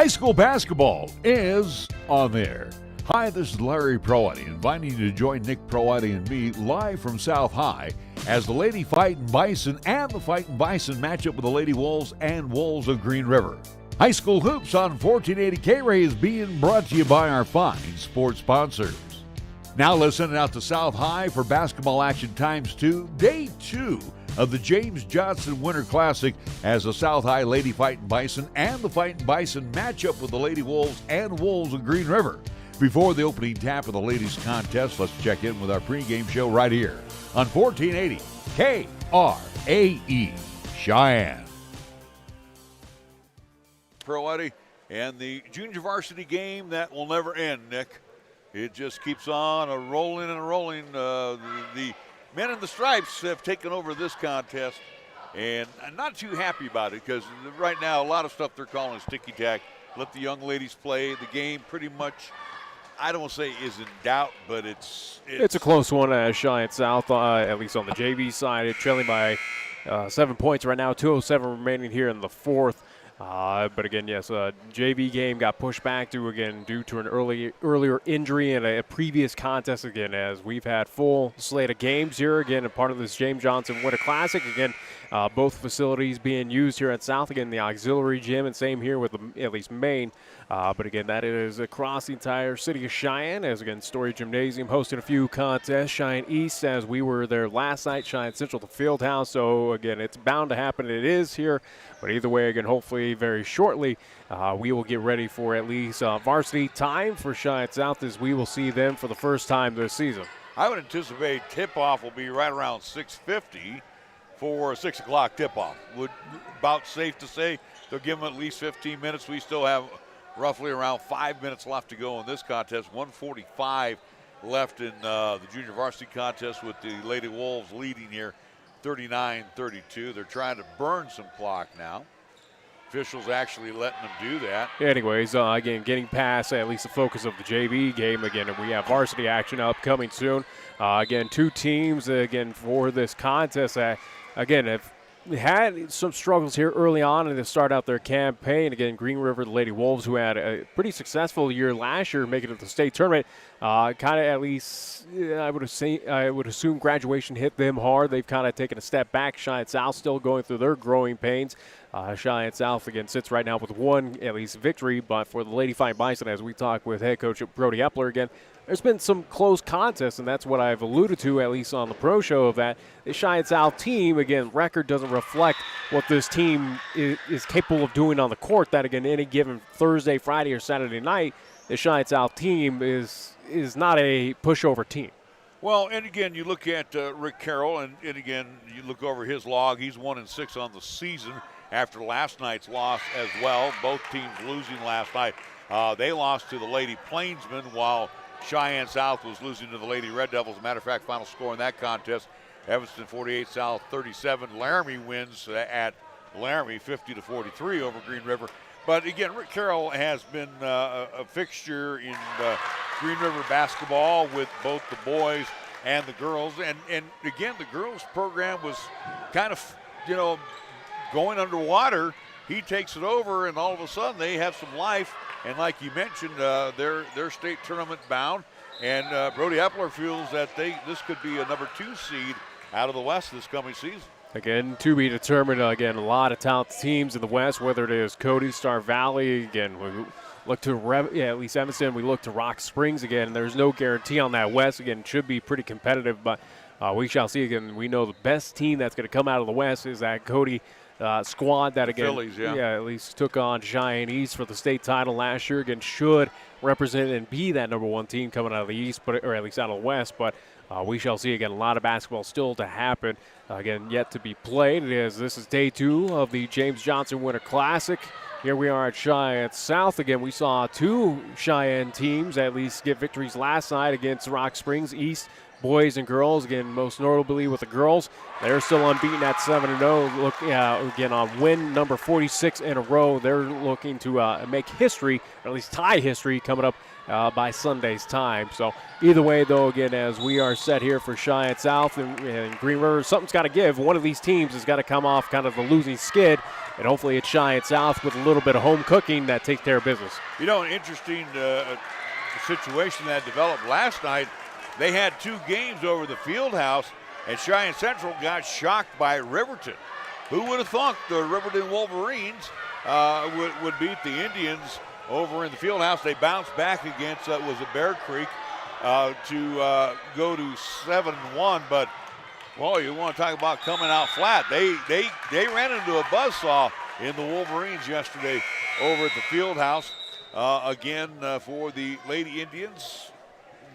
High school basketball is on there. Hi, this is Larry Proietti, inviting you to join Nick Proietti and me live from South High as the Lady Fightin Bison and the Fightin Bison match up with the Lady Wolves and Wolves of Green River. High school hoops on 1480 KRAE is being brought to you by our fine sports sponsors. Now let's send it out to South High for basketball action ×2, day 2 of the James Johnson Winter Classic as the South High Lady Fightin Bison and the Fightin Bison match up with the Lady Wolves and Wolves of Green River. Before the opening tap of the ladies contest, let's check in with our pregame show right here on 1480 KRAE Cheyenne. Proietti and the junior varsity game that will never end, Nick. It just keeps on rolling and rolling. The men in the stripes have taken over this contest, and I'm not too happy about it because right now a lot of stuff they're calling ticky-tack. Let the young ladies play. The game pretty much, I don't want to say is in doubt, but it's a close one as Cheyenne South, at least on the JV side. It's trailing by 7 points right now, 2:07 remaining here in the fourth. But again, yes, JV game got pushed back due to an earlier injury in a previous contest again, as we've had full slate of games here again, a part of this James Johnson Winter Classic. Again, both facilities being used here at South, again, the auxiliary gym, and same here with at least Maine. But again, that is across the entire city of Cheyenne, as again, Story Gymnasium hosting a few contests. Cheyenne East, as we were there last night, Cheyenne Central, the Fieldhouse. So again, it's bound to happen. It is here. But either way, again, hopefully very shortly, we will get ready for at least varsity time for Cheyenne South, as we will see them for the first time this season. I would anticipate tip-off will be right around 6:50 for a 6 o'clock tip-off. Would about safe to say they'll give them at least 15 minutes. We still have roughly around 5 minutes left to go in this contest. 1:45 left in the junior varsity contest, with the Lady Wolves leading here 39-32. They're trying to burn some clock now. Officials actually letting them do that. Anyways, again, getting past at least the focus of the JV game again, and we have varsity action upcoming soon. Again, two teams again for this contest that again have had some struggles here early on and to start out their campaign. Again, Green River, the Lady Wolves, who had a pretty successful year last year, making it to the state tournament. Kind of at least, I would assume graduation hit them hard. They've kind of taken a step back. Cheyenne South still going through their growing pains. Cheyenne South, again, sits right now with one, at least, victory. But for the Lady Fightin Bison, as we talk with head coach Brody Epler again, there's been some close contests, and that's what I've alluded to, at least on the pro show, of that. The Cheyenne South team, again, record doesn't reflect what this team is capable of doing on the court. That, again, any given Thursday, Friday, or Saturday night, the Cheyenne South team is not a pushover team. Well, and again, you look at Rick Carroll, and again, you look over his log. He's 1-6 on the season after last night's loss as well. Both teams losing last night. They lost to the Lady Plainsmen, while Cheyenne South was losing to the Lady Red Devils. As a matter of fact, final score in that contest, Evanston 48, South 37. Laramie wins at Laramie 50-43 over Green River. But again, Rick Carroll has been a fixture in Green River basketball with both the boys and the girls. And again, the girls program was kind of, going underwater. He takes it over, and all of a sudden they have some life. And like you mentioned, they're state tournament bound. And Brody Epler feels that this could be a number 2 seed out of the West this coming season. Again, to be determined. Again, a lot of talented teams in the West, whether it is Cody, Star Valley. Again, we look to at least Evanston. We look to Rock Springs again. There's no guarantee on that West. Again, it should be pretty competitive, but we shall see. Again, we know the best team that's going to come out of the West is that Cody squad that, again, Phillies, at least took on Cheyenne East for the state title last year. Again, should represent and be that number 1 team coming out of the East, or at least out of the West. But we shall see. Again, a lot of basketball still to happen. Again, yet to be played. This is day 2 of the James Johnson Winter Classic. Here we are at Cheyenne South. Again, we saw 2 Cheyenne teams at least get victories last night against Rock Springs East. boys and girls. Again, most notably with the girls, they're still unbeaten at 7-0. Look, again, on win number 46 in a row. They're looking to make history, or at least tie history, coming up by Sunday's time. So either way, though, again, as we are set here for Cheyenne South and Green River, something's got to give. One of these teams has got to come off kind of the losing skid, and hopefully it's Cheyenne South with a little bit of home cooking that takes care of business. You know, an interesting situation that developed last night. They had 2 games over the field house, and Cheyenne Central got shocked by Riverton. Who would have thought the Riverton Wolverines would beat the Indians over in the field house? They bounced back against, was it Bear Creek, to go to 7-1. But, well, you want to talk about coming out flat. They ran into a buzzsaw in the Wolverines yesterday over at the field house. Again, for the Lady Indians,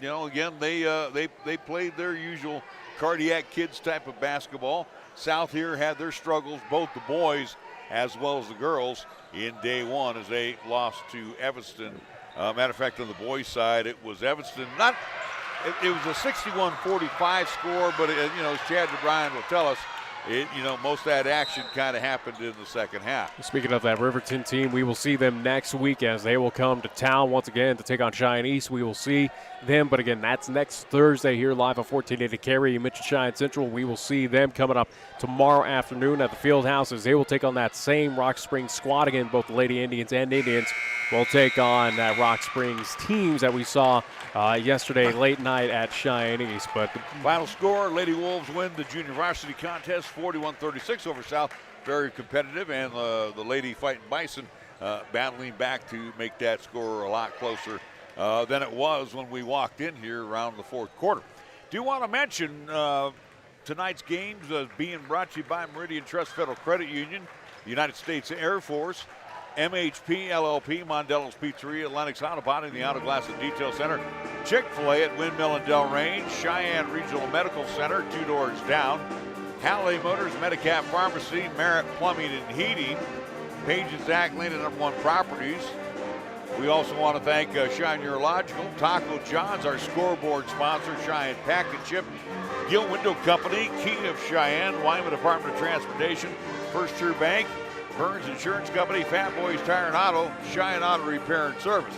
you know, again, they played their usual cardiac kids type of basketball. South here had their struggles, both the boys as well as the girls, in day one as they lost to Evanston. Matter of fact, on the boys' side, it was Evanston. It was a 61-45 score, but you know, as Chad DeBryan will tell us, most of that action kind of happened in the second half. Speaking of that Riverton team, we will see them next week as they will come to town once again to take on Cheyenne East. We will see them, but again, that's next Thursday here live on 1480 KRAE. You mentioned Cheyenne Central. We will see them coming up tomorrow afternoon at the field house as they will take on that same Rock Springs squad again. Both the Lady Indians and Indians will take on that Rock Springs teams that we saw yesterday late night at Cheyenne East. But the final score, Lady Wolves win the junior varsity contest 41-36 over South. Very competitive, and the Lady Fightin Bison battling back to make that score a lot closer than it was when we walked in here around the fourth quarter. Do want to mention tonight's games being brought to you by Meridian Trust Federal Credit Union, United States Air Force, MHP LLP, Mondello's Pizzeria, Lennox Auto Body, the Auto Glass and Detail Center, Chick-fil-A at Windmill and Delrange, Cheyenne Regional Medical Center, 2 doors down, Halley Motors, Medicap Pharmacy, Merritt Plumbing and Heating, Page and Zach Lane and #1 Properties. We also want to thank Cheyenne Urological, Taco John's, our scoreboard sponsor, Cheyenne Pack and Chip, Gill Window Company, King of Cheyenne, Wyman Department of Transportation, First Tier Bank, Burns Insurance Company, Fat Boys Tire and Auto, Cheyenne Auto Repair and Service.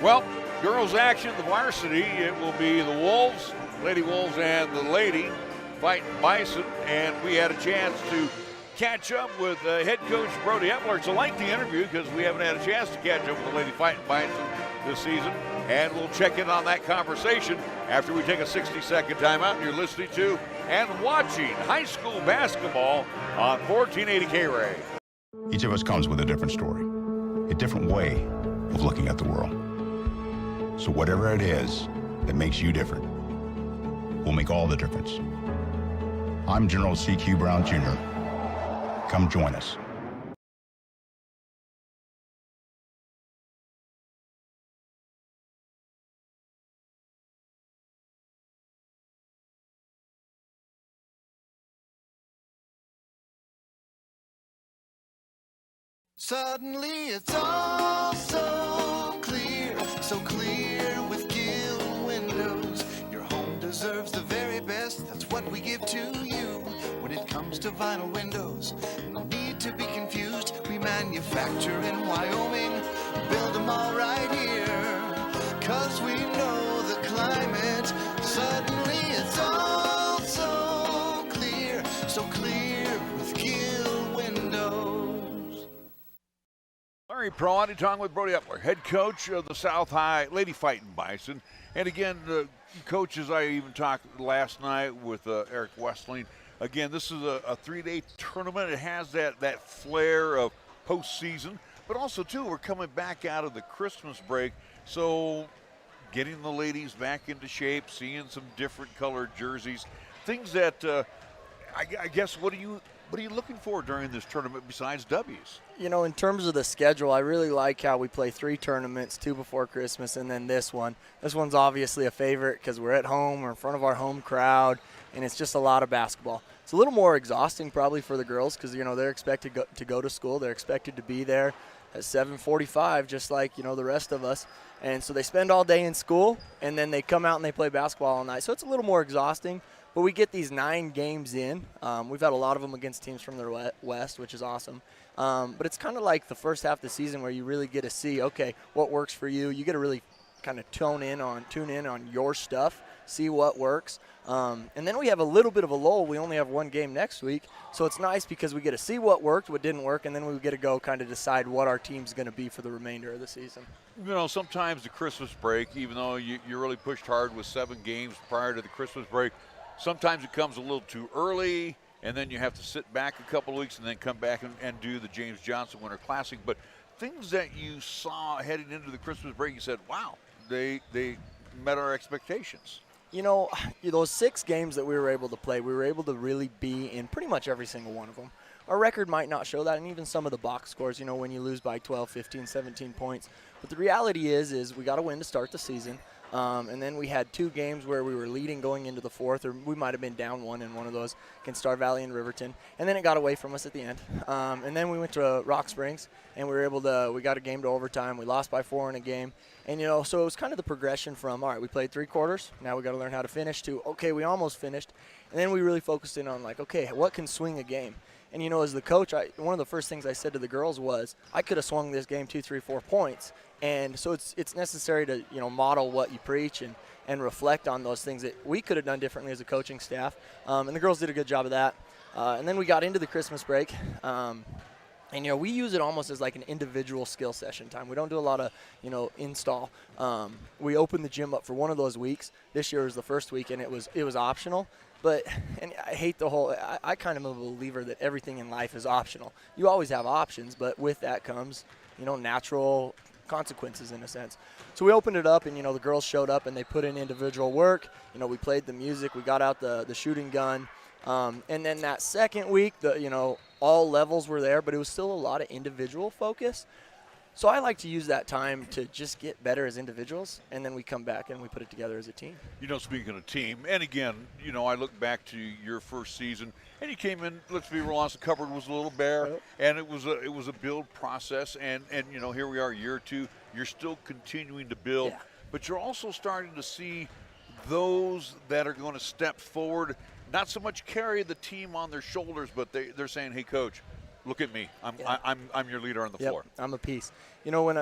Well, girls action, the varsity, it will be the Wolves, Lady Wolves and the Lady Fightin Bison, and we had a chance to catch up with head coach Brody Epler. It's a lengthy interview because we haven't had a chance to catch up with the Lady Fightin Bison this season, and we'll check in on that conversation after we take a 60-second timeout. You're listening to and watching high school basketball on 1480 KRAE. Each of us comes with a different story, a different way of looking at the world. So whatever it is that makes you different will make all the difference. I'm General C.Q. Brown Jr. Come join us. Suddenly it's all so clear with Gill Windows. Your home deserves the very best, that's what we give to you. When it comes to vinyl windows, no need to be confused. We manufacture in Wyoming, build them all right here. 'Cause we know the climate, suddenly it's all so clear with Gill Windows. Larry Proietti talking with Brody Epler, head coach of the South High Lady Fightin Bison. And again, coaches, I even talked last night with Eric Westling. Again, this is a 3-day tournament. It has that flair of postseason, but also, too, we're coming back out of the Christmas break, so getting the ladies back into shape, seeing some different colored jerseys, things that I guess, what are you looking for during this tournament besides W's? You know, in terms of the schedule, I really like how we play 3 tournaments, 2 before Christmas, and then this one. This one's obviously a favorite because we're at home, we're in front of our home crowd, and it's just a lot of basketball. It's a little more exhausting probably for the girls because, you know, they're expected to go to school. They're expected to be there. at 7:45, just like, the rest of us. And so they spend all day in school, and then they come out and they play basketball all night. So it's a little more exhausting, but we get these 9 games in. We've had a lot of them against teams from the West, which is awesome. But it's kind of like the first half of the season where you really get to see, okay, what works for you. You get to really kind of tune in on your stuff, see what works. And then we have a little bit of a lull. We only have 1 game next week. So it's nice because we get to see what worked, what didn't work, and then we get to go kind of decide what our team's going to be for the remainder of the season. Sometimes the Christmas break, even though you really pushed hard with 7 games prior to the Christmas break, sometimes it comes a little too early, and then you have to sit back a couple of weeks and then come back and do the James Johnson Winter Classic. But things that you saw heading into the Christmas break, you said, wow, they met our expectations. Those 6 games that we were able to play, we were able to really be in pretty much every single one of them. Our record might not show that, and even some of the box scores, when you lose by 12, 15, 17 points. But the reality is we got to win to start the season. And then we had 2 games where we were leading going into the 4th, or we might have been down 1 in one of those against Star Valley and Riverton. And then it got away from us at the end. And then we went to Rock Springs, and we got a game to overtime. We lost by 4 in a game. And, so it was kind of the progression from, all right, we played 3 quarters. Now we got to learn how to finish, to, okay, we almost finished. And then we really focused in on, okay, what can swing a game? And, as the coach, one of the first things I said to the girls was, I could have swung this game 2, 3, 4 points. And so it's necessary to, model what you preach and reflect on those things that we could have done differently as a coaching staff. And the girls did a good job of that. And then we got into the Christmas break. And, we use it almost as like an individual skill session time. We don't do a lot of, install. We opened the gym up for one of those weeks. This year was the first week, and it was optional. And I hate I kind of am a believer that everything in life is optional. You always have options, but with that comes, natural consequences in a sense. So we opened it up, and, the girls showed up, and they put in individual work. We played the music. We got out the shooting gun. And then that second week, all levels were there, but it was still a lot of individual focus. So I like to use that time to just get better as individuals, and then we come back and we put it together as a team. Speaking of team, and again, I look back to your first season, and you came in, let's be real honest, the cupboard was a little bare, and it was a build process, and here we are, year 2, you're still continuing to build, but you're also starting to see those that are going to step forward, not so much carry the team on their shoulders, but they're saying, hey, coach, look at me. I'm your leader on the floor. I'm a piece. When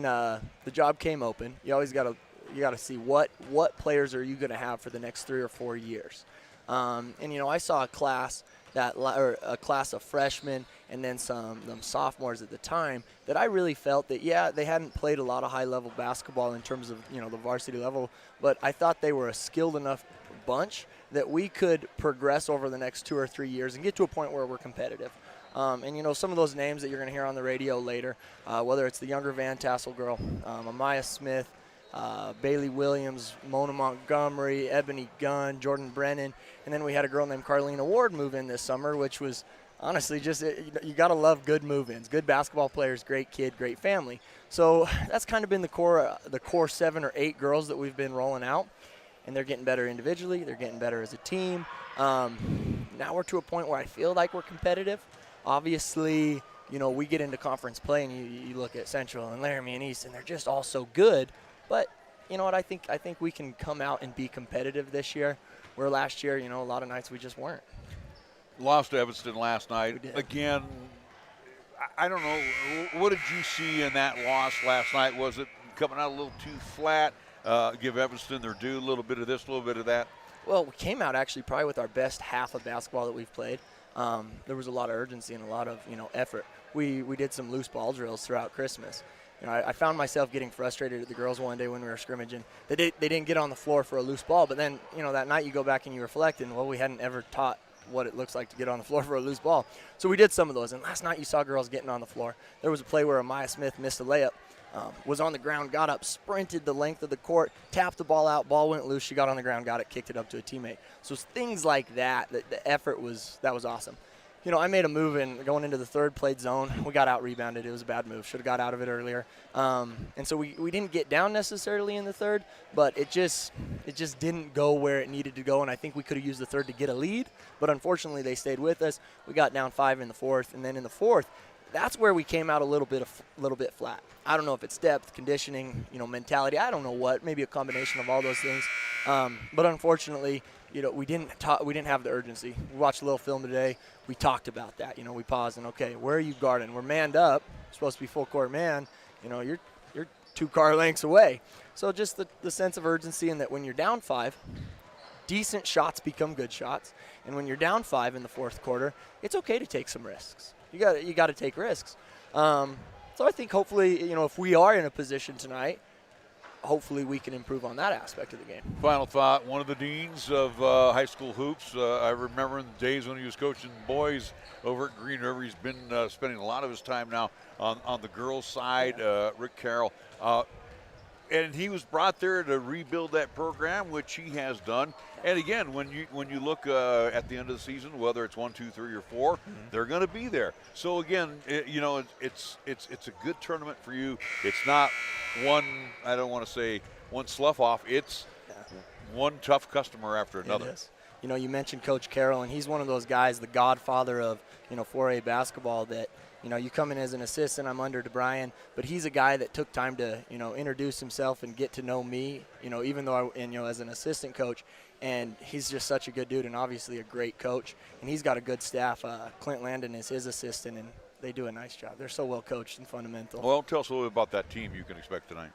the job came open, you always got to see what players are you going to have for the next 3 or 4 years. And I saw a class a class of freshmen and then some sophomores at the time that I really felt that they hadn't played a lot of high level basketball in terms of the varsity level, but I thought they were a skilled enough bunch that we could progress over the next 2 or 3 years and get to a point where we're competitive. And some of those names that you're going to hear on the radio later, whether it's the younger Van Tassel girl, Amaya Smith, Bailey Williams, Mona Montgomery, Ebony Gunn, Jordan Brennan, and then we had a girl named Carlina Ward move in this summer, which was honestly just you got to love good move-ins, good basketball players, great kid, great family. So that's kind of been the core 7 or 8 girls that we've been rolling out, and they're getting better individually, they're getting better as a team. Now we're to a point where I feel like we're competitive. Obviously, we get into conference play, and you look at Central and Laramie and East, and they're just all so good. But you know what? I think we can come out and be competitive this year, where last year, a lot of nights we just weren't. Lost to Evanston last night. Again, I don't know. What did you see in that loss last night? Was it coming out a little too flat? Give Evanston their due, a little bit of this, a little bit of that? Well, we came out actually probably with our best half of basketball that we've played. There was a lot of urgency and a lot of effort. We did some loose ball drills throughout Christmas. I found myself getting frustrated at the girls one day when we were scrimmaging. They didn't get on the floor for a loose ball, but then that night you go back and you reflect, and we hadn't ever taught what it looks like to get on the floor for a loose ball. So we did some of those, and last night you saw girls getting on the floor. There was a play where Amaya Smith missed a layup, was on the ground, got up, sprinted the length of the court, tapped the ball out, ball went loose, she got on the ground, got it, kicked it up to a teammate. So it's things like that, the effort was awesome. I made a move in going into the third, played zone. We got out-rebounded. It was a bad move. Should have got out of it earlier. And so we didn't get down necessarily in the third, but it just didn't go where it needed to go, and I think we could have used the third to get a lead, but unfortunately they stayed with us. We got down 5 in the fourth, and then in the fourth, that's where we came out a little bit flat. I don't know if it's depth, conditioning, mentality. I don't know what. Maybe a combination of all those things. But unfortunately, we didn't have the urgency. We watched a little film today. We talked about that. We paused and, okay, where are you guarding? We're manned up. We're supposed to be full court man. You're 2 car lengths away. So just the sense of urgency, and that when you're down 5, decent shots become good shots. And when you're down 5 in the fourth quarter, it's okay to take some risks. You got to take risks. So I think hopefully, if we are in a position tonight, hopefully we can improve on that aspect of the game. Final thought, one of the deans of high school hoops, I remember in the days when he was coaching boys over at Green River. He's been spending a lot of his time now on the girls' side, Rick Carroll. And he was brought there to rebuild that program, which he has done. And again, when you look at the end of the season, whether it's 1, 2, 3, or 4, they're going to be there. So again, it's a good tournament for you. It's not one, I don't want to say one slough off. It's one tough customer after another. It is. You mentioned Coach Carroll, and he's one of those guys, the godfather of 4A basketball, that you come in as an assistant, I'm under DeBryan, but he's a guy that took time to, introduce himself and get to know me, even though as an assistant coach. And he's just such a good dude and obviously a great coach. And he's got a good staff. Clint Landon is his assistant, and they do a nice job. They're so well coached and fundamental. Well, tell us a little bit about that team you can expect tonight.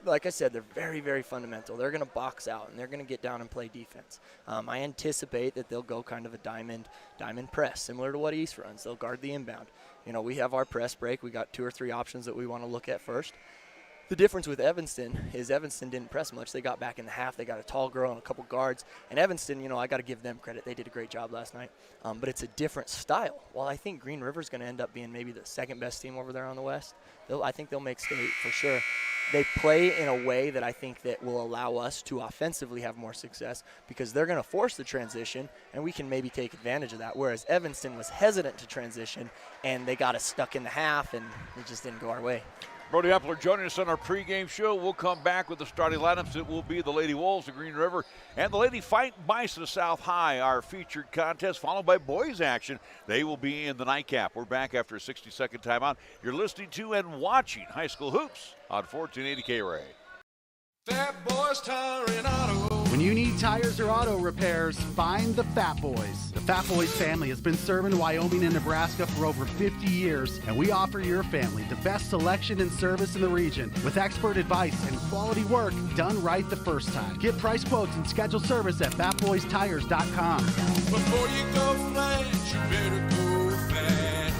Like I said, they're very, very fundamental. They're going to box out, and they're going to get down and play defense. I anticipate that they'll go kind of a diamond press, similar to what East runs. They'll guard the inbound. We have our press break. We got 2 or 3 options that we want to look at first. The difference with Evanston is Evanston didn't press much. They got back in the half. They got a tall girl and a couple guards. And Evanston, I got to give them credit. They did a great job last night. But it's a different style. While I think Green River's going to end up being maybe the second best team over there on the West, I think they'll make state for sure. They play in a way that I think that will allow us to offensively have more success, because they're going to force the transition, and we can maybe take advantage of that. Whereas Evanston was hesitant to transition, and they got us stuck in the half, and it just didn't go our way. Brody Epler joining us on our pregame show. We'll come back with the starting lineups. It will be the Lady Wolves of Green River and the Lady Fightin Bison of South High, our featured contest, followed by boys action. They will be in the nightcap. We're back after a 60-second timeout. You're listening to and watching High School Hoops on 1480 KRAE. Fat Boys Tire and Auto. When you need tires or auto repairs, find the Fat Boys. The Fat Boys family has been serving Wyoming and Nebraska for over 50 years, and we offer your family the best selection and service in the region with expert advice and quality work done right the first time. Get price quotes and schedule service at fatboystires.com. Before you go flat, you better go fat.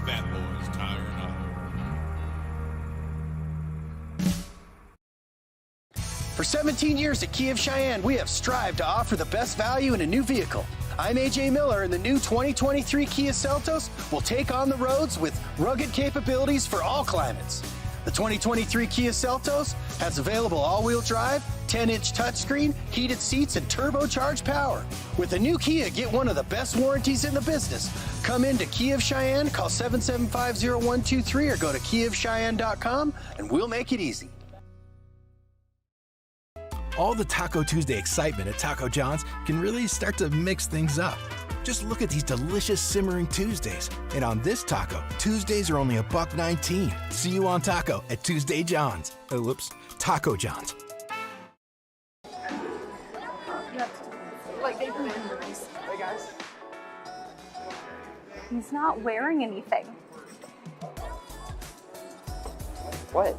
Fat Boys Tire and Auto. For 17 years at Kia of Cheyenne, we have strived to offer the best value in a new vehicle. I'm AJ Miller, and the new 2023 Kia Seltos will take on the roads with rugged capabilities for all climates. The 2023 Kia Seltos has available all-wheel drive, 10-inch touchscreen, heated seats, and turbocharged power. With the new Kia, get one of the best warranties in the business. Come into Kia of Cheyenne, call 775-0123, or go to kiaofcheyenne.com, and we'll make it easy. All the Taco Tuesday excitement at Taco John's can really start to mix things up. Just look at these delicious simmering Tuesdays. And on this taco, Tuesdays are only $1.19. See you on Taco at Tuesday John's. Oh, whoops, Taco John's. Hey guys. He's not wearing anything. What?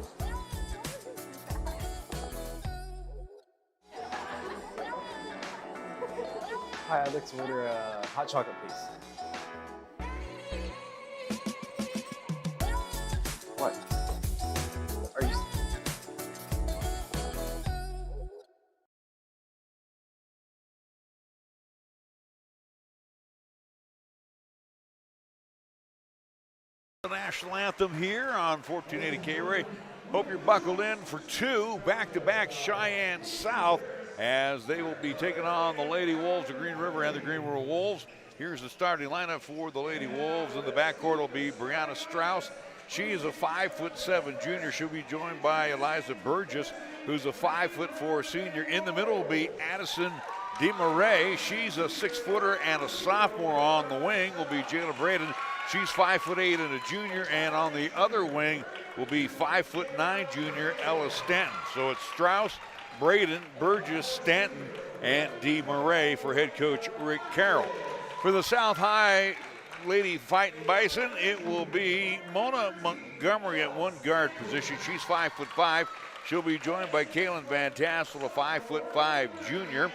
Hi, I'd like to order a hot chocolate, please. What? Are you... The national anthem here on 1480 KRAE. Hope you're buckled in for 2 back-to-back Cheyenne South, as they will be taking on the Lady Wolves of Green River and the Green River Wolves. Here's the starting lineup for the Lady Wolves. In the backcourt will be Brianna Strauss. She is a 5'7" junior. She'll be joined by Eliza Burgess, who's a 5'4" senior. In the middle will be Addison DeMarais. She's a 6-footer and a sophomore. On the wing will be Jayla Braden. She's 5'8" and a junior, and on the other wing will be 5'9" junior Ella Stanton. So it's Strauss, Braden, Burgess, Stanton, and DeMurray for head coach Rick Carroll. For the South High Lady Fightin' Bison, it will be Mona Montgomery at one guard position. She's 5'5". She'll be joined by Kaylin Van Tassel, a 5'5" junior.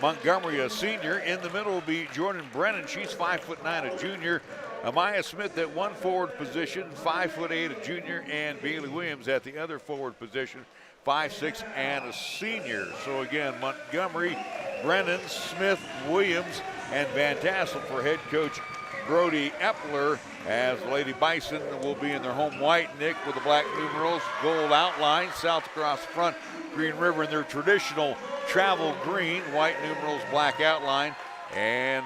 Montgomery, a senior. In the middle will be Jordan Brennan. She's 5'9", a junior. Amaya Smith at one forward position, 5'8", a junior, and Bailey Williams at the other forward position, 5'6", and a senior. So again, Montgomery, Brennan, Smith, Williams, and Van Tassel for head coach Brody Epler, as Lady Bison will be in their home white, Nick, with the black numerals, gold outline, south across the front, Green River in their traditional travel green, white numerals, black outline, and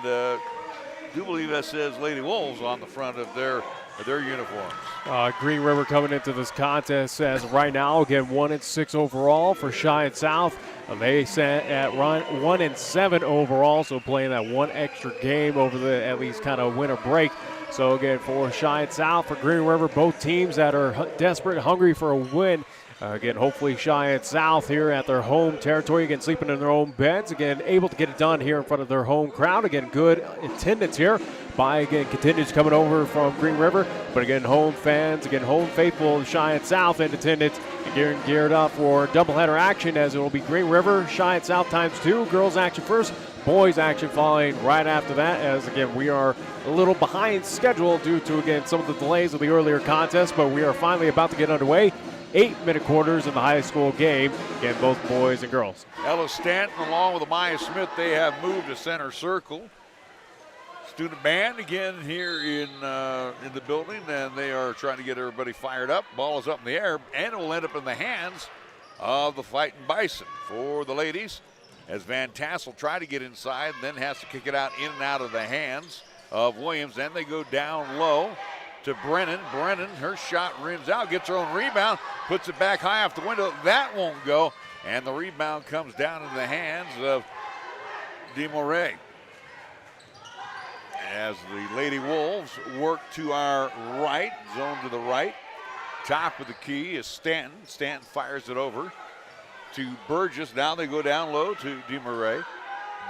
do believe that says Lady Wolves on the front of their uniforms. Green River coming into this contest as right now, again, 1-6 overall for Cheyenne South. They sat at 1-7 overall, so playing that one extra game over the at least kind of winter break. So again, for Cheyenne South, for Green River, both teams that are desperate, hungry for a win. Again, hopefully Cheyenne South here at their home territory, again, sleeping in their own beds, again, able to get it done here in front of their home crowd. Again, good attendance here by, again, contingents coming over from Green River. But again, home fans, again, home faithful Cheyenne South in attendance, and geared up for doubleheader action, as it will be Green River, Cheyenne South ×2, girls action first, boys action following right after that, as again, we are a little behind schedule due to, again, some of the delays of the earlier contest, but we are finally about to get underway. 8-minute quarters in the high school game, again, both boys and girls. Ella Stanton along with Amaya Smith, they have moved to center circle. Student band again here in the building, and they are trying to get everybody fired up. Ball is up in the air, and it will end up in the hands of the Fightin' Bison for the ladies, as Van Tassel tried to get inside and then has to kick it out in and out of the hands of Williams. Then they go down low to Brennan. Brennan, her shot rims out, gets her own rebound, puts it back high off the window. That won't go, and the rebound comes down into the hands of DeMurray. As the Lady Wolves work to our right, zone to the right. Top of the key is Stanton. Stanton fires it over to Burgess. Now they go down low to DeMurray.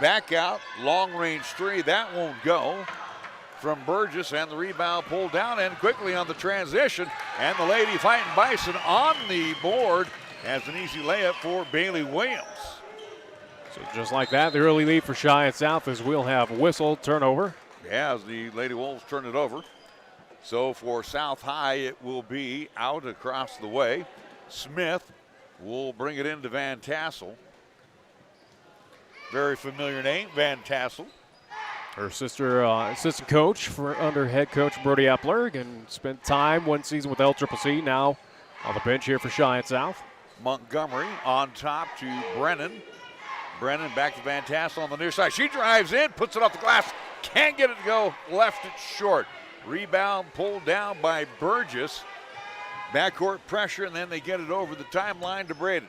Back out, long range three. That won't go from Burgess, and the rebound pulled down and quickly on the transition. And the Lady Fightin' Bison on the board as an easy layup for Bailey Williams. So just like that, the early lead for Cheyenne South is we'll have a whistle turnover. Yeah, as the Lady Wolves turn it over. So for South High, it will be out across the way. Smith will bring it into Van Tassel. Very familiar name, Van Tassel. Her sister, assistant coach for under head coach Brody Epler, and spent time one season with LCCC, now on the bench here for Cheyenne South. Montgomery on top to Brennan. Brennan back to Van Tassel on the near side. She drives in, puts it off the glass, can't get it to go, left it short. Rebound pulled down by Burgess. Backcourt pressure, and then they get it over the timeline to Braden.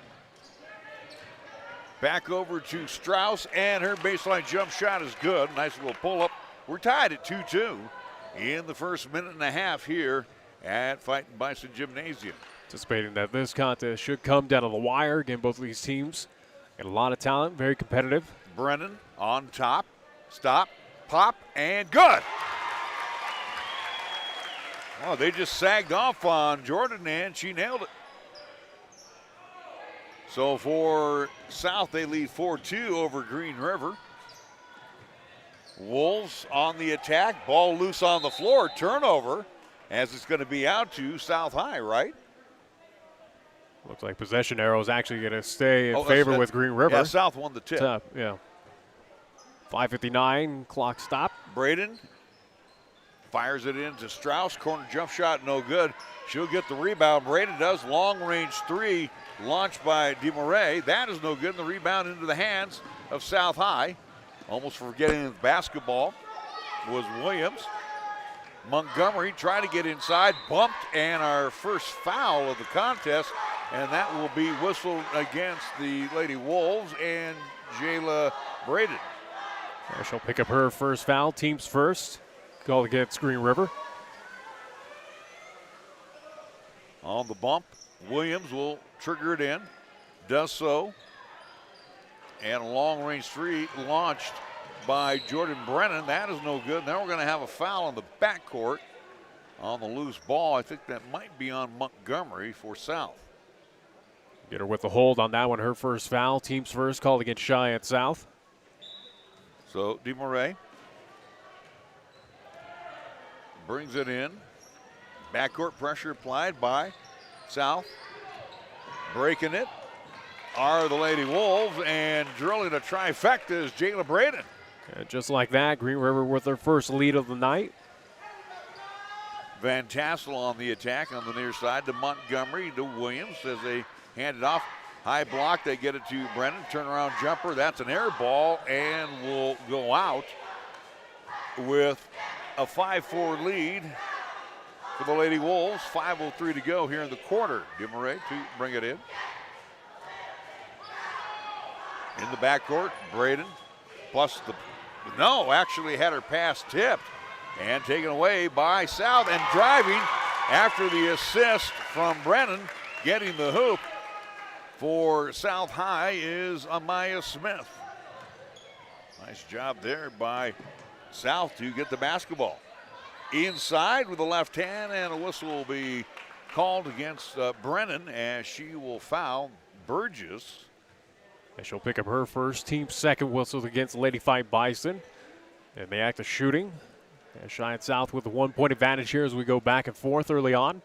Back over to Strauss, and her baseline jump shot is good. Nice little pull-up. We're tied at 2-2 in the first minute and a half here at Fightin' Bison Gymnasium. Anticipating that this contest should come down to the wire. Again, both of these teams got a lot of talent, very competitive. Brennan on top, stop, pop, and good. Oh, they just sagged off on Jordan, and she nailed it. So for South, they lead 4-2 over Green River. Wolves on the attack, ball loose on the floor, turnover, as it's going to be out to South High, right? Looks like possession arrow is actually going to stay in favor with Green River. Yeah, South won the tip. Yeah. 5:59, clock stop. Braden fires it into Strauss. Corner jump shot, no good. She'll get the rebound. Braden does. Long range three launched by DeMurray. That is no good. And the rebound into the hands of South High. Almost forgetting the basketball was Williams. Montgomery tried to get inside, bumped, and our first foul of the contest. And that will be whistled against the Lady Wolves and Jayla Braden. She'll pick up her first foul, team's first. Called against Green River. On the bump, Williams will trigger it in. Does so. And a long-range three launched by Jordan Brennan. That is no good. Now we're going to have a foul in the backcourt on the loose ball. I think that might be on Montgomery for South. Get her with the hold on that one. Her first foul. Team's first called against Cheyenne South. So DeMarais brings it in. Backcourt pressure applied by South. Breaking it are the Lady Wolves, and drilling a trifecta is Jayla Braden. And just like that, Green River with their first lead of the night. Van Tassel on the attack on the near side to Montgomery to Williams as they hand it off. High block, they get it to Brennan. Turnaround jumper, that's an air ball and will go out with a 5-4 lead for the Lady Wolves. 5:03 to go here in the quarter. DeMarais to bring it in. In the backcourt, Braden plus actually had her pass tipped and taken away by South, and driving after the assist from Brennan, getting the hoop for South High is Amaya Smith. Nice job there by South to get the basketball. Inside with the left hand, and a whistle will be called against Brennan as she will foul Burgess. And she'll pick up her first, team's second whistle against Lady Fight Bison. And the act of shooting. And Cheyenne South with a 1-point advantage here as we go back and forth early on.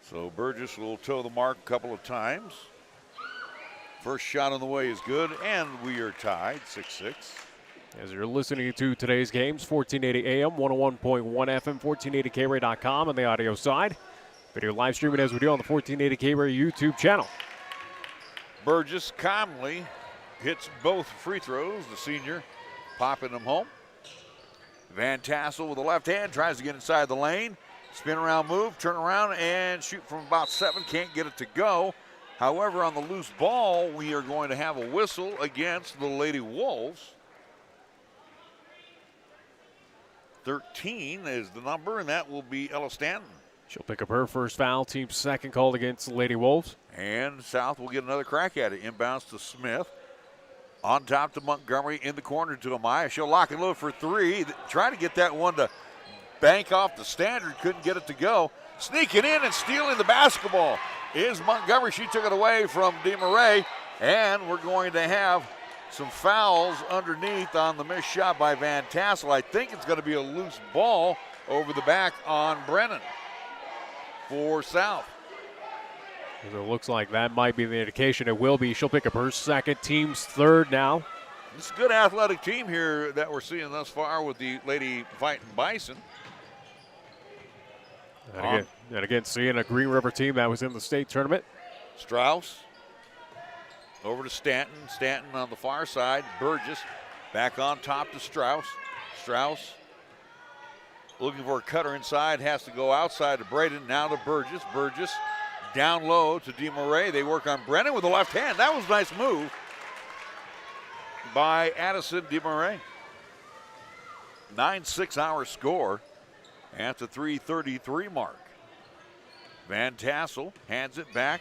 So Burgess will toe the mark a couple of times. First shot on the way is good, and we are tied 6-6. As you're listening to today's games, 1480 AM, 101.1 FM, 1480KRAE.com on the audio side. Video live streaming as we do on the 1480 KRAE YouTube channel. Burgess calmly hits both free throws, the senior popping them home. Van Tassel with the left hand tries to get inside the lane. Spin around move, turn around, and shoot from about 7. Can't get it to go. However, on the loose ball, we are going to have a whistle against the Lady Wolves. 13 is the number, and that will be Ella Stanton. She'll pick up her first foul, team's second called against the Lady Wolves. And South will get another crack at it. Inbounds to Smith. On top to Montgomery, in the corner to Amaya. She'll lock and load for 3. Trying to get that one to bank off the standard. Couldn't get it to go. Sneaking in and stealing the basketball is Montgomery. She took it away from DeMarais. And we're going to have some fouls underneath on the missed shot by Van Tassel. I think it's going to be a loose ball over the back on Brennan for South. It looks like that might be the indication. It will be. She'll pick up her second, team's third now. It's a good athletic team here that we're seeing thus far with the Lady Fightin Bison. And again, seeing a Green River team that was in the state tournament. Strauss over to Stanton. Stanton on the far side. Burgess back on top to Strauss. Strauss looking for a cutter inside. Has to go outside to Braden. Now to Burgess. Burgess down low to DeMarais. They work on Brennan with the left hand. That was a nice move by Addison DeMarais. 9-6 our score at the 3:33 mark. Van Tassel hands it back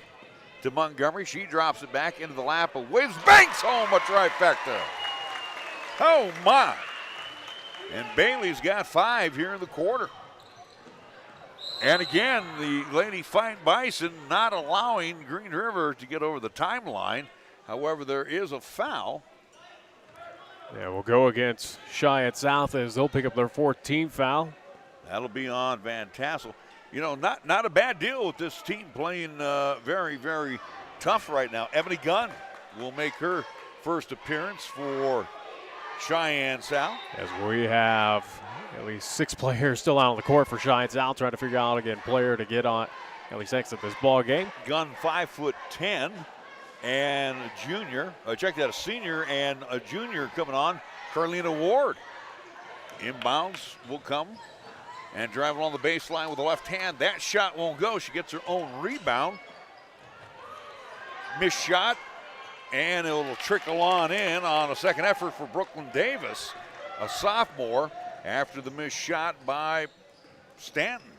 to Montgomery. She drops it back into the lap of Williams. Banks home a trifecta. Oh my. And Bailey's got 5 here in the quarter. And again, the Lady Fight Bison not allowing Green River to get over the timeline. However, there is a foul. Yeah, we'll go against Cheyenne South as they'll pick up their 14th foul. That'll be on Van Tassel. You know, not a bad deal with this team playing very, very tough right now. Ebony Gunn will make her first appearance for Cheyenne South. As we have at least 6 players still out on the court for Cheyenne South, trying to figure out again player to get on at least exit this ball game. Gunn 5'10", and a junior. Check that, a senior and a junior coming on. Carlina Ward. Inbounds will come and drive along the baseline with the left hand. That shot won't go. She gets her own rebound. Missed shot, and it'll trickle on in on a second effort for Brooklyn Davis, a sophomore, after the missed shot by Stanton.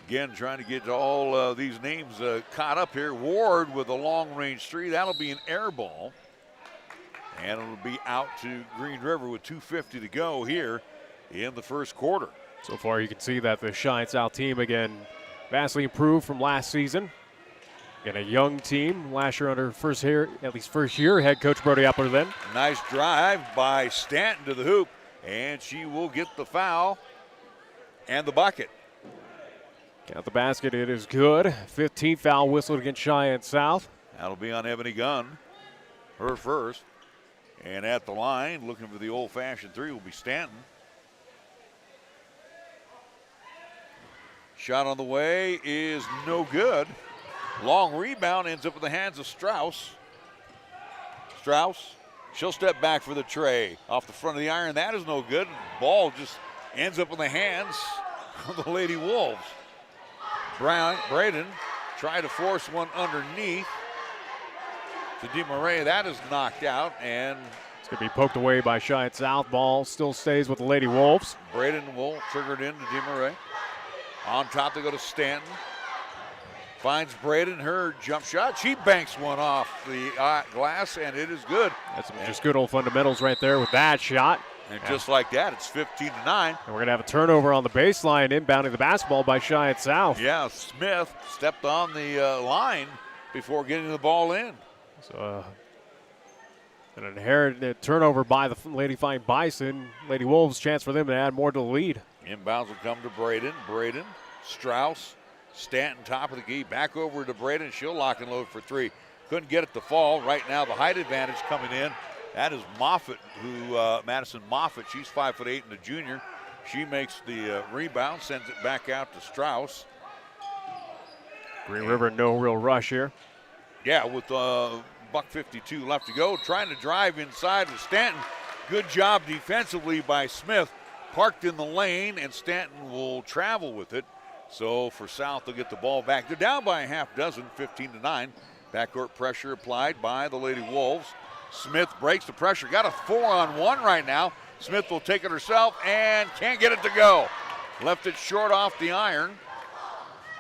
Again, trying to get all these names caught up here. Ward with a long-range three. That'll be an air ball. And it'll be out to Green River with 2:50 to go here in the first quarter. So far, you can see that the Cheyenne South team, again, vastly improved from last season. Again, a young team. Last year under first year head coach Proietti then. Nice drive by Stanton to the hoop. And she will get the foul and the bucket. Count the basket. It is good. 15th foul whistled against Cheyenne South. That'll be on Ebony Gunn, her first. And at the line, looking for the old-fashioned three, will be Stanton. Shot on the way is no good. Long rebound ends up in the hands of Strauss. Strauss, she'll step back for the tray. Off the front of the iron, that is no good. Ball just ends up in the hands of the Lady Wolves. Braden tried to force one underneath to DeMarais. That is knocked out, and it's going to be poked away by Cheyenne South. Ball still stays with the Lady Wolves. Braden will trigger it into DeMarais. On top, they go to Stanton. Finds Braden, her jump shot. She banks one off the glass, and it is good. That's just good old fundamentals right there with that shot. And just like that, it's 15-9. And we're going to have a turnover on the baseline, inbounding the basketball by Cheyenne South. Yeah, Smith stepped on the line before getting the ball in. So an inherited turnover by the Lady Fighting Bison. Lady Wolves, chance for them to add more to the lead. Inbounds will come to Braden. Braden, Strauss, Stanton top of the key. Back over to Braden. She'll lock and load for three. Couldn't get it to fall. Right now the height advantage coming in. That is Moffitt, Madison Moffitt. She's 5'8" and a junior. She makes the rebound, sends it back out to Strauss. Green River, no real rush here. Yeah, with $1:52 left to go. Trying to drive inside with Stanton. Good job defensively by Smith. Parked in the lane, and Stanton will travel with it. So for South, they'll get the ball back. They're down by a half dozen, 15-9. Backcourt pressure applied by the Lady Wolves. Smith breaks the pressure. Got a 4-on-1 right now. Smith will take it herself and can't get it to go. Left it short off the iron.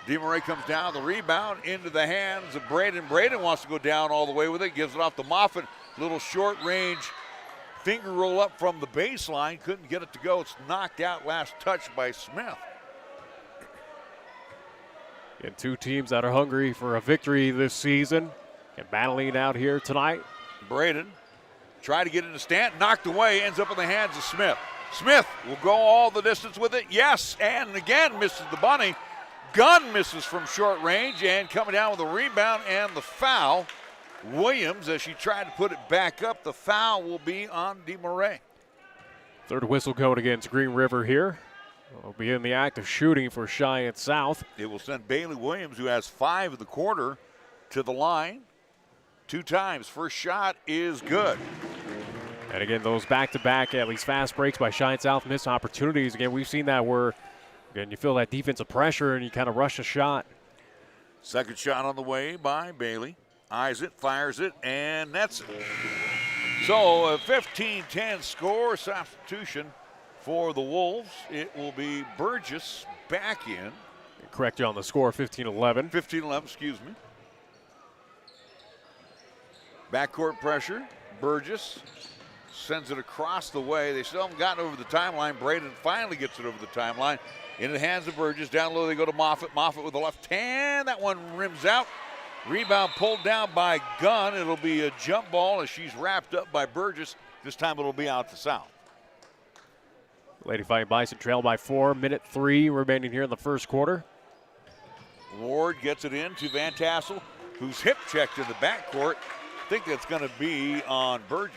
DeMarais comes down, the rebound into the hands of Braden. Braden wants to go down all the way with it. Gives it off to Moffitt. Little short range finger roll up from the baseline. Couldn't get it to go. It's knocked out last touch by Smith. And two teams that are hungry for a victory this season and battling out here tonight. Braden tried to get into Stanton, knocked away, ends up in the hands of Smith. Smith will go all the distance with it. Yes, and again misses the bunny. Gunn misses from short range, and coming down with a rebound and the foul. Williams, as she tried to put it back up, the foul will be on DeMarais. Third whistle going against Green River here. Will be in the act of shooting for Cheyenne South. It will send Bailey Williams, who has 5 in the quarter, to the line 2 times. First shot is good. And again, those back-to-back, at least fast breaks by Cheyenne South, missed opportunities. Again, we've seen that where, again, you feel that defensive pressure and you kind of rush a shot. Second shot on the way by Bailey. Eyes it, fires it, and that's it. So a 15-10 score substitution for the Wolves. It will be Burgess back in. Correct you on the score, 15-11. 15-11, excuse me. Backcourt pressure. Burgess sends it across the way. They still haven't gotten over the timeline. Braden finally gets it over the timeline. In the hands of Burgess. Down low they go to Moffitt. Moffitt with the left hand. That one rims out. Rebound pulled down by Gunn. It'll be a jump ball as she's wrapped up by Burgess. This time it'll be out to South. Lady Fighting Bison trail by 4. Minute 3 remaining here in the first quarter. Ward gets it in to Van Tassel, who's hip checked in the backcourt. I think that's going to be on Burgess.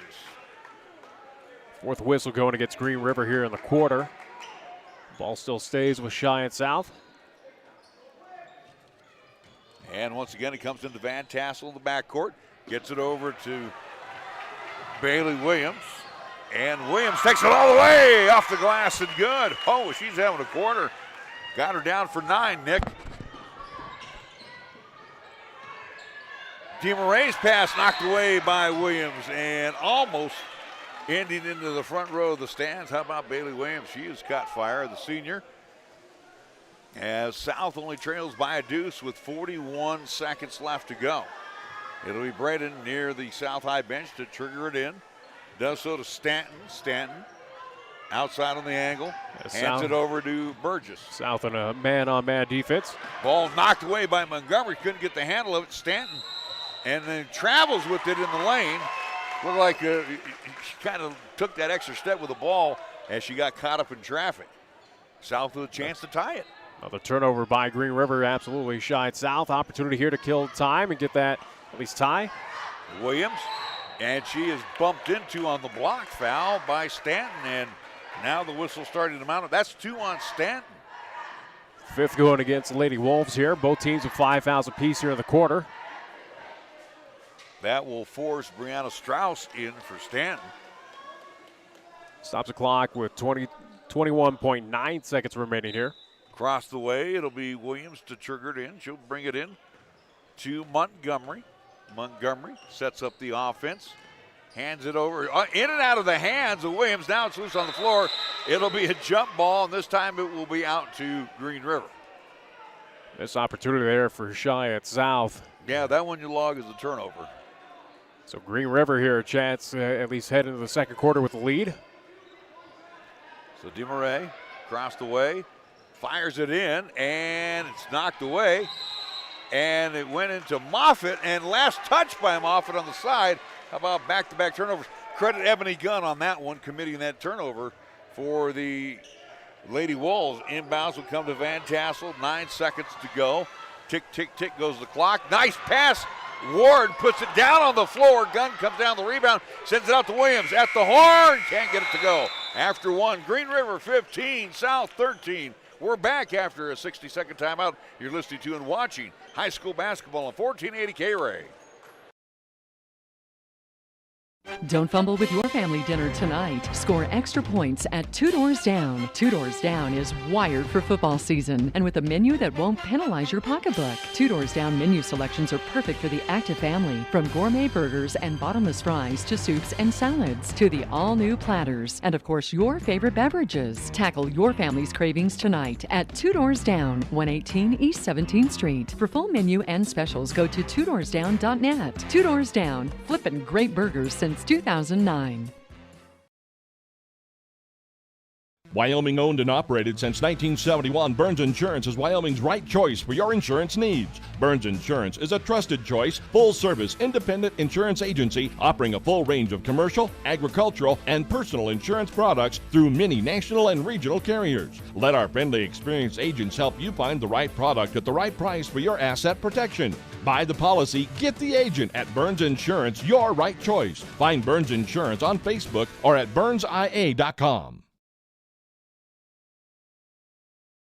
Fourth whistle going against Green River here in the quarter. Ball still stays with Cheyenne South. And once again, it comes into Van Tassel in the backcourt. Gets it over to Bailey Williams. And Williams takes it all the way off the glass and good. Oh, she's having a quarter. Got her down for 9, Nick. DeMarais' pass knocked away by Williams and almost ending into the front row of the stands. How about Bailey Williams? She has caught fire, the senior. as South only trails by a deuce with 41 seconds left to go. It'll be Braden near the South High bench to trigger it in. Does so to Stanton. Stanton outside on the angle. Hands it over to Burgess. South in a man-on-man defense. Ball knocked away by Montgomery. Couldn't get the handle of it. Stanton. And then travels with it in the lane. Looked like she kind of took that extra step with the ball as she got caught up in traffic. South with a chance to tie it. Another turnover by Green River. Absolutely shied South. Opportunity here to kill time and get that at least tie. Williams. And she is bumped into on the block foul by Stanton. And now the whistle starting to mount. That's 2 on Stanton. Fifth going against the Lady Wolves here. Both teams with 5 fouls apiece here in the quarter. That will force Brianna Strauss in for Stanton. Stops the clock with 21.9 seconds remaining here. Across the way, it'll be Williams to trigger it in. She'll bring it in to Montgomery. Montgomery sets up the offense. Hands it over, in and out of the hands of Williams. Now it's loose on the floor. It'll be a jump ball, and this time it will be out to Green River. This opportunity there for Cheyenne South. Yeah, that one you log as a turnover. So Green River here a chance at least head into the second quarter with the lead. So DeMarais across the way, fires it in, and it's knocked away. And it went into Moffitt, and last touch by Moffitt on the side. How about back-to-back turnovers? Credit Ebony Gunn on that one, committing that turnover for the Lady Wolves. Inbounds will come to Van Tassel. 9 seconds to go. Tick, tick, tick goes the clock. Nice pass. Ward puts it down on the floor. Gunn comes down the rebound, sends it out to Williams at the horn. Can't get it to go. After one, Green River 15, South 13. We're back after a 60-second timeout. You're listening to and watching high school basketball on 1480 KRAE. Don't fumble with your family dinner tonight. Score extra points at Two Doors Down. Two Doors Down is wired for football season and with a menu that won't penalize your pocketbook. Two Doors Down menu selections are perfect for the active family, from gourmet burgers and bottomless fries to soups and salads to the all-new platters and, of course, your favorite beverages. Tackle your family's cravings tonight at Two Doors Down, 118 East 17th Street. For full menu and specials, go to twodoorsdown.net. Two Doors Down, flippin' great burgers since 2009. Wyoming owned and operated since 1971, Burns Insurance is Wyoming's right choice for your insurance needs. Burns Insurance is a trusted choice, full-service, independent insurance agency offering a full range of commercial, agricultural, and personal insurance products through many national and regional carriers. Let our friendly, experienced agents help you find the right product at the right price for your asset protection. Buy the policy, get the agent at Burns Insurance, your right choice. Find Burns Insurance on Facebook or at burnsia.com.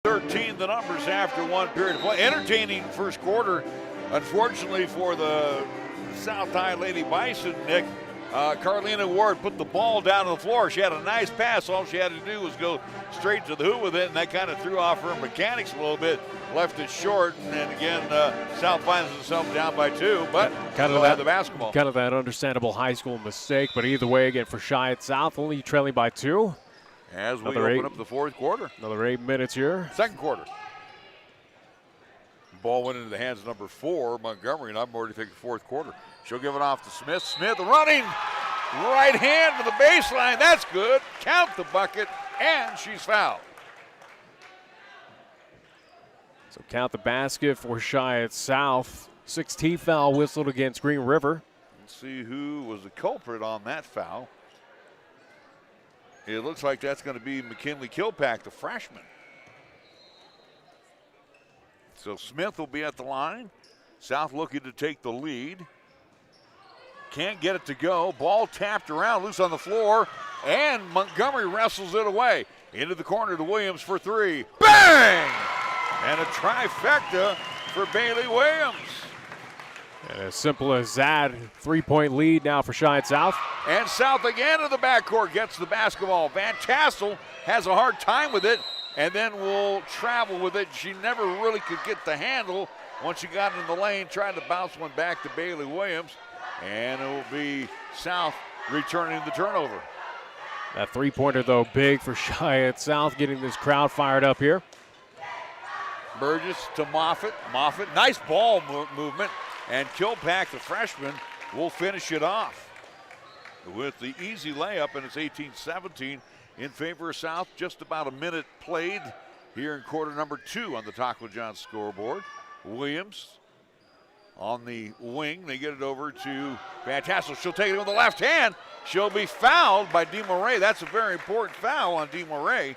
13 the numbers after one period of play. Entertaining first quarter. Unfortunately for the South High Lady Bison, Nick, Carlina Ward put the ball down on the floor. She had a nice pass. All she had to do was go straight to the hoop with it, and that kind of threw off her mechanics a little bit, left it short, and again, South finds itself down by 2, but kind of have the basketball. Kind of that understandable high school mistake, but either way, again, for Cheyenne South, only trailing by 2. As we open up the fourth quarter. Another 8 minutes here. Second quarter. Ball went into the hands of number 4, Montgomery, and I'm already thinking fourth quarter. She'll give it off to Smith. Smith running, right hand to the baseline. That's good. Count the bucket, and she's fouled. So count the basket for Cheyenne South. 16th foul whistled against Green River. Let's see who was the culprit on that foul. It looks like that's going to be McKinley Kilpack, the freshman. So Smith will be at the line. South looking to take the lead. Can't get it to go. Ball tapped around, loose on the floor, and Montgomery wrestles it away. Into the corner to Williams for 3. Bang! And a trifecta for Bailey Williams. And as simple as that, 3-point lead now for Cheyenne South. And South again in the backcourt gets the basketball. Van Tassel has a hard time with it and then will travel with it. She never really could get the handle once she got in the lane, trying to bounce one back to Bailey Williams. And it will be South returning the turnover. That 3-pointer, though, big for Cheyenne South, getting this crowd fired up here. Burgess to Moffitt. Moffitt, nice ball movement. And Kilpack, the freshman, will finish it off with the easy layup, and it's 18-17 in favor of South. Just about a minute played here in quarter number 2 on the Taco John scoreboard. Williams on the wing. They get it over to Van Tassel. She'll take it with the left hand. She'll be fouled by DeMarais. That's a very important foul on DeMarais,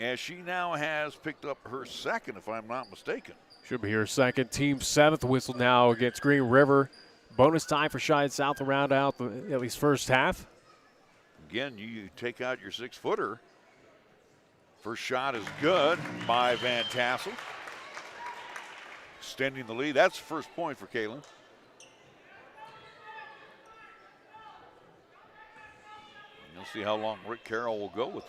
as she now has picked up her second, if I'm not mistaken. Should be her second. Team 7th whistle now against Green River. Bonus time for Cheyenne South to round out the at least first half. Again, you take out your 6-footer. First shot is good by Van Tassel. Extending the lead. That's the first point for Kalen. You'll see how long Rick Carroll will go with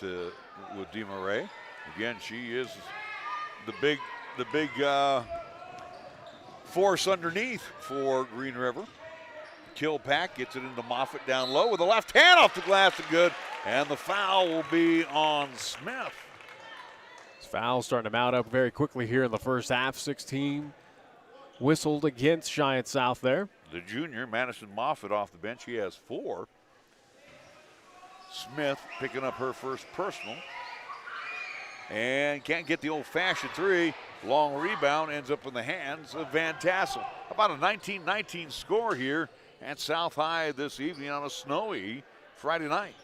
DeMarais. Again, she is the big force underneath for Green River. Kilpack gets it into Moffitt down low with the left hand off the glass and good. And the foul will be on Smith. This foul starting to mount up very quickly here in the first half. 16 whistled against Cheyenne South there. The junior, Madison Moffitt, off the bench. He has 4. Smith picking up her first personal. And can't get the old-fashioned 3. Long rebound ends up in the hands of Van Tassel. About a 19-19 score here at South High this evening on a snowy Friday night.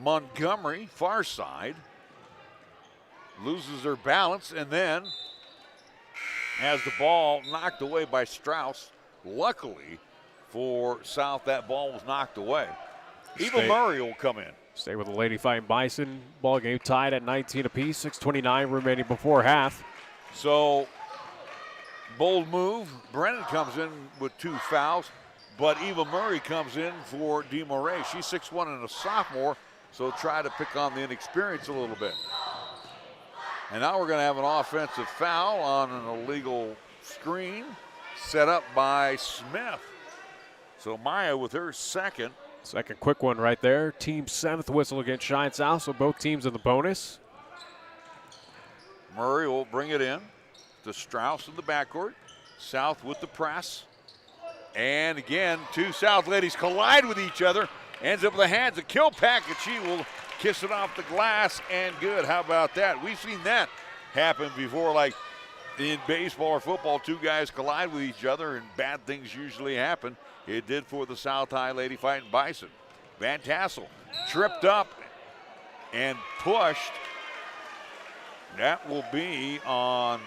Montgomery, far side, loses her balance and then has the ball knocked away by Strauss. Luckily for South, that ball was knocked away. Eva Murray will come in. Stay with the Lady Fighting Bison. Ball game tied at 19 apiece. 6:29 remaining before half. So, bold move. Brennan comes in with 2 fouls, but Eva Murray comes in for DeMarais. She's 6'1" and a sophomore, so try to pick on the inexperience a little bit. And now we're going to have an offensive foul on an illegal screen set up by Smith. So Maya with her second. Second quick one right there. Team 7th whistle against Cheyenne South, so both teams in the bonus. Murray will bring it in to Strauss in the backcourt. South with the press. And again, 2 South ladies collide with each other. Ends up in the hands of Kilpack, and she will kiss it off the glass and good. How about that? We've seen that happen before, like in baseball or football. 2 guys collide with each other and bad things usually happen. It did for the South High Lady Fighting Bison. Van Tassel tripped up and pushed. That will be on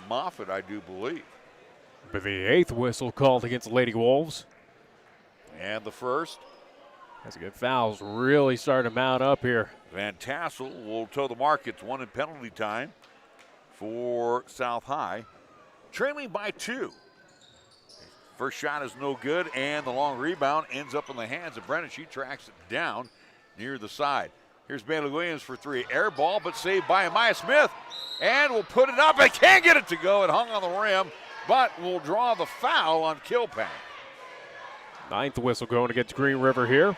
Moffitt, I do believe. But the 8th whistle called against the Lady Wolves. And the first. That's a good fouls really starting to mount up here. Van Tassel will toe the mark. It's 1 in penalty time for South High. Trailing by 2. First shot is no good, and the long rebound ends up in the hands of Brennan. She tracks it down near the side. Here's Bailey Williams for 3. Air ball, but saved by Maya Smith. And will put it up. I can't get it to go. It hung on the rim, but will draw the foul on Kilpack. 9th whistle going against Green River here.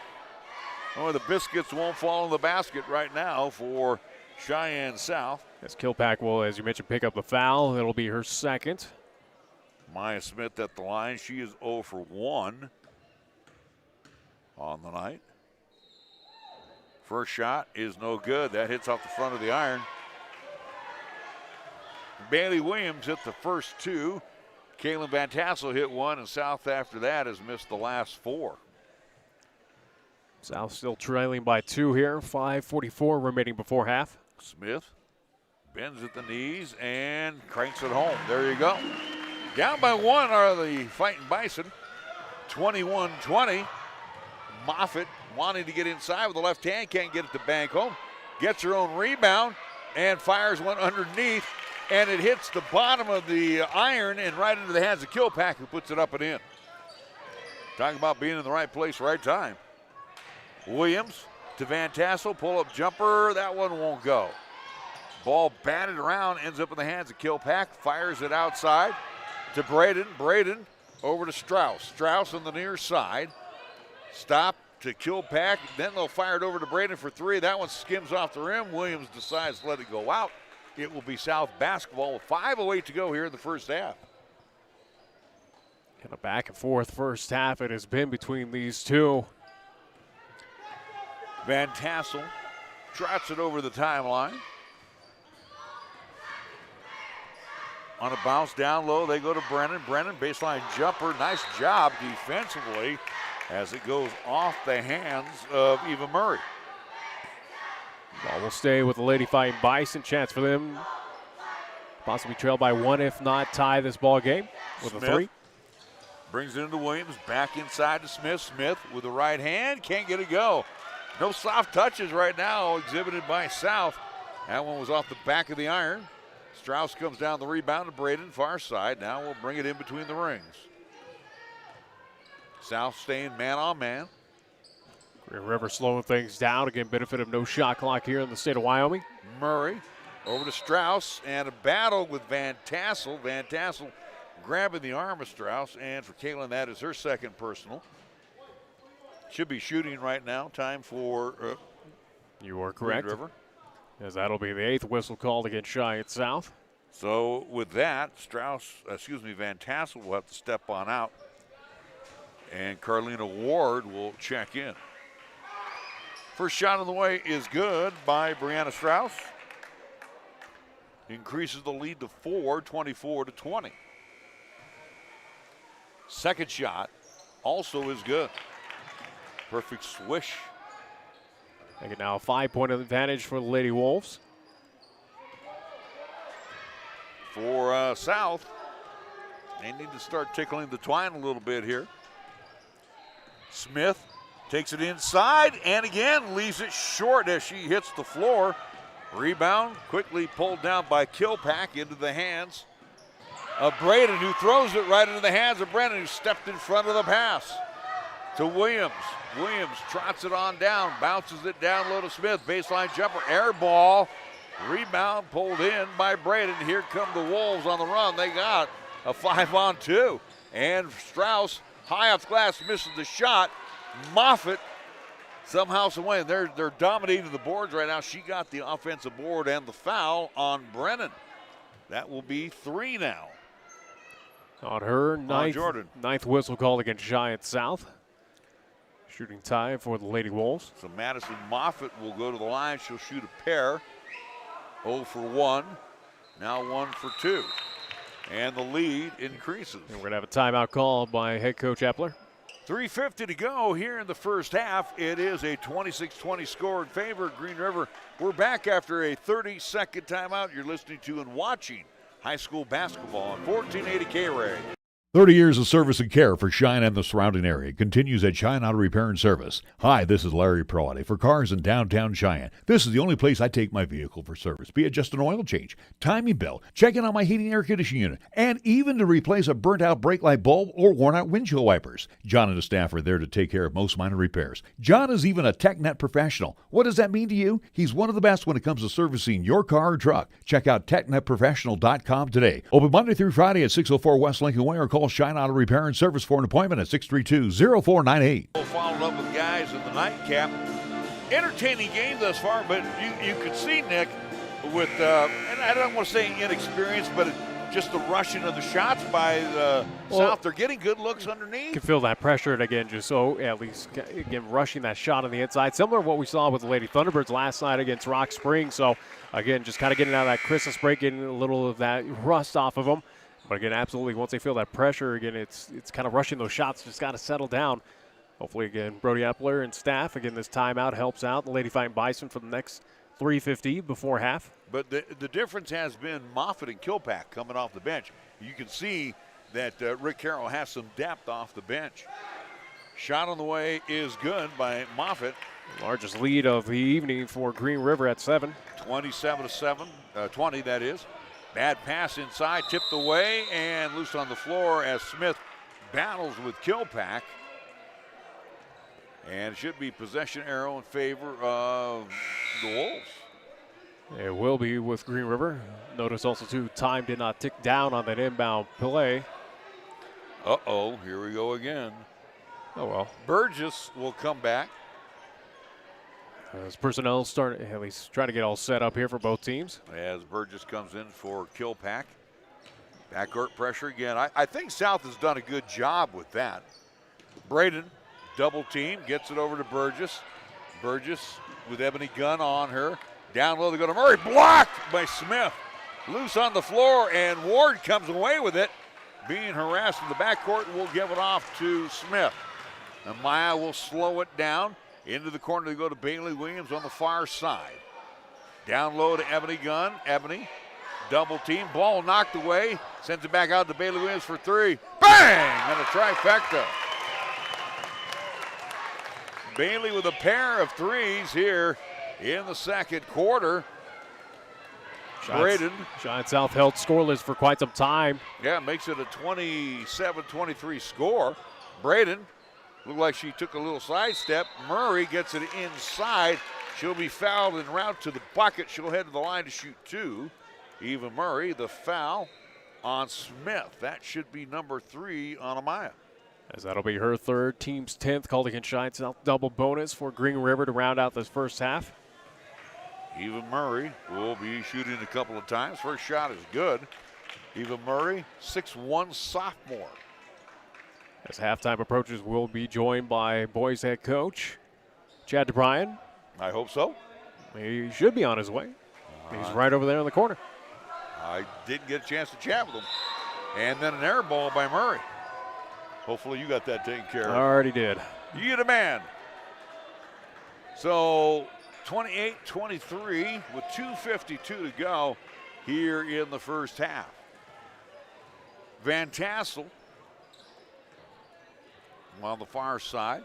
Oh, the biscuits won't fall in the basket right now for Cheyenne South. As Kilpack will, as you mentioned, pick up the foul. It'll be her second. Maya Smith at the line. She is 0 for 1 on the night. First shot is no good. That hits off the front of the iron. Bailey Williams hit the first 2. Kaylin Van Tassel hit 1, and South after that has missed the last 4. South still trailing by 2 here. 5:44 remaining before half. Smith bends at the knees and cranks it home. There you go. Down by 1 are the Fighting Bison. 21-20. Moffitt wanting to get inside with the left hand. Can't get it to bank home. Gets her own rebound and fires one underneath. And it hits the bottom of the iron and right into the hands of Kilpack, who puts it up and in. Talking about being in the right place, right time. Williams to Van Tassel. Pull-up jumper. That one won't go. Ball batted around. Ends up in the hands of Kilpack. Fires it outside to Braden. Braden over to Strauss. Strauss on the near side. Stop to Kilpack. Then they'll fire it over to Braden for three. That one skims off the rim. Williams decides to let it go out. It will be South basketball with 5:08 to go here in the first half. And a back and forth first half it has been between these two. Van Tassel trots it over the timeline. On a bounce down low, they go to Brennan. Brennan, baseline jumper. Nice job defensively as it goes off the hands of Eva Murray. Ball will stay with the Lady Fighting Bison. Chance for them possibly trail by one, if not tie this ball game with a three. Brings it into Williams. Back inside to Smith. Smith with the right hand. Can't get it go. No soft touches right now exhibited by South. That one was off the back of the iron. Strauss comes down the rebound to Braden, far side. Now we'll bring it in between the rings. South staying man on man. Green River slowing things down. Again, benefit of no shot clock here in the state of Wyoming. Murray over to Strauss and a battle with Van Tassel. Van Tassel grabbing the arm of Strauss, and for Kaylin, that is her second personal. Should be shooting right now. Time for you are correct. Green River. As that'll be the 8th whistle called against Cheyenne South. So with that, Van Tassel will have to step on out. And Carlina Ward will check in. First shot on the way is good by Brianna Strauss. Increases the lead to 4, 24-20. Second shot also is good. Perfect swish. Making now a 5-point advantage for the Lady Wolves. For South, they need to start tickling the twine a little bit here. Smith takes it inside and again leaves it short as she hits the floor. Rebound quickly pulled down by Kilpack into the hands of Braden, who throws it right into the hands of Brennan, who stepped in front of the pass to Williams. Williams trots it on down, bounces it down low to Smith. Baseline jumper, air ball. Rebound pulled in by Braden. Here come the Wolves on the run. They got a 5-on-2. And Strauss, high off the glass, misses the shot. Moffitt somehow, some way. They're dominating the boards right now. She got the offensive board and the foul on Brennan. That will be 3 now. On her ninth whistle called against Giant South. Shooting time for the Lady Wolves. So Madison Moffitt will go to the line. She'll shoot a pair. 0 for 1. Now 1 for 2. And the lead increases. And we're going to have a timeout called by head coach Epler. 3:50 to go here in the first half. It is a 26-20 score in favor of Green River. We're back after a 30-second timeout. You're listening to and watching high school basketball on 1480 KRAE. 30 years of service and care for Cheyenne and the surrounding area continues at Cheyenne Auto Repair and Service. Hi, this is Larry Proietti for cars in downtown Cheyenne. This is the only place I take my vehicle for service, be it just an oil change, timing belt, checking on my heating air conditioning unit, and even to replace a burnt-out brake light bulb or worn-out windshield wipers. John and his staff are there to take care of most minor repairs. John is even a TechNet professional. What does that mean to you? He's one of the best when it comes to servicing your car or truck. Check out TechNetProfessional.com today. Open Monday through Friday at 604 West Lincoln Way, or call Cheyenne Auto Repair and Service for an appointment at 632-0498. Followed up with guys in the nightcap. Entertaining game thus far, but you could see, Nick, with, and I don't want to say inexperienced, but just the rushing of the shots by South. They're getting good looks underneath. You can feel that pressure, and again, just so at least, again, rushing that shot on the inside. Similar to what we saw with the Lady Thunderbirds last night against Rock Springs. So, again, just kind of getting out of that Christmas break, getting a little of that rust off of them. But again, absolutely, once they feel that pressure, again, it's kind of rushing those shots. Just got to settle down. Hopefully, again, Brody Epler and staff, again, this timeout helps out the Lady Fighting Bison for the next 3:50 before half. But the difference has been Moffitt and Kilpack coming off the bench. You can see that Rick Carroll has some depth off the bench. Shot on the way is good by Moffitt. Largest lead of the evening for Green River at 7. 20 that is. Bad pass inside, tipped away, and loose on the floor as Smith battles with Kilpack. And it should be possession arrow in favor of the Wolves. It will be with Green River. Notice also, too, time did not tick down on that inbound play. Uh-oh, here we go again. Oh, well. Burgess will come back. As personnel start, at least trying to get all set up here for both teams. As Burgess comes in for Kilpack. Backcourt pressure again. I think South has done a good job with that. Braden, double team, gets it over to Burgess. Burgess with Ebony Gunn on her. Down low they go to Murray. Blocked by Smith. Loose on the floor, and Ward comes away with it. Being harassed in the backcourt, will give it off to Smith. And Maya will slow it down. Into the corner, they go to Bailey Williams on the far side. Down low to Ebony Gunn. Ebony, double team. Ball knocked away. Sends it back out to Bailey Williams for three. Bang! And a trifecta. Bailey with a pair of threes here in the second quarter. Braden. Cheyenne South held scoreless for quite some time. Yeah, makes it a 27-23 score. Braden. Looked like she took a little sidestep. Murray gets it inside. She'll be fouled en route to the bucket. She'll head to the line to shoot two. Eva Murray, the foul on Smith. That should be number 3 on Amaya. As that'll be her third, team's 10th. Called against Cheyenne South. Double bonus for Green River to round out this first half. Eva Murray will be shooting a couple of times. First shot is good. Eva Murray, 6'1" sophomore. As halftime approaches, we'll be joined by boys head coach Chad DeBryan. I hope so. He should be on his way. He's right over there in the corner. I didn't get a chance to chat with him. And then an air ball by Murray. Hopefully you got that taken care of. I already did. You demand. So 28-23 with 2:52 to go here in the first half. Van Tassel on the far side.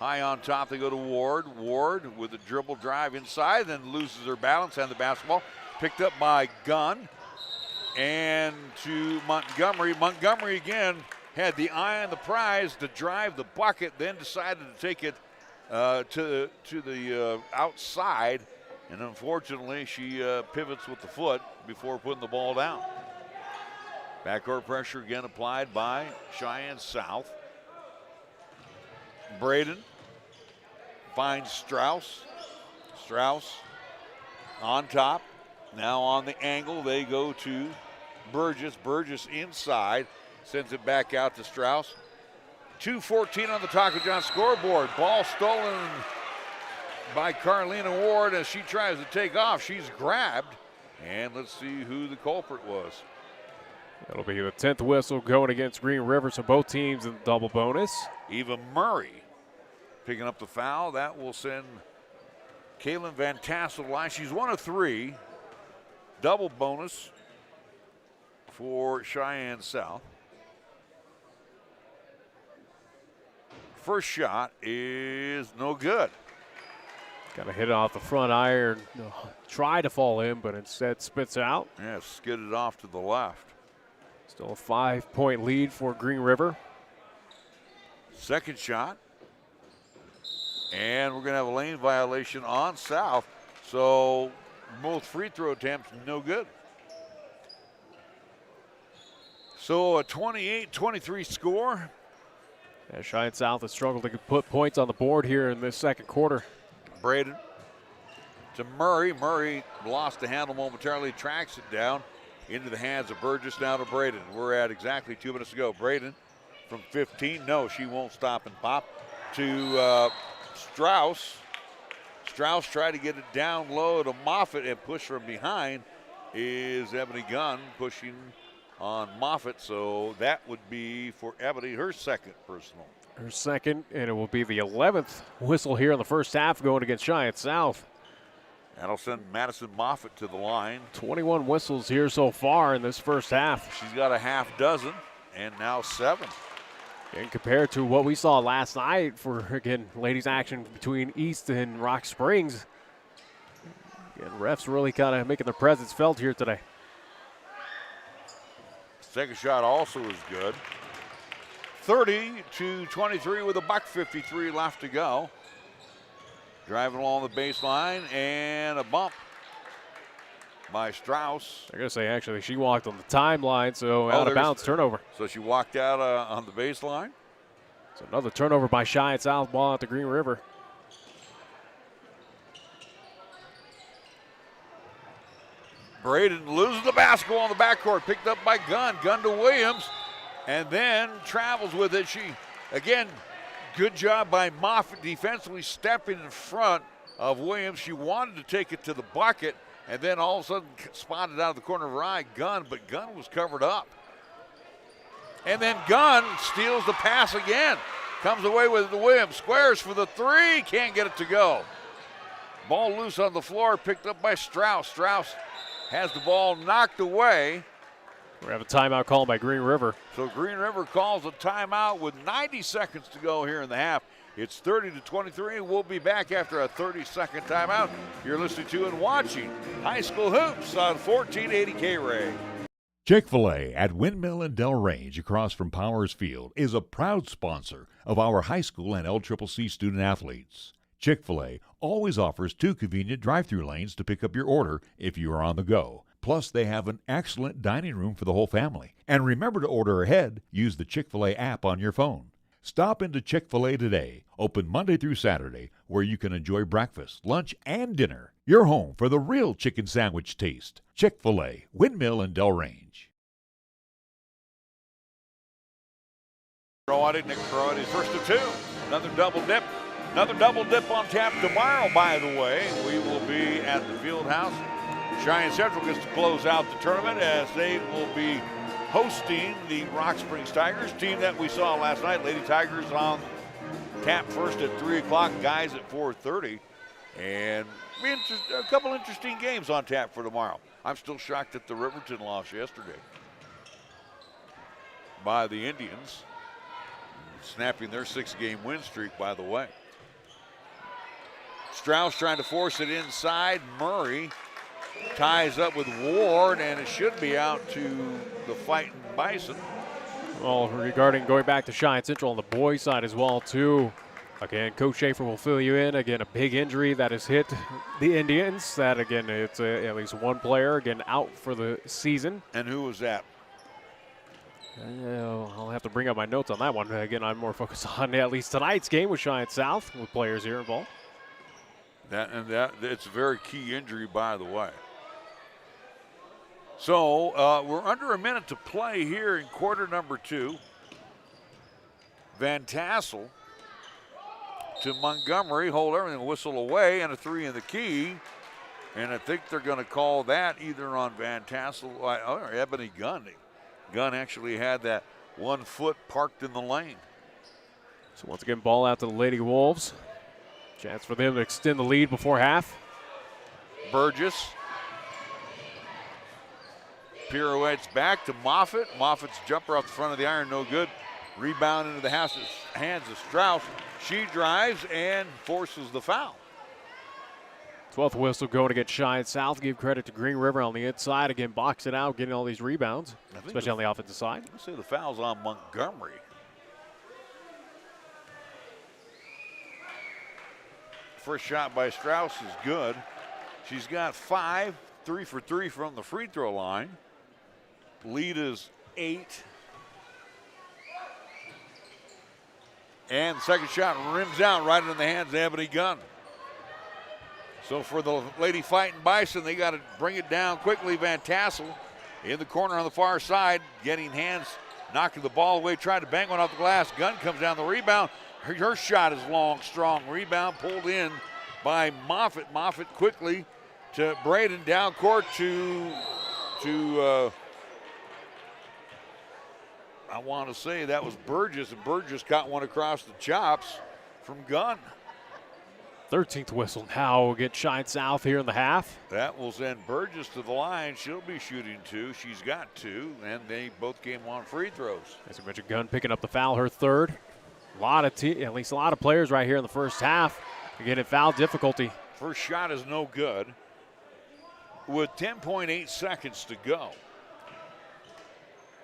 High on top, they go to Ward. Ward with a dribble drive inside, then loses her balance and the basketball. Picked up by Gunn. And to Montgomery. Montgomery again had the eye on the prize to drive the bucket, then decided to take it to the outside. And unfortunately, she pivots with the foot before putting the ball down. Backcourt pressure again applied by Cheyenne South. Braden finds Strauss. Strauss on top. Now on the angle, they go to Burgess. Burgess inside. Sends it back out to Strauss. 2:14 on the Taco John scoreboard. Ball stolen by Carlina Ward as she tries to take off. She's grabbed. And let's see who the culprit was. That'll be the 10th whistle going against Green River, so both teams in double bonus. Eva Murray picking up the foul. That will send Kaylin Van Tassel to the line. She's 1 of 3. Double bonus for Cheyenne South. First shot is no good. Got to hit it off the front iron. Try to fall in, but instead spits out. Yeah, skidded off to the left. Still a 5-point lead for Green River. Second shot. And we're going to have a lane violation on South. So both free throw attempts, no good. So a 28-23 score. Yeah, Cheyenne South has struggled to put points on the board here in this second quarter. Braden to Murray. Murray lost the handle momentarily, tracks it down into the hands of Burgess, now to Braden. We're at exactly 2 minutes to go. Braden from 15. No, she won't stop and pop. To Strauss. Strauss tried to get it down low to Moffitt and push from behind is Ebony Gunn pushing on Moffitt. So that would be for Ebony, her second personal. Her second, and it will be the 11th whistle here in the first half going against Cheyenne South. That'll send Madison Moffitt to the line. 21 whistles here so far in this first half. She's got a half dozen and now 7. And compared to what we saw last night for, again, ladies action between East and Rock Springs, again, refs really kind of making their presence felt here today. Second shot also is good. 30-23 with a $1.53 left to go. Driving along the baseline and a bump by Strauss. I gotta say, actually, she walked on the timeline, so out of bounds turnover. So she walked out on the baseline. So another turnover by Cheyenne South, ball out to Green River. Braden loses the basketball in the backcourt, picked up by Gunn. Gunn to Williams, and then travels with it. Again, good job by Moffitt defensively stepping in front of Williams. She wanted to take it to the bucket, and then all of a sudden spotted out of the corner of her eye, Gunn, but Gunn was covered up. And then Gunn steals the pass again. Comes away with it to Williams. Squares for the three. Can't get it to go. Ball loose on the floor. Picked up by Strauss. Strauss has the ball knocked away. We have a timeout called by Green River. So Green River calls a timeout with 90 seconds to go here in the half. It's 30-23. We'll be back after a 30-second timeout. You're listening to and watching High School Hoops on 1480 KRAE. Chick-fil-A at Windmill and Del Range across from Powers Field is a proud sponsor of our high school and LCCC student athletes. Chick-fil-A always offers 2 convenient drive-through lanes to pick up your order if you are on the go. Plus, they have an excellent dining room for the whole family. And remember to order ahead. Use the Chick-fil-A app on your phone. Stop into Chick-fil-A today, open Monday through Saturday, where you can enjoy breakfast, lunch, and dinner. Your home for the real chicken sandwich taste. Chick-fil-A, Windmill and Del Range. Nick Proietti, first of 2. Another double dip. Another double dip on tap tomorrow, by the way. We will be at the field house. Cheyenne Central gets to close out the tournament as they will be hosting the Rock Springs Tigers, team that we saw last night. Lady Tigers on tap first at 3 o'clock, guys at 4:30. And a couple interesting games on tap for tomorrow. I'm still shocked at the Riverton loss yesterday by the Indians, snapping their 6-game win streak, by the way. Strauss trying to force it inside. Murray ties up with Ward, and it should be out to the Fightin Bison. Well, regarding going back to Cheyenne Central on the boys' side as well, too. Again, Coach Schaefer will fill you in. Again, a big injury that has hit the Indians. That, again, it's at least one player, again, out for the season. And who was that? I'll have to bring up my notes on that one. Again, I'm more focused on at least tonight's game with Cheyenne South, with players here involved. It's a very key injury, by the way. So we're under a minute to play here in quarter number 2. Van Tassel to Montgomery, hold everything, whistle away, and a 3 in the key. And I think they're going to call that either on Van Tassel or Ebony Gunn. Gunn actually had that 1 foot parked in the lane. So once again, ball out to the Lady Wolves. Chance for them to extend the lead before half. Burgess pirouettes back to Moffitt. Moffitt's jumper off the front of the iron, no good. Rebound into the hands of Strauss. She drives and forces the foul. 12th whistle going against Cheyenne South. Give credit to Green River on the inside. Again, box it out, getting all these rebounds, especially on the offensive side. Let's say the foul's on Montgomery. First shot by Strauss is good. She's got 5, 3 for 3 from the free throw line. Lead is 8. And the second shot rims out right in the hands of Ebony Gunn. So for the Lady Fightin Bison, they got to bring it down quickly. Van Tassel in the corner on the far side, getting hands, knocking the ball away, trying to bang one off the glass. Gunn comes down the rebound. Her shot is long, strong. Rebound pulled in by Moffitt. Moffitt quickly to Braden, down court to I want to say that was Burgess, and Burgess got one across the chops from Gunn. 13th whistle now will get Cheyenne South here in the half. That will send Burgess to the line. She'll be shooting 2. She's got 2, and they both came on free throws. As we mentioned, Gunn picking up the foul, her 3rd. At least a lot of players right here in the first half. Again, in foul difficulty. First shot is no good with 10.8 seconds to go.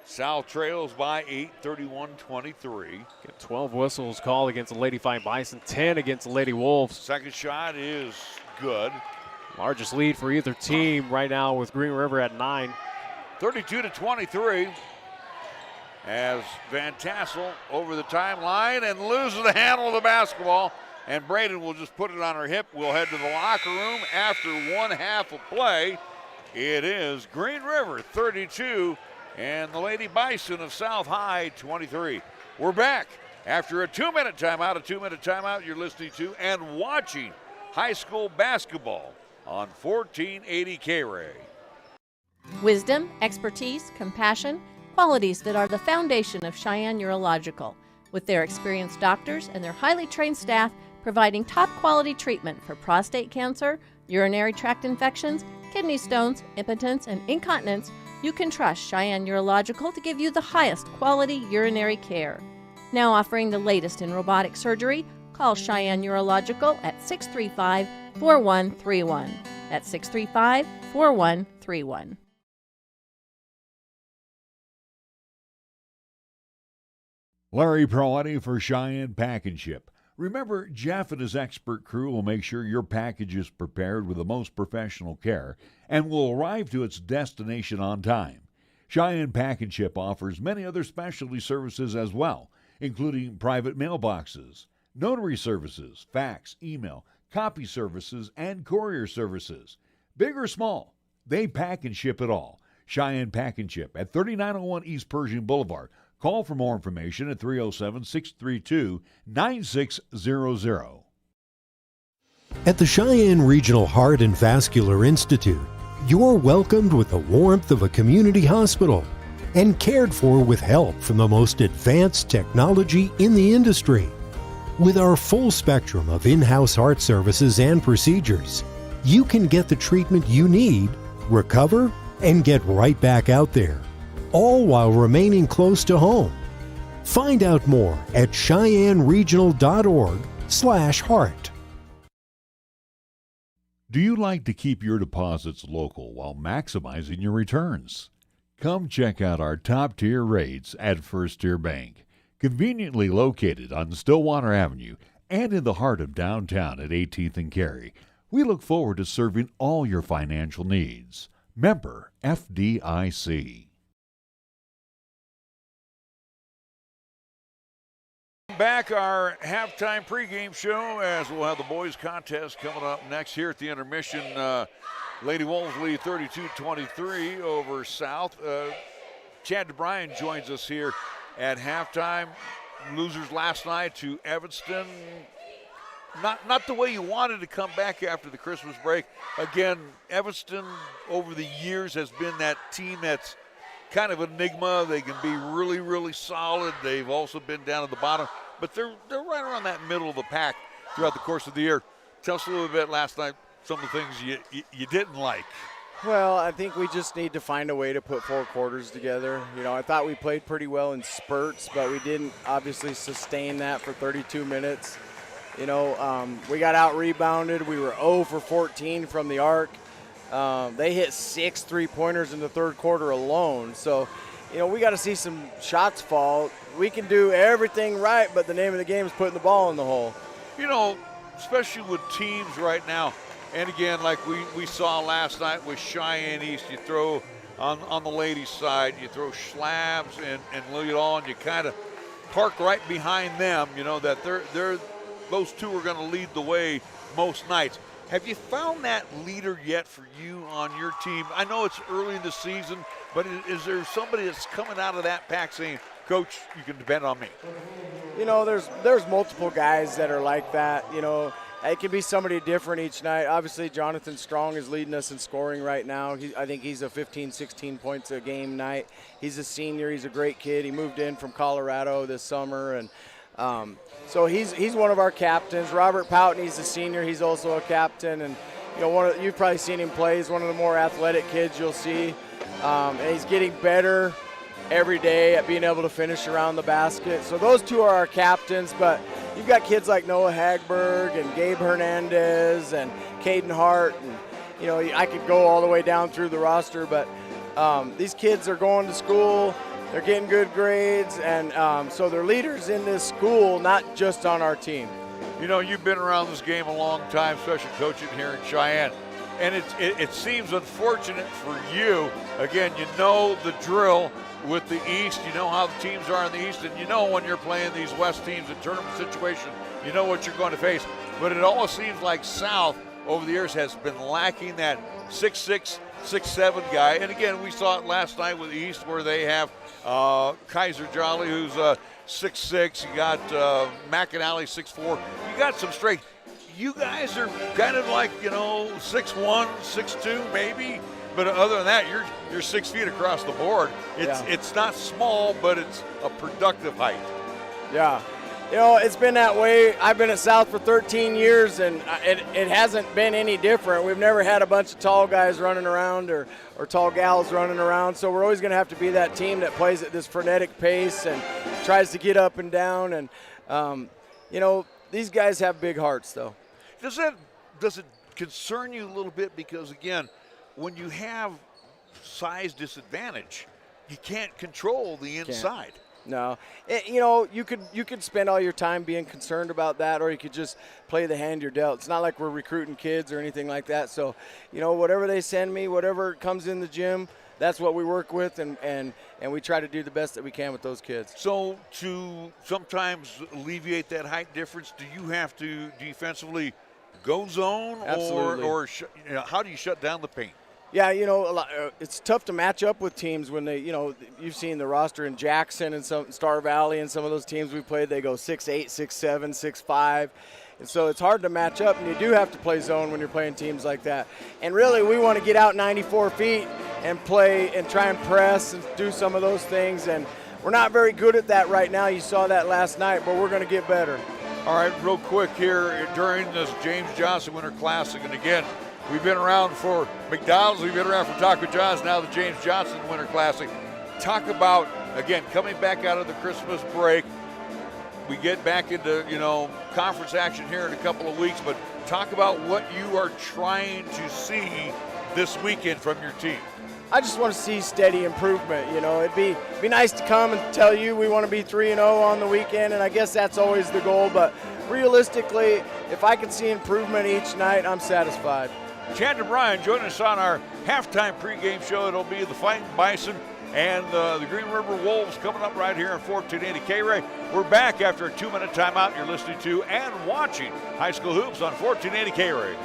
South trails by 8, 31-23. 12 whistles called against the Lady Fightin Bison, 10 against the Lady Wolves. Second shot is good. Largest lead for either team right now with Green River at 9. 32-23. as Van Tassel over the timeline and loses the handle of the basketball. And Braden will just put it on her hip. We'll head to the locker room after 1 half of play. It is Green River 32 and the Lady Bison of South High 23. We're back after a 2-minute timeout. A 2-minute timeout you're listening to and watching high school basketball on 1480 KRAE. Wisdom, expertise, compassion, qualities that are the foundation of Cheyenne Urological, with their experienced doctors and their highly trained staff providing top quality treatment for prostate cancer, urinary tract infections, kidney stones, impotence, and incontinence. You can trust Cheyenne Urological to give you the highest quality urinary care. Now offering the latest in robotic surgery, call Cheyenne Urological at 635-4131. That's 635-4131. Larry Proietti for Cheyenne Pack and Ship. Remember, Jeff and his expert crew will make sure your package is prepared with the most professional care and will arrive to its destination on time. Cheyenne Pack and Ship offers many other specialty services as well, including private mailboxes, notary services, fax, email, copy services, and courier services. Big or small, they pack and ship it all. Cheyenne Pack and Ship at 3901 East Pershing Boulevard. Call for more information at 307-632-9600. At the Cheyenne Regional Heart and Vascular Institute, you're welcomed with the warmth of a community hospital and cared for with help from the most advanced technology in the industry. With our full spectrum of in-house heart services and procedures, you can get the treatment you need, recover, and get right back out there, all while remaining close to home. Find out more at CheyenneRegional.org/heart. Do you like to keep your deposits local while maximizing your returns? Come check out our top-tier rates at First Tier Bank, conveniently located on Stillwater Avenue and in the heart of downtown at 18th and Cary. We look forward to serving all your financial needs. Member FDIC. Back our halftime pregame show as we'll have the boys contest coming up next here at the intermission. Lady Wolves lead 32-23 over South. Chad DeBryan joins us here at halftime. Losers last night to Evanston. Not the way you wanted to come back after the Christmas break. Again, Evanston over the years has been that team that's kind of an enigma. They can be really, really solid. They've also been down at the bottom, but they're right around that middle of the pack throughout the course of the year. Tell us a little bit last night, some of the things you didn't like. Well, I think we just need to find a way to put 4 quarters together. You know, I thought we played pretty well in spurts, but we didn't obviously sustain that for 32 minutes. You know, we got out-rebounded. We were 0 for 14 from the arc. They hit 6 3-pointers in the third quarter alone. So, you know, we got to see some shots fall. We can do everything right, but the name of the game is putting the ball in the hole. You know, especially with teams right now, and again, like we saw last night with Cheyenne East, you throw on the ladies' side, you throw Schlabs and Lillian, and you kind of park right behind them, you know, that those two are going to lead the way most nights. Have you found that leader yet for you on your team? I know it's early in the season, but is there somebody that's coming out of that pack saying, Coach, you can depend on me? You know, there's multiple guys that are like that. You know, it can be somebody different each night. Obviously, Jonathan Strong is leading us in scoring right now. I think he's a 15, 16 points a game night. He's a senior. He's a great kid. He moved in from Colorado this summer, and so he's one of our captains. Robert Poutney's a senior. He's also a captain, and you know, you've probably seen him play. He's one of the more athletic kids you'll see, and he's getting better every day at being able to finish around the basket. So those two are our captains, but you've got kids like Noah Hagberg and Gabe Hernandez and Caden Hart, and you know, I could go all the way down through the roster, but these kids are going to school. They're getting good grades, and so they're leaders in this school, not just on our team. You know, you've been around this game a long time, especially coaching here in Cheyenne. and it seems unfortunate for you. Again, you know the drill with the East. You know how the teams are in the East, and you know when you're playing these West teams in tournament situation, you know what you're going to face. But it almost seems like South over the years has been lacking that 6'6", 6'7" guy. And again, we saw it last night with the East where they have Kaiser Jolly, who's 6'6". You got McAnally, 6'4". You got some strength. You guys are kind of like, 6'1", 6'2", maybe. But other than that, you're 6 feet across the board. It's not small, but it's a productive height. Yeah. It's been that way. I've been at South for 13 years, and it hasn't been any different. We've never had a bunch of tall guys running around or tall gals running around, so we're always going to have to be that team that plays at this frenetic pace and tries to get up and down. And, these guys have big hearts, though. Does it concern you a little bit? Because, again, when you have size disadvantage, you can't control the inside. No, you could spend all your time being concerned about that, or you could just play the hand you're dealt. It's not like we're recruiting kids or anything like that. So, whatever they send me, whatever comes in the gym, that's what we work with, and we try to do the best that we can with those kids. So to sometimes alleviate that height difference, do you have to defensively go zone? Absolutely. Or how do you shut down the paint? Yeah, it's tough to match up with teams when they, you've seen the roster in Jackson and some Star Valley and some of those teams we played, they go 6'8", 6'7", 6'5". And so it's hard to match up, and you do have to play zone when you're playing teams like that. And really, we want to get out 94 feet and play and try and press and do some of those things. And we're not very good at that right now. You saw that last night, but we're going to get better. All right, real quick here, during this James Johnson Winter Classic, and again, we've been around for McDonald's, we've been around for Taco John's, now the James Johnson Winter Classic. Talk about, again, coming back out of the Christmas break. We get back into, conference action here in a couple of weeks, but talk about what you are trying to see this weekend from your team. I just want to see steady improvement. It'd be nice to come and tell you we want to be 3-0 on the weekend, and I guess that's always the goal, but realistically, if I can see improvement each night, I'm satisfied. Chad and Brian joining us on our halftime pregame show. It'll be the Fightin Bison and the Green River Wolves coming up right here on 1480 KRAE. We're back after a 2-minute timeout. You're listening to and watching High School Hoops on 1480 KRAE.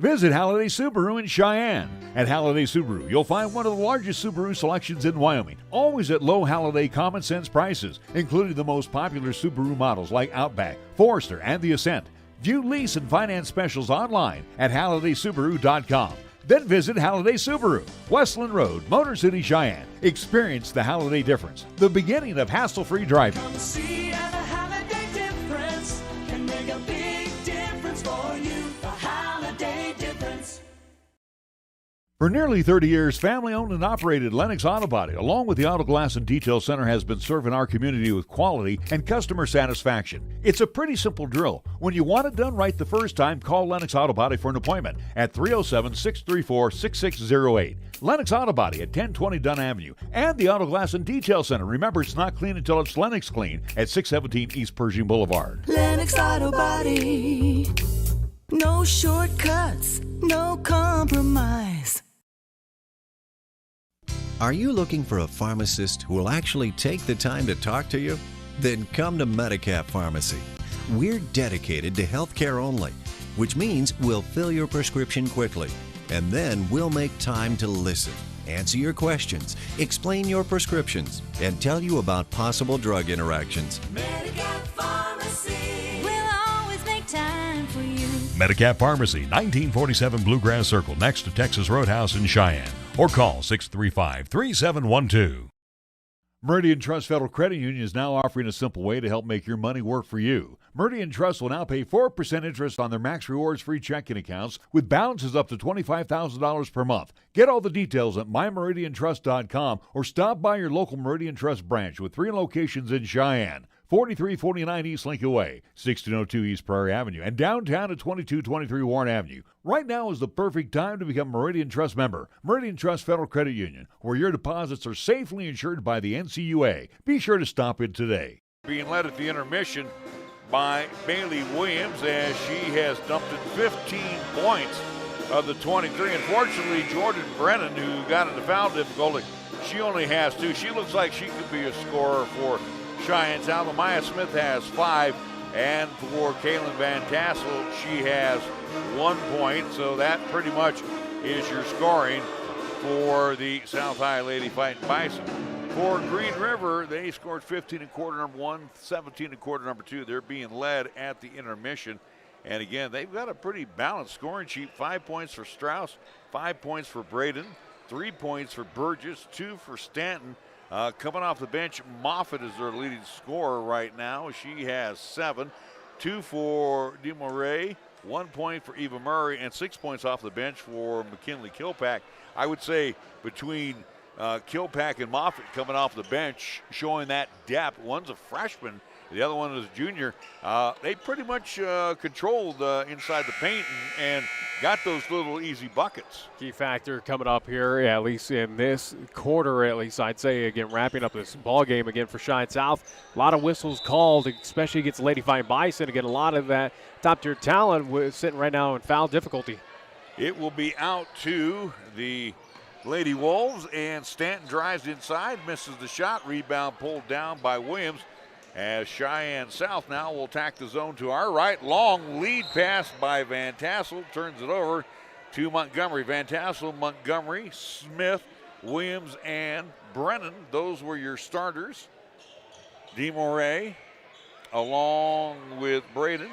Visit Halliday Subaru in Cheyenne. At Halliday Subaru, you'll find one of the largest Subaru selections in Wyoming, always at low Halliday common sense prices, including the most popular Subaru models like Outback, Forester, and the Ascent. View lease and finance specials online at HallidaySubaru.com. Then visit Halliday Subaru, Westland Road, Motor City, Cheyenne. Experience the Halliday difference, the beginning of hassle-free driving. Come see how the Halliday difference can make a big difference for you. The Halliday difference. For nearly 30 years, family-owned and operated Lennox Auto Body, along with the Auto Glass and Detail Center, has been serving our community with quality and customer satisfaction. It's a pretty simple drill. When you want it done right the first time, call Lennox Auto Body for an appointment at 307-634-6608. Lennox Auto Body at 1020 Dunn Avenue. And the Auto Glass and Detail Center. Remember, it's not clean until it's Lennox clean at 617 East Pershing Boulevard. Lennox Auto Body. No shortcuts, no compromise. Are you looking for a pharmacist who will actually take the time to talk to you? Then come to Medicap Pharmacy. We're dedicated to healthcare only, which means we'll fill your prescription quickly, and then we'll make time to listen, answer your questions, explain your prescriptions, and tell you about possible drug interactions. Medicap Pharmacy. We'll always make time for you. Medicap Pharmacy, 1947 Bluegrass Circle, next to Texas Roadhouse in Cheyenne. Or call 635-3712. Meridian Trust Federal Credit Union is now offering a simple way to help make your money work for you. Meridian Trust will now pay 4% interest on their Max Rewards free checking accounts with balances up to $25,000 per month. Get all the details at mymeridiantrust.com or stop by your local Meridian Trust branch with 3 locations in Cheyenne. 4349 East Lincoln Way, 1602 East Prairie Avenue, and downtown at 2223 Warren Avenue. Right now is the perfect time to become a Meridian Trust member. Meridian Trust Federal Credit Union, where your deposits are safely insured by the NCUA. Be sure to stop in today. Being led at the intermission by Bailey Williams as she has dumped in 15 points of the 23. Unfortunately, Jordan Brennan, who got into foul difficulty, she only has 2. She looks like she could be a scorer for Cheyenne South. Maya Smith has 5, and for Kaylin Van Tassel, she has 1 point. So that pretty much is your scoring for the South High Lady Fightin Bison. For Green River, they scored 15 in quarter number 1, 17 in quarter number 2. They're being led at the intermission. And again, they've got a pretty balanced scoring sheet. 5 points for Strauss, 5 points for Braden, 3 points for Burgess, 2 for Stanton. Coming off the bench, Moffitt is their leading scorer right now. She has 7, 2 for DeMoray, 1 point for Eva Murray, and 6 points off the bench for McKinley Kilpack. I would say between Kilpack and Moffitt coming off the bench, showing that depth. One's a freshman, the other one is a junior. They pretty much controlled inside the paint and got those little easy buckets. Key factor coming up here, at least in this quarter, at least I'd say, again, wrapping up this ball game again for Cheyenne South. A lot of whistles called, especially against Lady Fightin Bison. Again, a lot of that top-tier talent sitting right now in foul difficulty. It will be out to the Lady Wolves, and Stanton drives inside, misses the shot. Rebound pulled down by Williams, as Cheyenne South now will attack the zone to our right. Long lead pass by Van Tassel, turns it over to Montgomery. Van Tassel, Montgomery, Smith, Williams, and Brennan. Those were your starters. DeMoray along with Braden,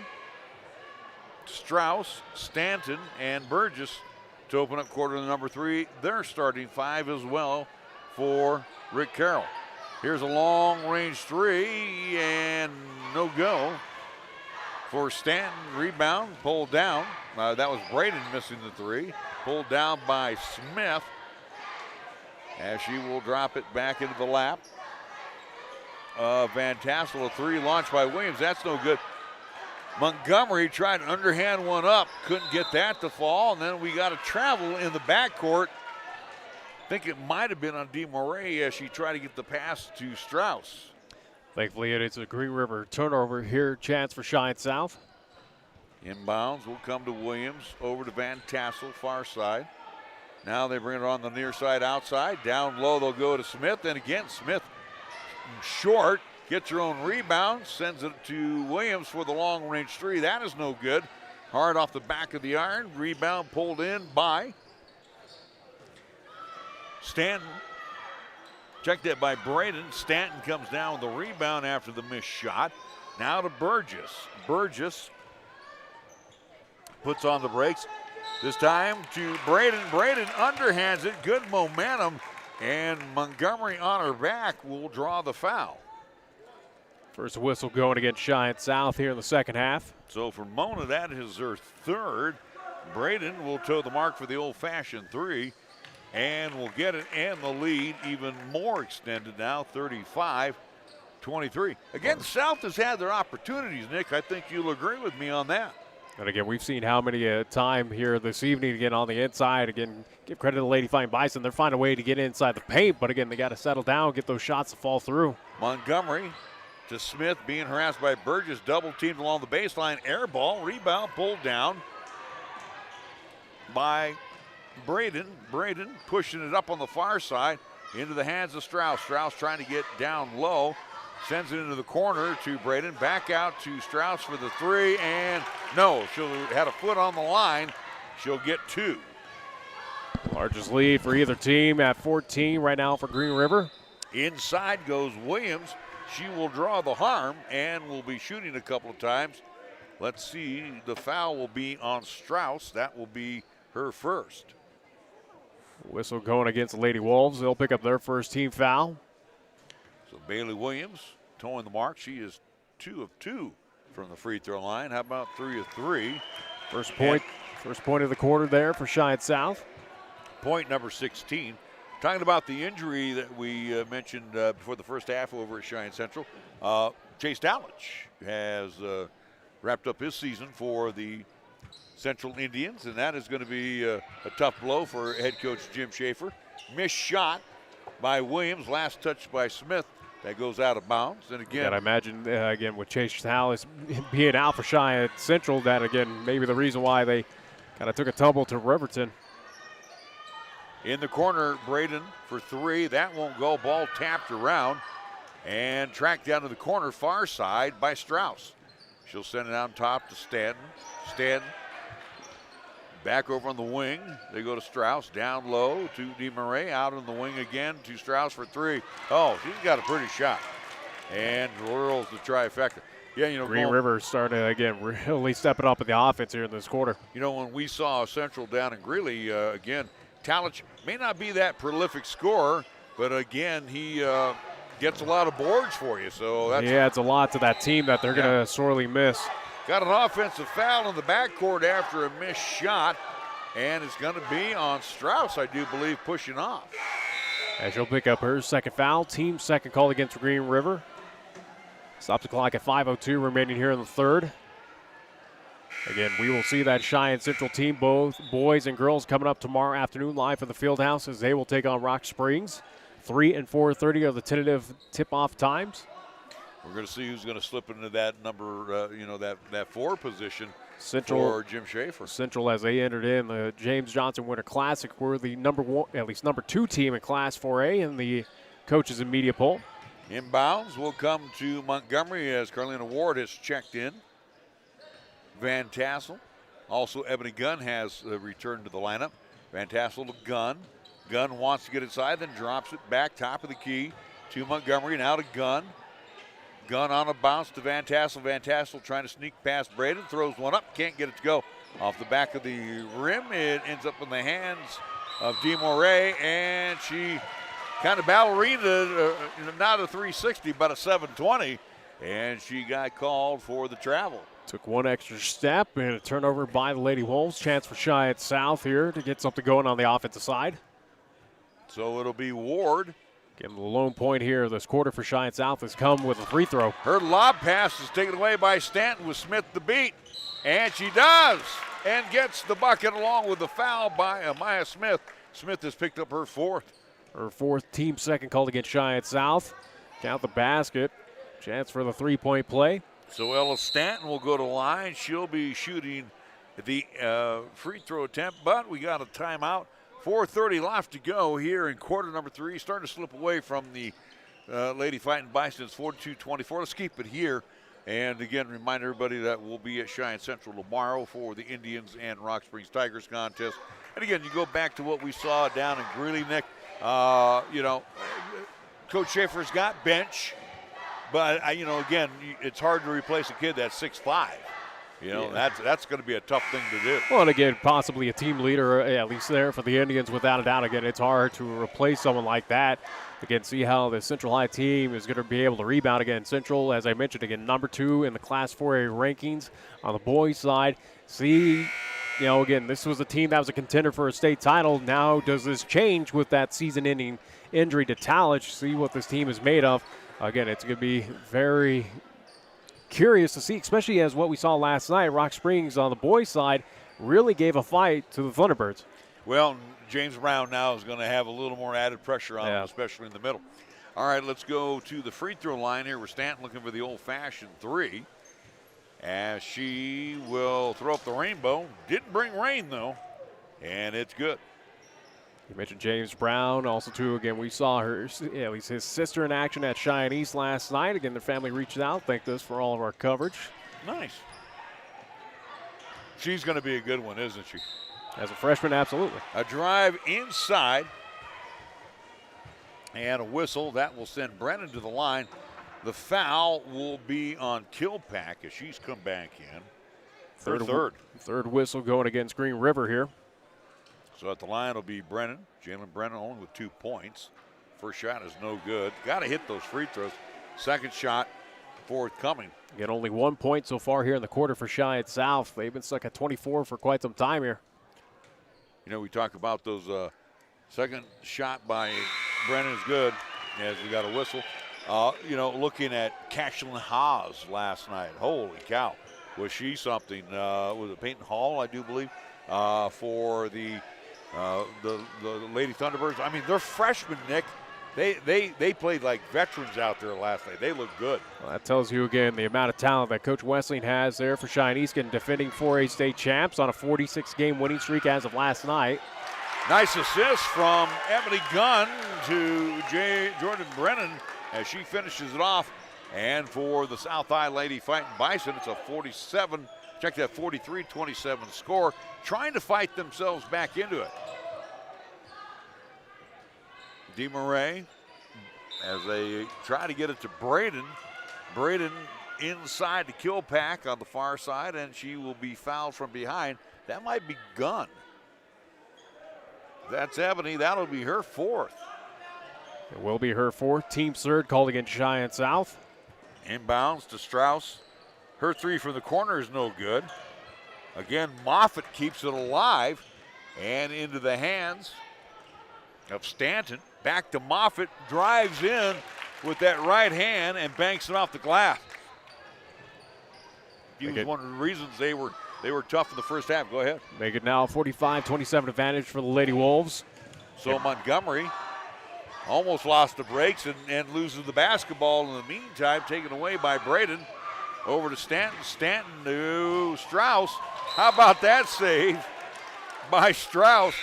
Strauss, Stanton, and Burgess to open up quarter number 3. They're starting 5 as well for Rick Carroll. Here's a long-range 3, and no go for Stanton. Rebound pulled down. That was Braden missing the 3. Pulled down by Smith, as she will drop it back into the lap of Van Tassel. A 3 launched by Williams. That's no good. Montgomery tried to underhand one up, couldn't get that to fall, and then we got a travel in the backcourt. I think it might have been on DeMoray as she tried to get the pass to Strauss. Thankfully, it's a Green River turnover here. Chance for Cheyenne South. Inbounds will come to Williams, over to Van Tassel, far side. Now they bring it on the near side outside. Down low, they'll go to Smith, and again, Smith short. Gets her own rebound, sends it to Williams for the long-range 3. That is no good. Hard off the back of the iron. Rebound pulled in by Stanton. Checked that by Braden. Stanton comes down with the rebound after the missed shot. Now to Burgess. Burgess puts on the brakes. This time to Braden. Braden underhands it. Good momentum. And Montgomery on her back will draw the foul. First whistle going against Cheyenne South here in the second half. So for Mona, that is her 3rd. Braden will toe the mark for the old-fashioned 3 and will get it, and the lead even more extended now, 35-23. Again, South has had their opportunities, Nick. I think you'll agree with me on that. And again, we've seen how many time here this evening, again, on the inside. Again, give credit to the Lady Fightin Bison. They're finding a way to get inside the paint, but again, they got to settle down, get those shots to fall through. Montgomery to Smith, being harassed by Burgess, double teamed along the baseline, air ball, rebound pulled down by Braden. Braden pushing it up on the far side into the hands of Strauss. Strauss trying to get down low, sends it into the corner to Braden, back out to Strauss for the 3, and no, she'll had a foot on the line. She'll get 2. Largest lead for either team at 14 right now for Green River. Inside goes Williams. She will draw the harm and will be shooting a couple of times. Let's see, the foul will be on Strauss. That will be her 1st. Whistle going against the Lady Wolves. They'll pick up their first team foul. So Bailey Williams towing the mark. She is 2 of 2 from the free throw line. How about 3 of 3? First point of the quarter there for Cheyenne South. Point number 16. Talking about the injury that we mentioned before the first half over at Cheyenne Central, Chase Dowlich has wrapped up his season for the Central Indians, and that is going to be a tough blow for head coach Jim Schaefer. Missed shot by Williams, last touch by Smith. That goes out of bounds. And again, I imagine, again, with Chase Dowlich being out for Cheyenne Central, that, again, maybe the reason why they Kind of took a tumble to Riverton. In the corner, Braden for three. That won't go. Ball tapped around and tracked down to the corner, far side by Strauss. She'll send it out top to Stanton. Stanton back over on the wing. They go to Strauss. Down low to DeMarais. Out on the wing again to Strauss for three. Oh, she's got a pretty shot. And whirls the trifecta. Yeah, you know, Green River started again really stepping up in the offense here in this quarter. You know, when we saw Central down in Greeley, again, Talich may not be that prolific scorer, but again, he gets a lot of boards for you. So that's, he adds a lot to that team that they're going to sorely miss. Got an offensive foul in the backcourt after a missed shot, and it's going to be on Strauss, I do believe, pushing off. As she'll pick up her second foul, team second call against Green River. Stops the clock at 5:02 remaining here in the third. Again, we will see that Cheyenne Central team, both boys and girls, coming up tomorrow afternoon live from the Fieldhouse as they will take on Rock Springs. 3 and 4:30 are the tentative tip-off times. We're going to see who's going to slip into that number, that 4 position Central, for Jim Schaefer. Central, as they entered in the James Johnson Winter Classic, were the number 2 team in Class 4A in the coaches and media poll. Inbounds will come to Montgomery as Carlina Ward has checked in. Van Tassel. Also, Ebony Gunn has returned to the lineup. Van Tassel to Gunn. Gunn wants to get inside, then drops it back top of the key to Montgomery. Now to Gunn. Gunn on a bounce to Van Tassel. Van Tassel trying to sneak past Braden. Throws one up. Can't get it to go. Off the back of the rim. It ends up in the hands of DeMarais, and she kind of ballerina, not a 360, but a 720, and she got called for the travel. Took one extra step and a turnover by the Lady Wolves. Chance for Cheyenne South here to get something going on the offensive side. So it'll be Ward. Getting the lone point here this quarter for Cheyenne South has come with a free throw. Her lob pass is taken away by Stanton with Smith the beat, and she does, and gets the bucket along with the foul by Amaya Smith. Smith has picked up her 4th. Her 4th, team second called against Cheyenne South. Count the basket. Chance for the three-point play. So Ella Stanton will go to line. She'll be shooting the free throw attempt, but we got a timeout. 4:30 left to go here in quarter number 3. Starting to slip away from the Lady Fightin Bison. It's 42-24. Let's keep it here. And again, remind everybody that we'll be at Cheyenne Central tomorrow for the Indians and Rock Springs Tigers contest. And again, you go back to what we saw down in Greeley, Nick. Coach Schaefer's got bench, but again, it's hard to replace a kid that's 6'5". That's going to be a tough thing to do. Well, and again, possibly a team leader, at least there for the Indians, without a doubt. Again, it's hard to replace someone like that. Again, see how the Central High team is going to be able to rebound again. Central, as I mentioned, again, number 2 in the Class 4A rankings on the boys' side. See, again, this was a team that was a contender for a state title. Now, does this change with that season-ending injury to Talich? See what this team is made of. Again, it's going to be very curious to see, especially as what we saw last night. Rock Springs on the boys' side really gave a fight to the Thunderbirds. Well, James Brown now is going to have a little more added pressure on him, especially in the middle. All right, let's go to the free throw line here. We're Stanton looking for the old-fashioned 3. As she will throw up the rainbow. Didn't bring rain, though, and it's good. You mentioned James Brown. Also, too, again, we saw her, at least his sister in action at Cheyenne East last night. Again, their family reached out. Thanked us for all of our coverage. Nice. She's going to be a good one, isn't she? As a freshman, absolutely. A drive inside and a whistle. That will send Brennan to the line. The foul will be on Kilpack as she's come back in. Third whistle going against Green River here. So at the line will be Brennan. Jalen Brennan only with 2 points. First shot is no good. Got to hit those free throws. Second shot forthcoming. Again, only 1 point so far here in the quarter for Cheyenne South. They've been stuck at 24 for quite some time here. We talk about those second shot by Brennan is good as we got a whistle. Looking at Cashlin Haas last night. Holy cow. Was she something? Was it Peyton Hall, I do believe, for the Lady Thunderbirds? I mean, they're freshmen, Nick, They played like veterans out there last night. They looked good. Well, that tells you again the amount of talent that Coach Wessling has there for Cheyenne East, and defending 4A state champs on a 46-game winning streak as of last night. Nice assist from Ebony Gunn to Jordan Brennan as she finishes it off. And for the South High Lady Fightin Bison, it's a 43-27 score, trying to fight themselves back into it. DeMarais, as they try to get it to Braden. Braden inside the kill pack on the far side, and she will be fouled from behind. That might be Gunn. That's Ebony. That'll be her fourth. It will be her fourth. Team third called against Cheyenne South. Inbounds to Strauss. Her three from the corner is no good. Again, Moffitt keeps it alive and into the hands of Stanton. Back to Moffitt, drives in with that right hand and banks it off the glass. He was one of the reasons they were tough in the first half. Go ahead. Make it now 45-27 advantage for the Lady Wolves. So Montgomery almost lost the brakes and loses the basketball in the meantime, taken away by Braden. Over to Stanton. Stanton to Strauss. How about that save by Strauss?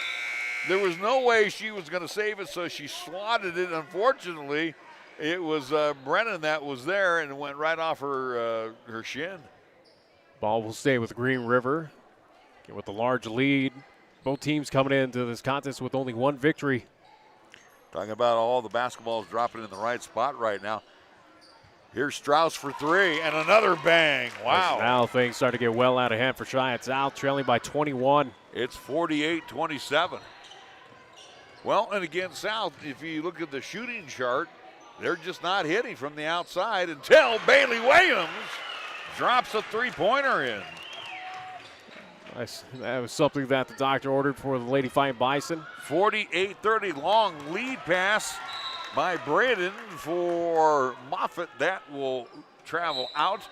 There was no way she was going to save it, so she swatted it. Unfortunately, it was Brennan that was there, and it went right off her shin. Ball will stay with Green River. Again, with the large lead. Both teams coming into this contest with only one victory. Talking about all the basketballs dropping in the right spot right now. Here's Strauss for three, and another bang. Wow. Now things start to get well out of hand for Cheyenne South, trailing by 21. It's 48-27. Well, and again, South, if you look at the shooting chart, they're just not hitting from the outside until Bailey Williams drops a three-pointer in. Nice. That was something that the doctor ordered for the Lady Fightin Bison. 48-30, long lead pass by Braden for Moffitt. That will travel out.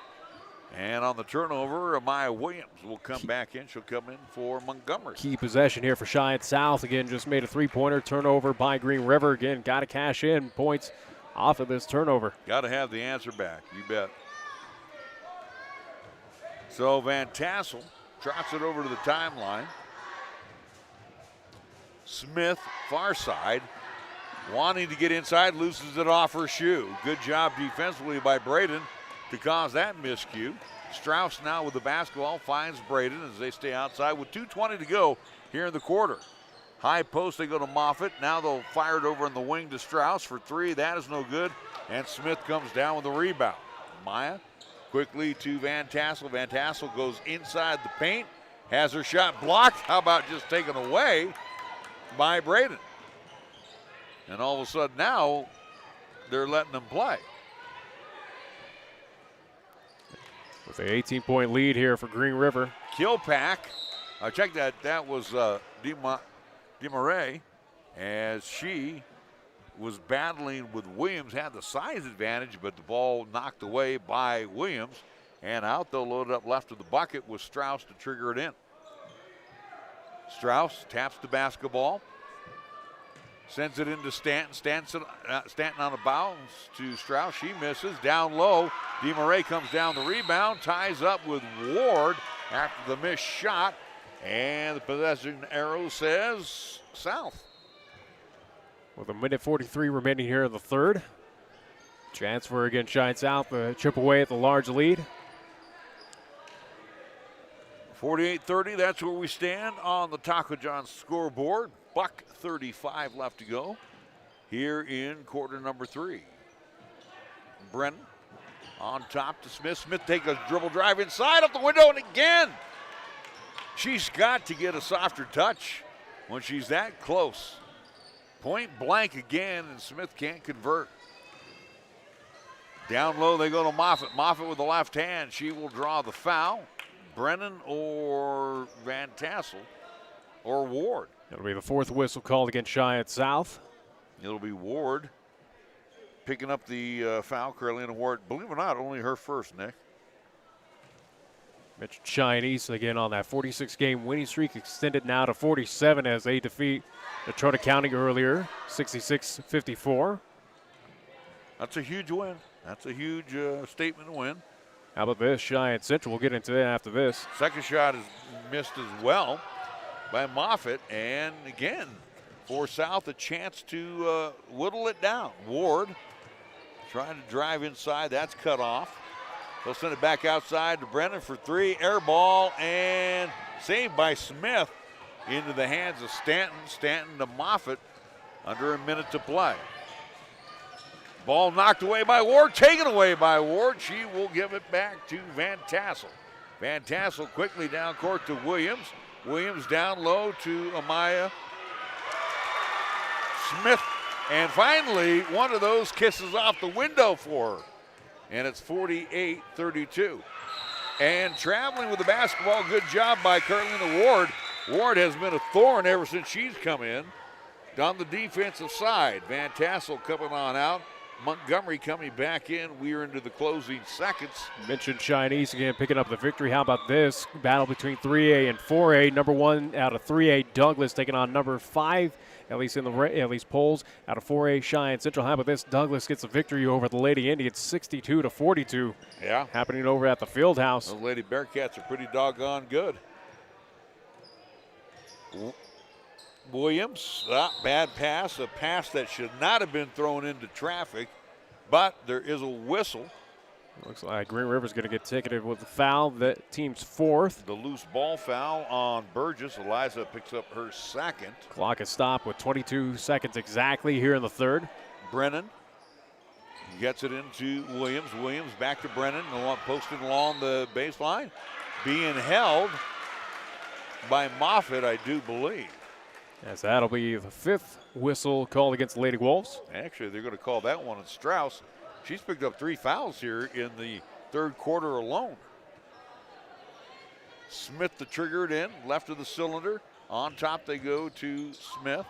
And on the turnover, Amaya Williams will come back in. She'll come in for Montgomery. Key possession here for Cheyenne South. Again, just made a three-pointer. Turnover by Green River. Again, got to cash in points off of this turnover. Got to have the answer back. You bet. So Van Tassel trots it over to the timeline. Smith, far side, wanting to get inside, loses it off her shoe. Good job defensively by Braden to cause that miscue. Strauss now with the basketball finds Braden as they stay outside with 2:20 to go here in the quarter. High post, they go to Moffitt. Now they'll fire it over in the wing to Strauss for three. That is no good. And Smith comes down with the rebound. Maya quickly to Van Tassel. Van Tassel goes inside the paint, has her shot blocked. How about just taken away by Braden? And all of a sudden now they're letting them play. With an 18-point lead here for Green River. Kilpack, check that. That was DeMarais as she was battling with Williams, had the size advantage, but the ball knocked away by Williams. And out, they'll load it up left of the bucket with Strauss to trigger it in. Strauss taps the basketball, sends it into Stanton. Stanton on the bounce to Strauss. She misses. Down low, DeMarais comes down the rebound, ties up with Ward after the missed shot. And the possession arrow says South. With a minute 43 remaining here in the third. Chance for again Cheyenne South to chip away at the large lead. 48-30, that's where we stand on the Taco John scoreboard. $1:35 left to go here in quarter number three. Brennan on top to Smith. Smith takes a dribble drive inside up the window, and again, she's got to get a softer touch when she's that close. Point blank again, and Smith can't convert. Down low, they go to Moffitt. Moffitt with the left hand. She will draw the foul. Brennan or Van Tassel or Ward. It'll be the fourth whistle called against Cheyenne South. It'll be Ward picking up the foul. Carolina Ward, believe it or not, only her first, Nick. Mentioned Cheyenne East again on that 46-game winning streak, extended now to 47 as they defeat Detroit County earlier, 66-54. That's a huge win. That's a huge statement win. How about this? Cheyenne Central. We'll get into that after this. Second shot is missed as well by Moffitt. And again, for South, a chance to whittle it down. Ward trying to drive inside. That's cut off. They'll send it back outside to Brennan for three. Air ball and saved by Smith into the hands of Stanton. Stanton to Moffitt under a minute to play. Ball knocked away by Ward, taken away by Ward. She will give it back to Van Tassel. Van Tassel quickly down court to Williams. Williams down low to Amaya Smith. And finally, one of those kisses off the window for her. And it's 48-32. And traveling with the basketball, good job by Carolina Ward. Ward has been a thorn ever since she's come in. On the defensive side, Van Tassel coming on out. Montgomery coming back in. We're into the closing seconds. Mentioned Chinese again picking up the victory. How about this? Battle between 3A and 4A. Number 1 out of 3A, Douglas taking on number 5, at least polls, out of 4A, Cheyenne Central. How about this? Douglas gets a victory over the Lady Indians, 62-42. Yeah. Happening over at the field house. The Lady Bearcats are pretty doggone good. Williams, bad pass, a pass that should not have been thrown into traffic, but there is a whistle. Looks like Green River's going to get ticketed with a foul. That team's 4th. The loose ball foul on Burgess. Eliza picks up her 2nd. Clock is stopped with 22 seconds exactly here in the 3rd. Brennan gets it into Williams. Williams back to Brennan, posting along the baseline. Being held by Moffitt, I do believe. As that'll be the 5th whistle called against the Lady Wolves. Actually, they're going to call that one on Strauss. She's picked up 3 fouls here in the 3rd quarter alone. Smith the triggered in, left of the cylinder. On top they go to Smith.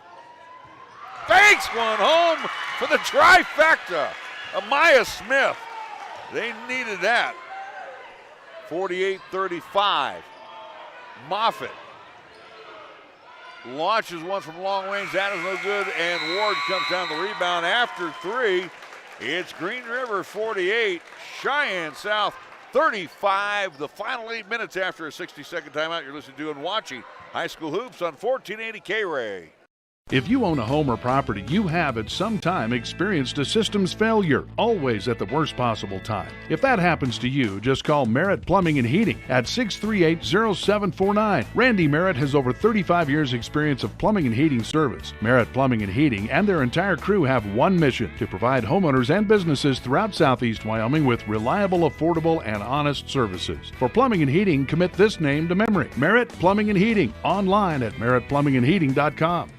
Banks one home for the trifecta. Amaya Smith. They needed that. 48-35. Moffitt launches one from long range. That is no good, and Ward comes down the rebound after 3. It's Green River 48, Cheyenne South 35. The final 8 minutes after a 60-second timeout. You're listening to and watching High School Hoops on 1480 KRAE. If you own a home or property, you have at some time experienced a systems failure, always at the worst possible time. If that happens to you, just call Merritt Plumbing and Heating at 638-0749. Randy Merritt has over 35 years experience of plumbing and heating service. Merritt Plumbing and Heating and their entire crew have one mission: to provide homeowners and businesses throughout Southeast Wyoming with reliable, affordable, and honest services. For plumbing and heating, commit this name to memory: Merritt Plumbing and Heating. Online at merrittplumbingandheating.com.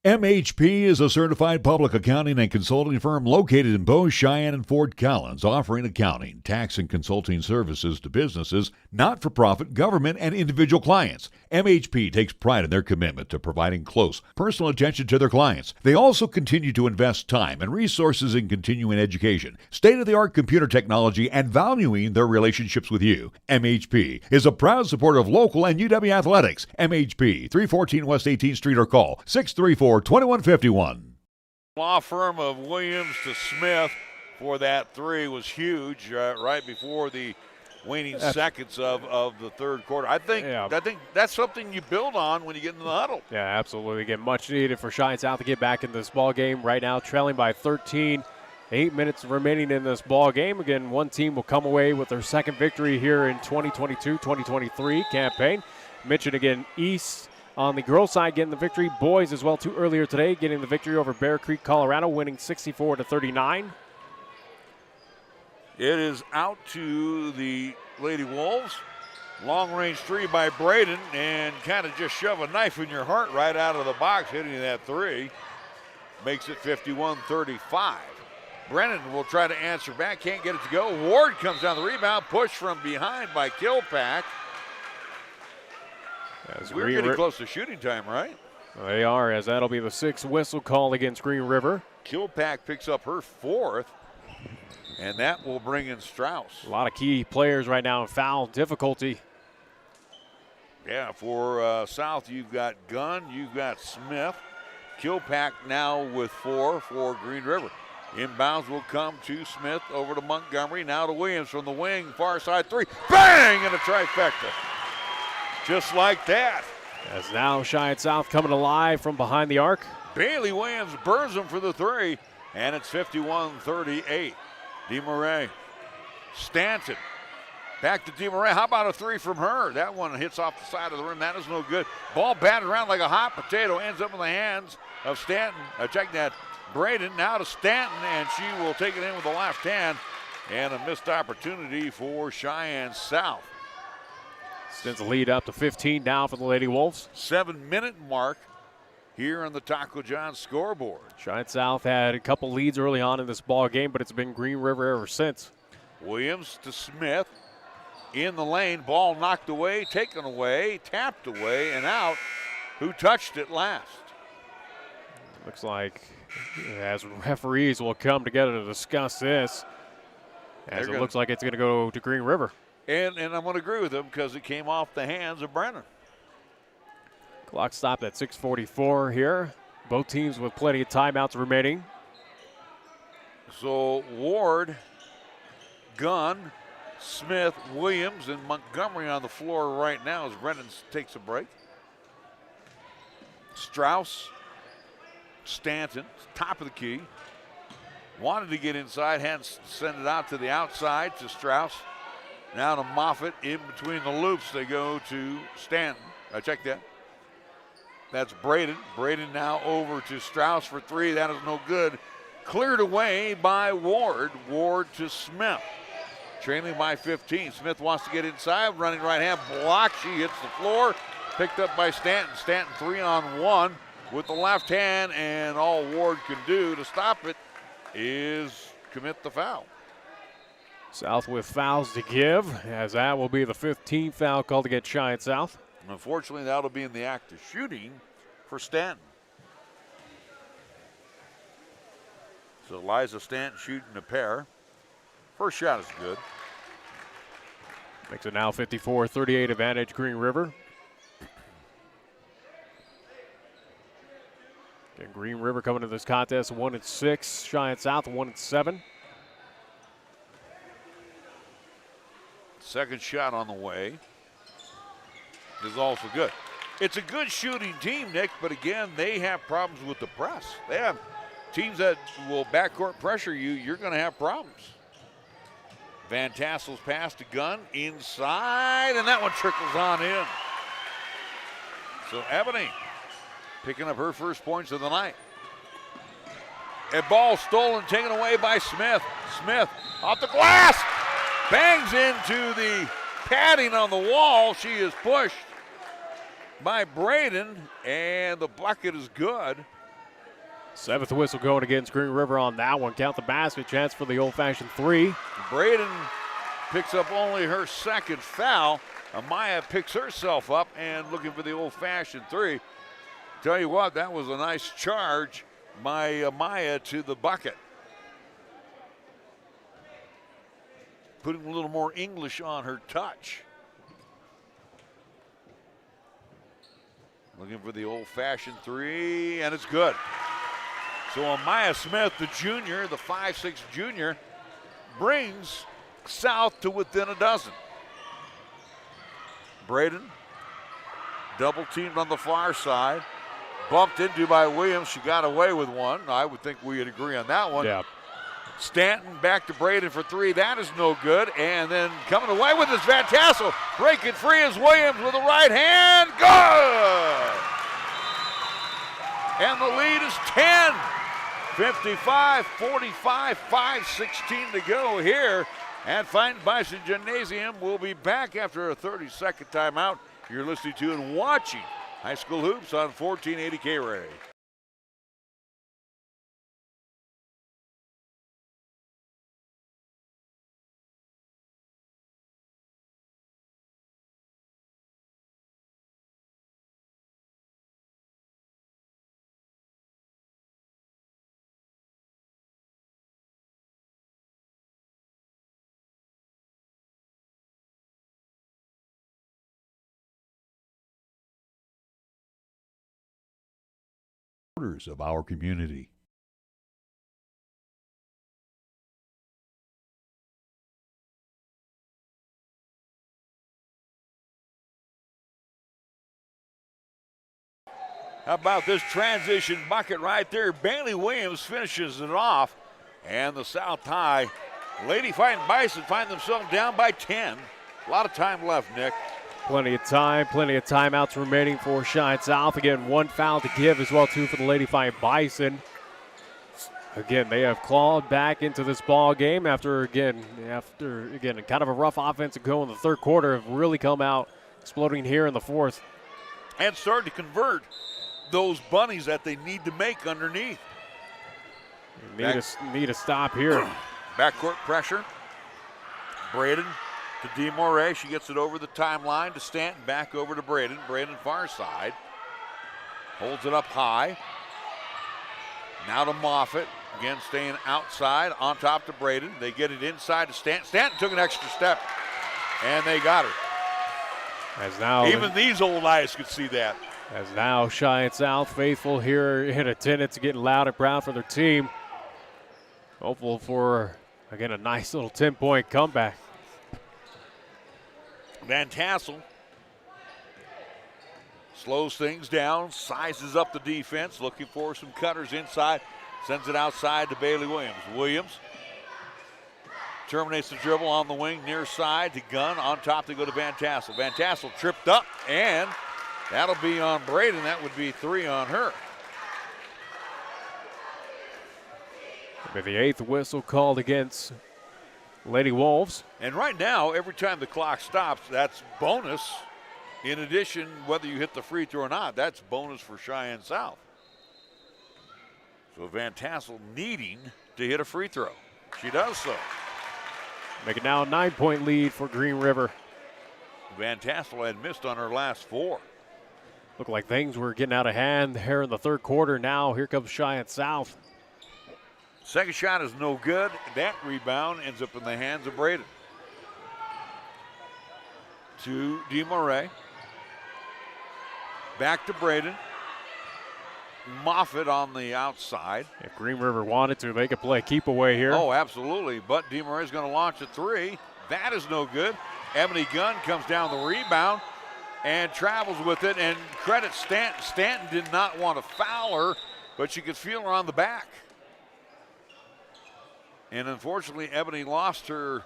MHP is a certified public accounting and consulting firm located in Bow, Cheyenne, and Fort Collins, offering accounting, tax, and consulting services to businesses, not-for-profit, government, and individual clients. MHP takes pride in their commitment to providing close, personal attention to their clients. They also continue to invest time and resources in continuing education, state-of-the-art computer technology, and valuing their relationships with you. MHP is a proud supporter of local and UW athletics. MHP, 314 West 18th Street, or call 634-2151. Law firm of Williams to Smith for that 3 was huge right before the waning seconds of the 3rd quarter. I think that's something you build on when you get into the huddle. Yeah, absolutely. Again, much needed for Cheyenne South to get back in this ball game. Right now, trailing by 13. 8 minutes remaining in this ball game. Again, one team will come away with their 2nd victory here in 2022-2023 campaign. Mentioned again, East on the girls' side getting the victory. Boys as well, too, earlier today, getting the victory over Bear Creek, Colorado, winning 64-39. It is out to the Lady Wolves. Long range 3 by Braden, and kind of just shove a knife in your heart right out of the box, hitting that 3. Makes it 51-35. Brennan will try to answer back, can't get it to go. Ward comes down the rebound, push from behind by Kilpack. We're getting close to shooting time, right? They are, as that'll be the 6th whistle call against Green River. Kilpack picks up her 4th, and that will bring in Strauss. A lot of key players right now in foul difficulty. Yeah, for South, you've got Gunn, you've got Smith. Kilpack now with 4 for Green River. Inbounds will come to Smith, over to Montgomery, now to Williams from the wing, far side three. Bang! And a trifecta. Just like that. As now Cheyenne South coming alive from behind the arc. Bailey Williams burns him for the three, and it's 51-38. DeMarais. Stanton. Back to DeMarais. How about a three from her? That one hits off the side of the rim. That is no good. Ball batted around like a hot potato. Ends up in the hands of Stanton. Check that. Braden now to Stanton, and she will take it in with the left hand. And a missed opportunity for Cheyenne South. Sends the lead up to 15 now for the Lady Wolves. 7-minute mark here on the Taco John scoreboard. Cheyenne South had a couple leads early on in this ball game, but it's been Green River ever since. Williams to Smith. In the lane, ball knocked away, taken away, tapped away, and out. Who touched it last? Looks like as referees will come together to discuss this, as it looks like it's going to go to Green River. And I'm going to agree with them because it came off the hands of Brennan. Clock stopped at 6:44 here. Both teams with plenty of timeouts remaining. So Ward, Gunn, Smith, Williams, and Montgomery on the floor right now as Brennan takes a break. Strauss, Stanton, top of the key. Wanted to get inside, had to send it out to the outside to Strauss. Now to Moffitt, in between the loops, they go to Stanton. I check that. That's Braden. Braden now over to Strauss for three. That is no good. Cleared away by Ward. Ward to Smith. Trailing by 15. Smith wants to get inside. Running right hand block. She hits the floor. Picked up by Stanton. Stanton 3-on-1 with the left hand. And all Ward can do to stop it is commit the foul. South with fouls to give, as that will be the 15th foul called against Cheyenne South. Unfortunately, that'll be in the act of shooting for Stanton. So Liza Stanton shooting a pair. First shot is good. Makes it now 54-38 advantage Green River. Again, Green River coming to this contest 1-6. Cheyenne South 1-7. Second shot on the way is also good. It's a good shooting team, Nick, but again, they have problems with the press. They have teams that will backcourt pressure you. You're going to have problems. Van Tassel's pass to Gunn inside, and that one trickles on in. So Ebony picking up her first points of the night. A ball stolen, taken away by Smith. Smith off the glass. Bangs into the padding on the wall. She is pushed by Braden, and the bucket is good. Seventh whistle going against Green River on that one. Count the basket. Chance for the old-fashioned three. Braden picks up only her second foul. Amaya picks herself up and looking for the old-fashioned three. Tell you what, that was a nice charge by Amaya to the bucket. Putting a little more English on her touch. Looking for the old-fashioned three, and it's good. So Amaya Smith, the junior, the 5'6" junior, brings South to within a dozen. Braden, double teamed on the far side. Bumped into by Williams. She got away with one. I would think we would agree on that one. Yeah. Stanton back to Braden for three. That is no good. And then coming away with this Van Tassel. Breaking free is Williams with a right hand. Good! And the lead is 10. 55-45, 5:16 to go here at Fightin Bison Gymnasium. We'll be back after a 30-second timeout. You're listening to and watching High School Hoops on 1480 KRAE. Of our community. How about this transition bucket right there? Bailey Williams finishes it off. And the South High Lady Fighting Bison find themselves down by 10. A lot of time left, Nick. Plenty of time, plenty of timeouts remaining for Cheyenne South. Again, one foul to give as well, too, for the Lady Fighting Bison. Again, they have clawed back into this ball game after kind of a rough offensive go in the third quarter, have really come out exploding here in the fourth. And started to convert those bunnies that they need to make underneath. Need a stop here. Backcourt pressure. Braden to DeMoray. She gets it over the timeline to Stanton. Back over to Braden. Braden far side. Holds it up high. Now to Moffitt. Again, staying outside. On top to Braden. They get it inside to Stanton. Stanton took an extra step. And they got her. As now, even these old eyes could see that. As now Cheyenne South faithful here in attendance, getting loud and proud for their team. Hopeful for, again, a nice little 10-point comeback. Van Tassel slows things down, sizes up the defense, looking for some cutters inside, sends it outside to Bailey Williams. Williams terminates the dribble on the wing, near side to Gunn. On top they go to Van Tassel. Van Tassel tripped up, and that'll be on Braden. That would be 3 on her. With the 8th whistle called against Lady Wolves. And right now, every time the clock stops, that's bonus. In addition, whether you hit the free throw or not, that's bonus for Cheyenne South. So Van Tassel needing to hit a free throw. She does so. Making now a 9-point lead for Green River. Van Tassel had missed on her last 4. Looked like things were getting out of hand here in the third quarter. Now here comes Cheyenne South. Second shot is no good. That rebound ends up in the hands of Braden. To DeMoray. Back to Braden. Moffitt on the outside. If Green River wanted to, they could play keep away here. Oh, absolutely. But DeMoray is going to launch a 3. That is no good. Ebony Gunn comes down the rebound and travels with it. And credit Stanton. Stanton did not want to foul her, but you could feel her on the back. And unfortunately, Ebony lost her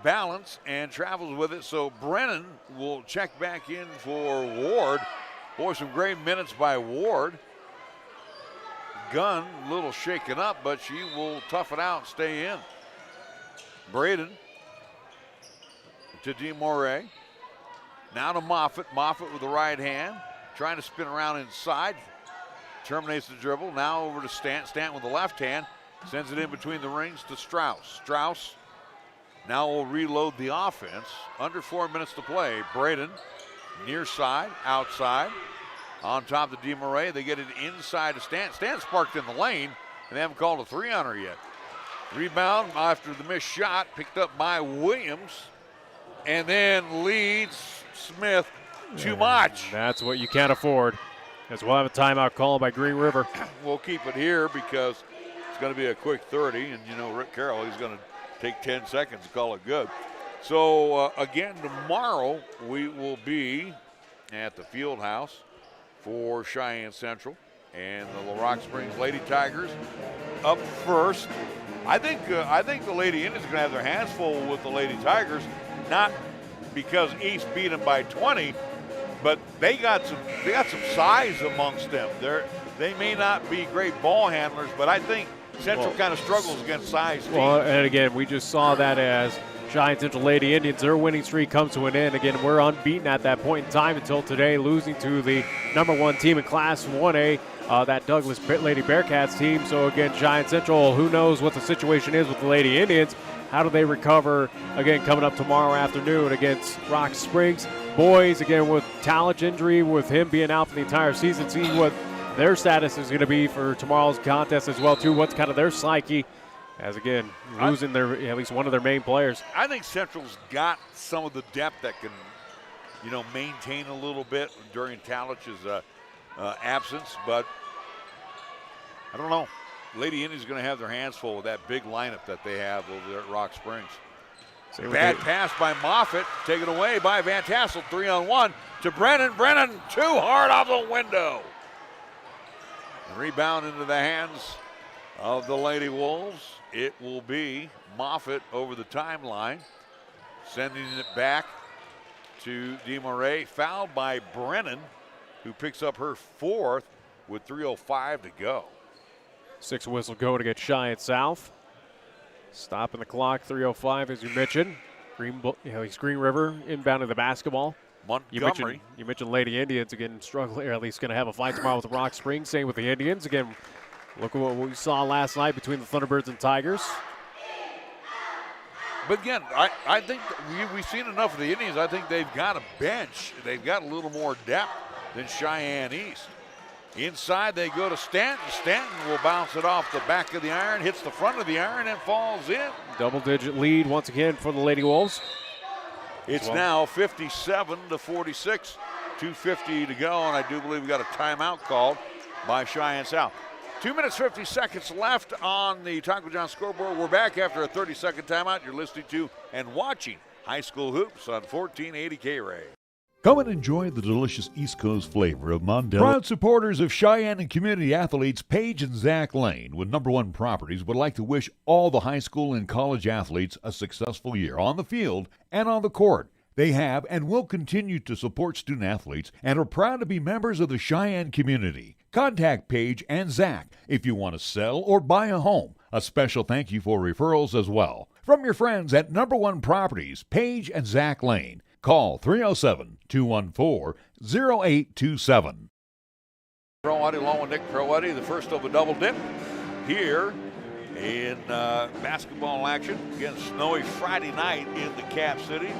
balance and travels with it. So Brennan will check back in for Ward. Boy, some great minutes by Ward. Gunn, a little shaken up, but she will tough it out and stay in. Braden to DeMoray. Now to Moffitt. Moffitt with the right hand. Trying to spin around inside. Terminates the dribble. Now over to Stanton. Stanton with the left hand. Sends it in between the rings to Strauss. Strauss now will reload the offense. Under 4 minutes to play. Braden near side, outside. On top of DeMoray. They get it inside to Stanton. Stanton's parked in the lane, and they haven't called a 3 on her yet. Rebound after the missed shot, picked up by Williams, and then leads Smith too much. That's what you can't afford. As we'll have a timeout called by Green River. We'll keep it here because it's going to be a quick 30, and you know Rick Carroll, he's going to take 10 seconds to call it good. So again, tomorrow we will be at the Field House for Cheyenne Central and the La Rock Springs Lady Tigers up first. I think the Lady Indians are going to have their hands full with the Lady Tigers, not because East beat them by 20, but they got some size amongst them. They may not be great ball handlers, but I think Central kind of struggles against size teams. Well, and again, we just saw that as Cheyenne Central Lady Indians, their winning streak comes to an end. Again, we're unbeaten at that point in time until today, losing to the #1 team in Class 1A, that Douglas Lady Bearcats team. So again, Cheyenne Central, who knows what the situation is with the Lady Indians. How do they recover, again, coming up tomorrow afternoon against Rock Springs? Boys, again, with Talich injury, with him being out for the entire season, seeing what their status is going to be for tomorrow's contest as well, too. What's kind of their psyche as, again, losing at least one of their main players. I think Central's got some of the depth that can, maintain a little bit during Talich's absence, but I don't know. Lady Indians going to have their hands full with that big lineup that they have over there at Rock Springs. Bad pass by Moffitt, taken away by Van Tassel, 3-on-1 to Brennan. Brennan too hard off the window. Rebound into the hands of the Lady Wolves. It will be Moffitt over the timeline, sending it back to DeMarais. Fouled by Brennan, who picks up her 4th with 3:05 to go. 6 whistle going against Cheyenne South. Stopping the clock, 3:05 as you mentioned. Green River inbounding the basketball. Montgomery. You mentioned Lady Indians again struggling, or at least going to have a fight tomorrow with the Rock Springs. Same with the Indians. Again, look at what we saw last night between the Thunderbirds and Tigers. But again, I think we've seen enough of the Indians. I think they've got a bench. They've got a little more depth than Cheyenne East. Inside they go to Stanton. Stanton will bounce it off the back of the iron, hits the front of the iron, and falls in. Double-digit lead once again for the Lady Wolves. It's now 57-46, 2:50 to go, and I do believe we got a timeout called by Cheyenne South. 2 minutes, 50 seconds left on the Taco John scoreboard. We're back after a 30-second timeout. You're listening to and watching High School Hoops on 1480 KRAE. Come and enjoy the delicious East Coast flavor of Mondale. Proud supporters of Cheyenne and community athletes Paige and Zach Lane with Number One Properties would like to wish all the high school and college athletes a successful year on the field and on the court. They have and will continue to support student athletes and are proud to be members of the Cheyenne community. Contact Paige and Zach if you want to sell or buy a home. A special thank you for referrals as well. From your friends at Number One Properties, Paige and Zach Lane. Call 307-214-0827. Proietti along with Nick Proietti, the first of a double dip here in basketball action. Again, snowy Friday night in the Cap City.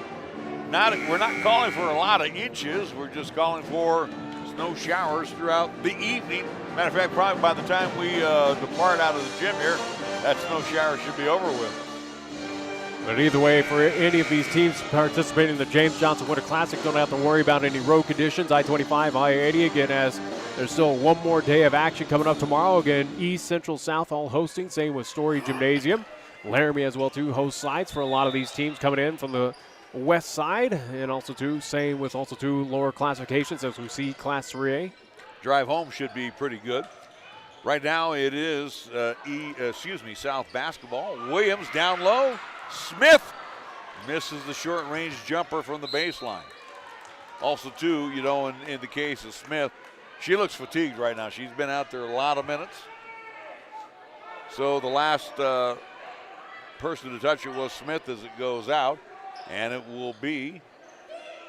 We're not calling for a lot of inches. We're just calling for snow showers throughout the evening. Matter of fact, probably by the time we depart out of the gym here, that snow shower should be over with. But either way, for any of these teams participating in the James Johnson Winter Classic, don't have to worry about any road conditions. I-25, I-80 again, as there's still one more day of action coming up tomorrow. Again, East, Central, South all hosting. Same with Story Gymnasium. Laramie as well too, host sites for a lot of these teams coming in from the west side, and also too same with also two lower classifications as we see Class 3A. Drive home should be pretty good. Right now it is South basketball. Williams down low. Smith misses the short-range jumper from the baseline. Also, too, in the case of Smith, she looks fatigued right now. She's been out there a lot of minutes. So the last person to touch it was Smith as it goes out, and it will be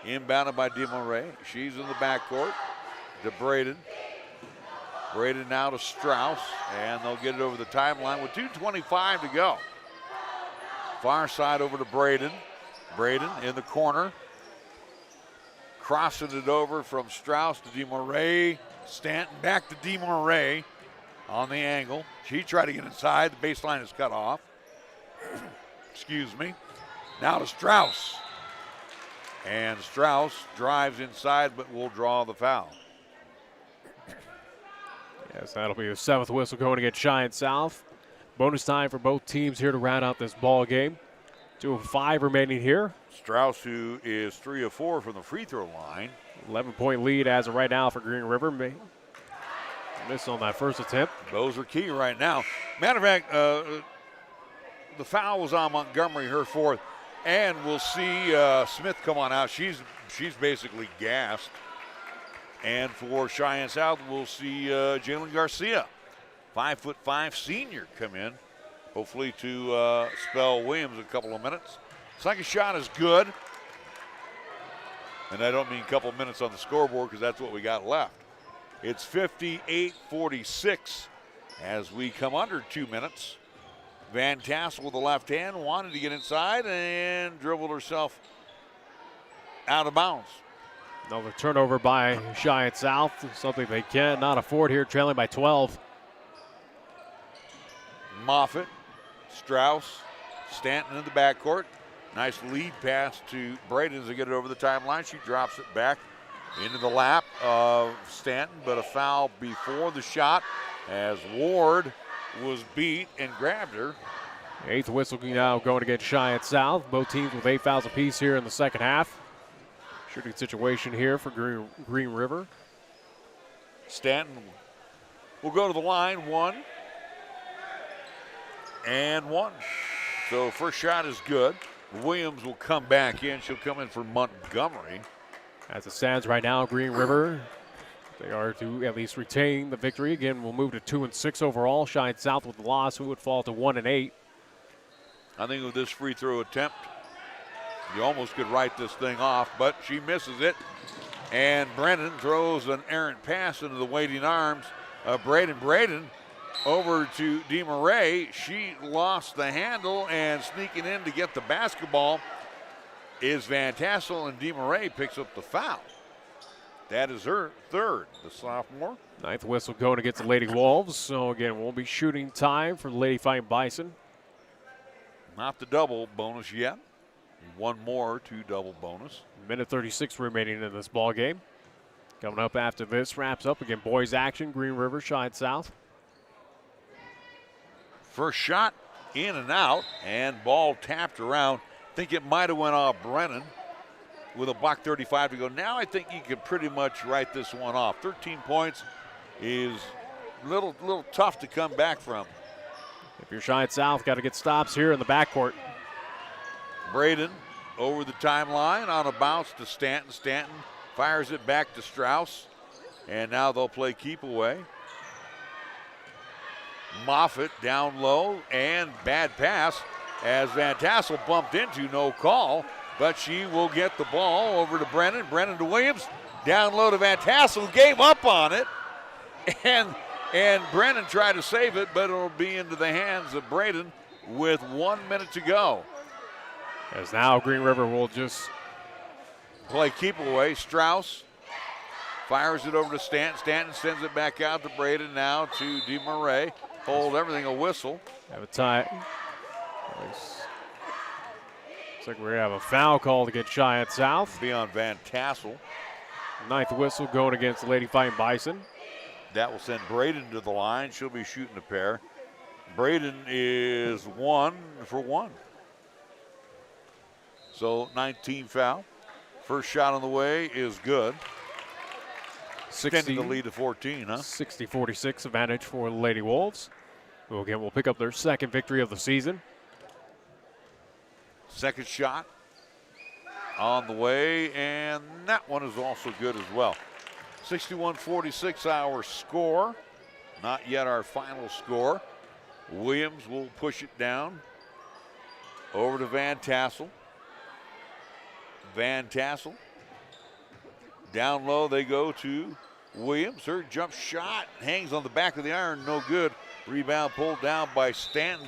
inbounded by DeMarais. She's in the backcourt to Braden. Braden now to Strauss, and they'll get it over the timeline with 2:25 to go. Far side over to Braden. Braden in the corner. Crossing it over from Strauss to DeMarais. Stanton back to DeMarais on the angle. She tried to get inside. The baseline is cut off. Excuse me. Now to Strauss. And Strauss drives inside but will draw the foul. Yes, that'll be the 7th whistle going against Cheyenne South. Bonus time for both teams here to round out this ball game. 2 of 5 remaining here. Strauss, who is 3 of 4 from the free throw line. 11-point lead as of right now for Green River. Missed on that first attempt. Those are key right now. Matter of fact, the foul was on Montgomery, her 4th. And we'll see Smith come on out. She's basically gassed. And for Cheyenne South, we'll see Jalen Garcia, 5'5" senior, come in, hopefully to spell Williams a couple of minutes. Second shot is good. And I don't mean a couple of minutes on the scoreboard because that's what we got left. It's 58-46 as we come under 2 minutes. Van Tassel with the left hand wanted to get inside and dribbled herself out of bounds. Another turnover by Cheyenne South, something they cannot afford here, trailing by 12. Moffitt, Strauss, Stanton in the backcourt. Nice lead pass to Braden to get it over the timeline. She drops it back into the lap of Stanton, but a foul before the shot as Ward was beat and grabbed her. 8th whistle now going against Cheyenne South. Both teams with 8 fouls apiece here in the second half. Shooting situation here for Green River. Stanton will go to the line. 1 and 1. So first shot is good. Williams will come back in. She'll come in for Montgomery. As it stands right now, Green River, they are to at least retain the victory. Again, we'll move to 2-6 overall. Cheyenne South with the loss, who would fall to 1-8. I think with this free throw attempt, you almost could write this thing off, but she misses it. And Brennan throws an errant pass into the waiting arms of Braden. Braden over to DeMarais. She lost the handle, and sneaking in to get the basketball is Van Tassel, and DeMarais picks up the foul. That is her third, the sophomore. Ninth whistle going against the Lady Wolves. So again, won't be shooting time for the Lady Fighting Bison. Not the double bonus yet. One more to double bonus. Minute 36 remaining in this ball game. Coming up after this, wraps up again. Boys action, Green River, Cheyenne South. First shot in and out, and ball tapped around. Think it might have went off Brennan with a buck 35 to go. Now I think you could pretty much write this one off. 13 points is a little tough to come back from. If you're Cheyenne South, got to get stops here in the backcourt. Braden over the timeline on a bounce to Stanton. Stanton fires it back to Strauss, and now they'll play keep away. Moffitt down low, and bad pass as Van Tassel bumped into, no call, but she will get the ball over to Brennan. Brennan to Williams, down low to Van Tassel, gave up on it, and Brennan tried to save it, but it'll be into the hands of Braden with 1 minute to go. As now Green River will just play keep away. Strauss fires it over to Stanton. Stanton sends it back out to Braden, now to DeMarais. Hold everything, a whistle. Have a tie. Looks like we're going to have a foul called against Cheyenne South. Be on Van Tassel. Ninth whistle going against the Lady Fighting Bison. That will send Braden to the line. She'll be shooting a pair. Braden is 1 for 1. So 19 foul. First shot on the way is good. Extending the lead to 14, huh? 60-46 advantage for the Lady Wolves, who again will pick up their second victory of the season. Second shot on the way, and that one is also good as well. 61-46 our score. Not yet our final score. Williams will push it down over to Van Tassel. Van Tassel. Down low they go to Williams. Her jump shot hangs on the back of the iron, no good. Rebound pulled down by Stanton.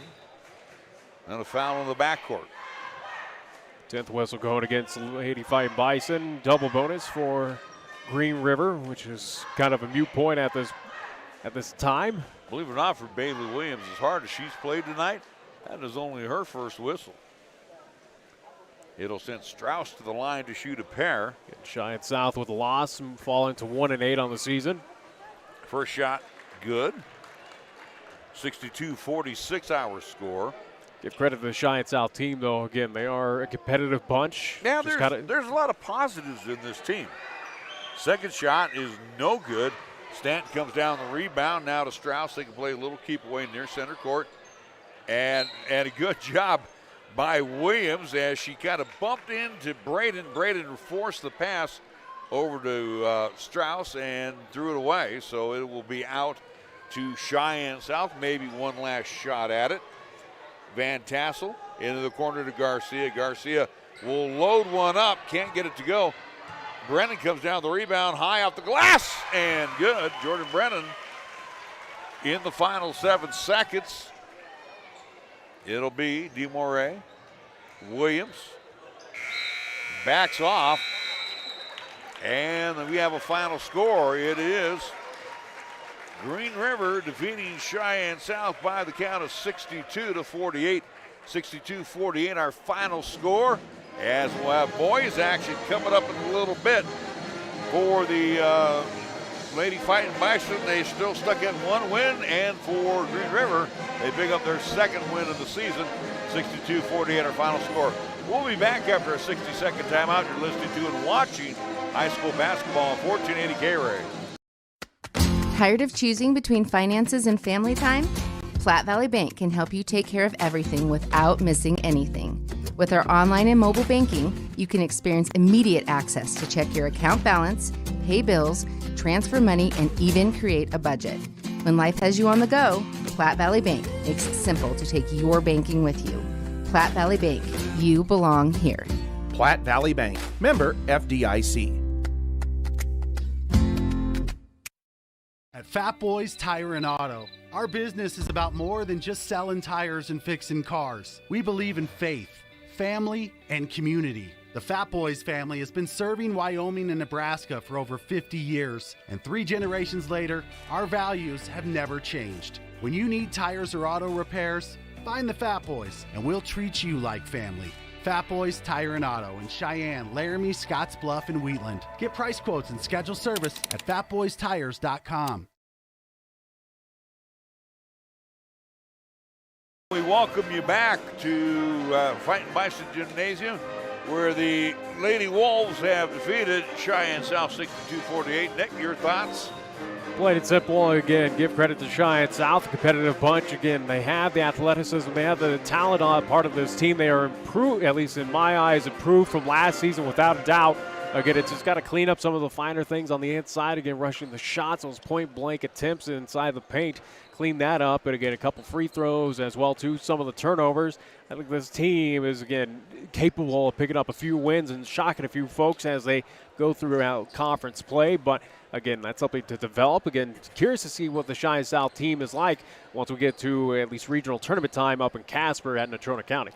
And a foul in the backcourt. 10th whistle going against Lady Fighting Bison. Double bonus for Green River, which is kind of a moot point at this time. Believe it or not, for Bailey Williams, as hard as she's played tonight, that is only her first whistle. It'll send Strauss to the line to shoot a pair. Cheyenne South with a loss, falling to 1-8 on the season. First shot, good. 62-46 our score. Give credit to the Cheyenne South team, though. Again, they are a competitive bunch. Now, there's a lot of positives in this team. Second shot is no good. Stanton comes down the rebound now to Strauss. They can play a little keep away near center court. And a good job by Williams as she kind of bumped into Braden. Braden forced the pass over to Strauss and threw it away. So it will be out to Cheyenne South. Maybe one last shot at it. Van Tassel into the corner to Garcia. Garcia will load one up. Can't get it to go. Brennan comes down the rebound, high off the glass, and good. Jordan Brennan in the final 7 seconds. It'll be DeMarais. Williams backs off, and we have a final score. It is Green River defeating Cheyenne South by the count of 62-48. 62-48 our final score, as we'll have boys action coming up in a little bit. For the Lady Fighting Bison, they still stuck at 1 win, and for Green River, they pick up their second win of the season. 62-48 our final score. We'll be back after a 60-second timeout. You're listening to and watching high school basketball on 1480 KRAE. Tired of choosing between finances and family time? Platte Valley Bank can help you take care of everything without missing anything. With our online and mobile banking, you can experience immediate access to check your account balance, pay bills, transfer money, and even create a budget. When life has you on the go, Platte Valley Bank makes it simple to take your banking with you. Platte Valley Bank, you belong here. Platte Valley Bank, member FDIC. At Fat Boys Tire and Auto, our business is about more than just selling tires and fixing cars. We believe in faith, family, and community. The Fat Boys family has been serving Wyoming and Nebraska for over 50 years, and 3 generations later, our values have never changed. When you need tires or auto repairs, find the Fat Boys, and we'll treat you like family. Fat Boys Tire and Auto in Cheyenne, Laramie, Scottsbluff, and Wheatland. Get price quotes and schedule service at fatboystires.com. We welcome you back to Fightin Bison Gymnasium, where the Lady Wolves have defeated Cheyenne South 62-48. Nick, your thoughts? Plain and simple. Again, give credit to Cheyenne South, a competitive bunch. Again, they have the athleticism, they have the talent on part of this team. They are improved, at least in my eyes, improved from last season without a doubt. Again, it's just got to clean up some of the finer things on the inside. Again, rushing the shots, those point-blank attempts inside the paint. Clean that up, and again, a couple free throws as well, too. Some of the turnovers. I think this team is, again, capable of picking up a few wins and shocking a few folks as they go throughout conference play. But, again, that's something to develop. Again, curious to see what the Cheyenne South team is like once we get to at least regional tournament time up in Casper at Natrona County.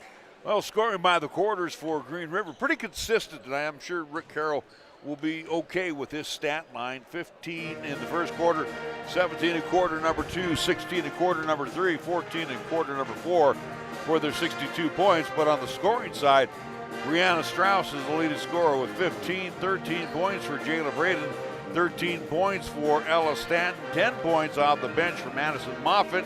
Well, scoring by the quarters for Green River. Pretty consistent tonight. I'm sure Rick Carroll will be okay with this stat line. 15 in the first quarter, 17 in quarter number 2, 16 in quarter number 3, 14 in quarter number 4 for their 62 points. But on the scoring side, Brianna Strauss is the leading scorer with 15, 13 points for Jayla Braden, 13 points for Ella Stanton, 10 points off the bench for Madison Moffitt,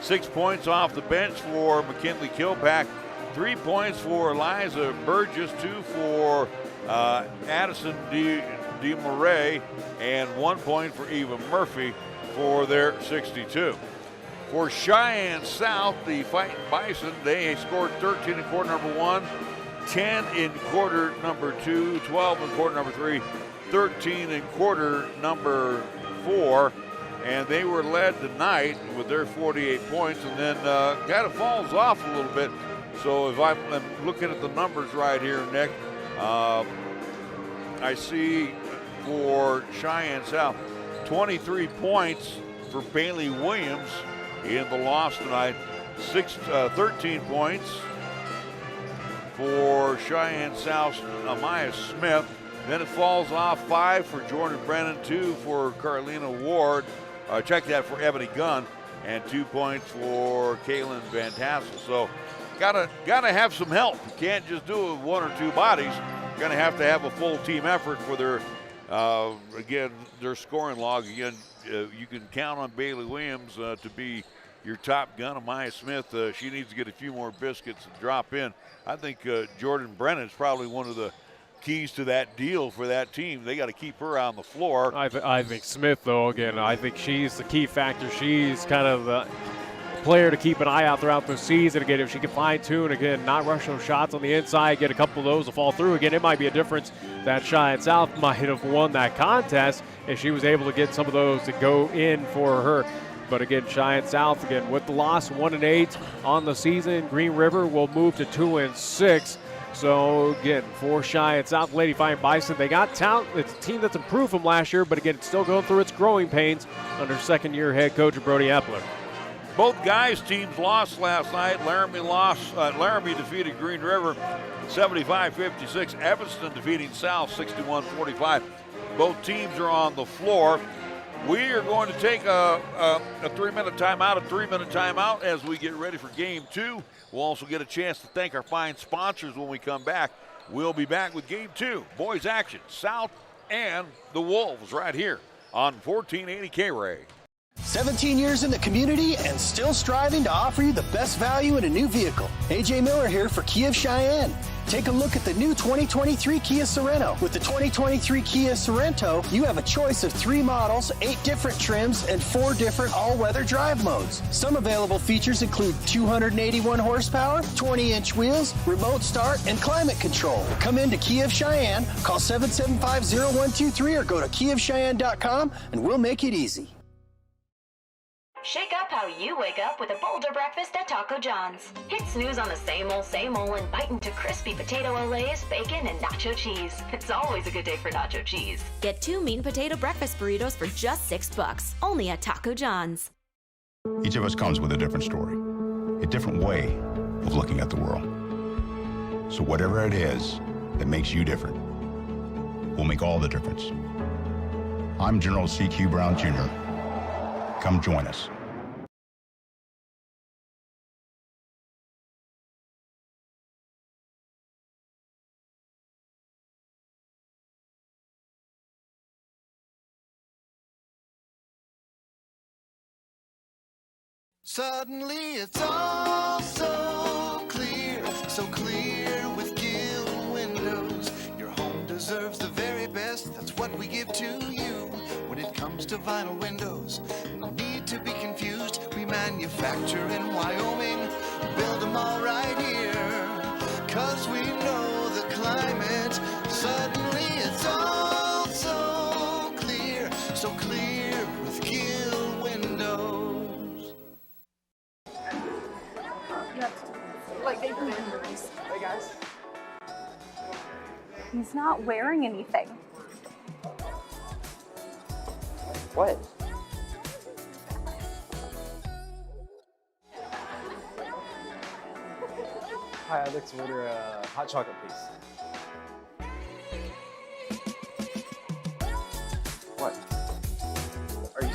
6 points off the bench for McKinley Kilpack, 3 points for Eliza Burgess, 2 for Addison DeMurray, and 1 point for Eva Murphy for their 62. For Cheyenne South, the Fightin Bison, they scored 13 in quarter number 1, 10 in quarter number 2, 12 in quarter number 3, 13 in quarter number 4, and they were led tonight with their 48 points, and then kind of falls off a little bit. So if I'm looking at the numbers right here, Nick, I see for Cheyenne South 23 points for Bailey Williams in the loss tonight, 13 points for Cheyenne South's Amaya Smith. Then it falls off 5 for Jordan Brennan, 2 for Carlina Ward, check that for Ebony Gunn, and 2 points for Kaylin Van Tassel. So gotta have some help. You can't just do it with 1 or 2 bodies. You're gonna have to have a full team effort for their again, their scoring log. Again, you can count on Bailey Williams to be your top gun. Amaya Smith, she needs to get a few more biscuits and drop in. I think Jordan Brennan is probably one of the keys to that deal for that team. They got to keep her on the floor. I think Smith, though, again, I think she's the key factor. She's kind of the player to keep an eye out throughout the season. Again, if she can fine-tune, again, not rush those shots on the inside, get a couple of those to fall through. Again, it might be a difference that Cheyenne South might have won that contest if she was able to get some of those to go in for her. But again, Cheyenne South, again, with the loss, 1-8 on the season. Green River will move to 2-6. So, again, for Cheyenne South, Lady Fightin Bison, they got talent. It's a team that's improved from last year, but again, it's still going through its growing pains under second-year head coach Brody Epler. Both guys' teams lost last night. Laramie defeated Green River 75-56. Evanston defeating South 61-45. Both teams are on the floor. We are going to take a 3-minute timeout, as we get ready for Game 2. We'll also get a chance to thank our fine sponsors when we come back. We'll be back with Game 2, boys action, South and the Wolves right here on 1480 KRAE. 17 years in the community and still striving to offer you the best value in a new vehicle. AJ Miller here for Kia of Cheyenne. Take a look at the new 2023 Kia Sorento. With the 2023 Kia Sorento, you have a choice of 3 models, 8 different trims, and 4 different all-weather drive modes. Some available features include 281 horsepower, 20-inch wheels, remote start, and climate control. Come into Kia of Cheyenne, call 775-0123 or go to kiaofcheyenne.com, and we'll make it easy. Shake up how you wake up with a bolder breakfast at Taco John's. Hit snooze on the same old and bite into crispy potato olays, bacon, and nacho cheese. It's always a good day for nacho cheese. Get 2 meat and potato breakfast burritos for just $6, only at Taco John's. Each of us comes with a different story, a different way of looking at the world. So whatever it is that makes you different will make all the difference. I'm General C.Q. Brown Jr. Come join us. Suddenly it's all so clear with Gill Windows. Your home deserves the very best, that's what we give to you. When it comes to vinyl windows, no need to be confused. We manufacture in Wyoming, build them all right here. 'Cause we know the climate, suddenly it's all so clear with Gill Windows. Hey guys. He's not wearing anything. What? Hi, I'd like to order a hot chocolate, please. What? Are you...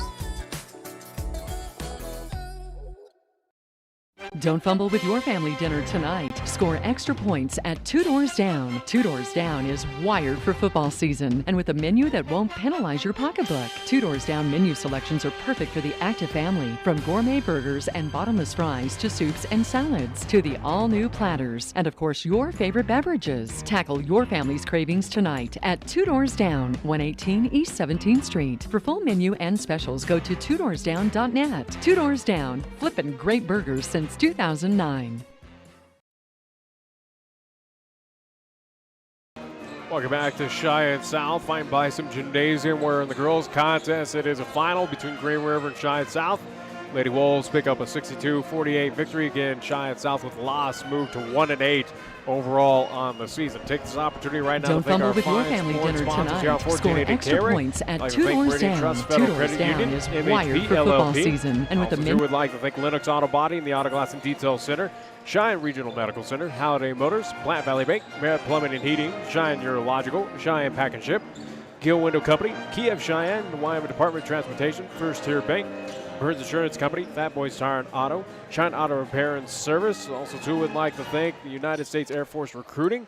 Don't fumble with your family dinner tonight. Score extra points at Two Doors Down. Two Doors Down is wired for football season and with a menu that won't penalize your pocketbook. Two Doors Down menu selections are perfect for the active family, from gourmet burgers and bottomless fries to soups and salads to the all-new platters. And of course, your favorite beverages. Tackle your family's cravings tonight at Two Doors Down, 118 East 17th Street. For full menu and specials, go to twodoorsdown.net. Two Doors Down, flippin' great burgers since 2009. Welcome back to Cheyenne South. Fightin Bison Gymnasium, where in the girls' contest it is a final between Green River and Cheyenne South. Lady Wolves pick up a 62-48 victory. Again, Cheyenne South with loss moved to 1-8 overall on the season. Take this opportunity right now Don't to thank fumble our with your fine family sports dinner sponsors here on tonight. Score 1480 extra KRAE. points at Like to Two thank Doors Meridian Down. Trust Two Federal Doors Credit Down Union, is MHP wired for football LLP. season. And with Also, the too, would like to thank Lennox Auto Body and the Auto Glass and Detail Center, Cheyenne Regional Medical Center, Holiday Motors, Platte Valley Bank, Merritt Plumbing and Heating, Cheyenne Urological, Cheyenne Pack and Ship, Gill Window Company, Kia of Cheyenne, the Wyoming Department of Transportation, First Tier Bank, Burns Insurance Company, Fat Boys Tire and Auto, Cheyenne Auto Repair and Service. Also, too, would like to thank the United States Air Force Recruiting,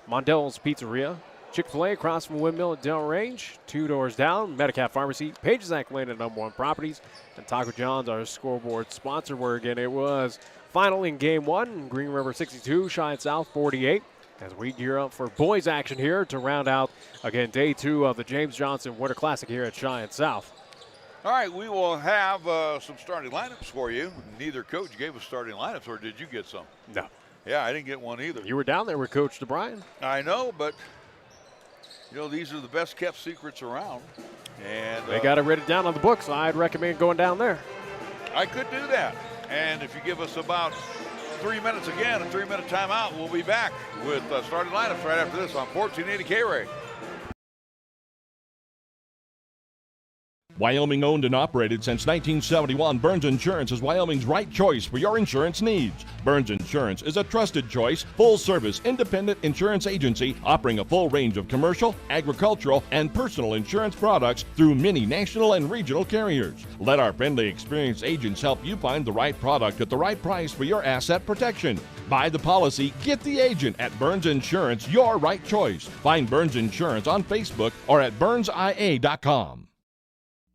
Mondel's Pizzeria, Chick-fil-A across from Windmill at Del Range, Two Doors Down, Medicap Pharmacy, Pages Act Lane and Number One Properties, and Taco John's, our scoreboard sponsor, where again it was final in Game 1, Green River 62, Cheyenne South 48. As we gear up for boys action here to round out, again, Day 2 of the James Johnson Winter Classic here at Cheyenne South. All right, we will have some starting lineups for you. Neither coach gave us starting lineups, or did you get some? No. Yeah, I didn't get one either. You were down there with Coach DeBryan. I know, but, you know, these are the best kept secrets around. And they got it written down on the book, so I'd recommend going down there. I could do that. And if you give us about 3 minutes again, a 3-minute timeout, we'll be back with starting lineups right after this on 1480 KRAE. Wyoming owned and operated since 1971, Burns Insurance is Wyoming's right choice for your insurance needs. Burns Insurance is a trusted choice, full-service, independent insurance agency offering a full range of commercial, agricultural, and personal insurance products through many national and regional carriers. Let our friendly, experienced agents help you find the right product at the right price for your asset protection. Buy the policy, get the agent at Burns Insurance, your right choice. Find Burns Insurance on Facebook or at burnsia.com.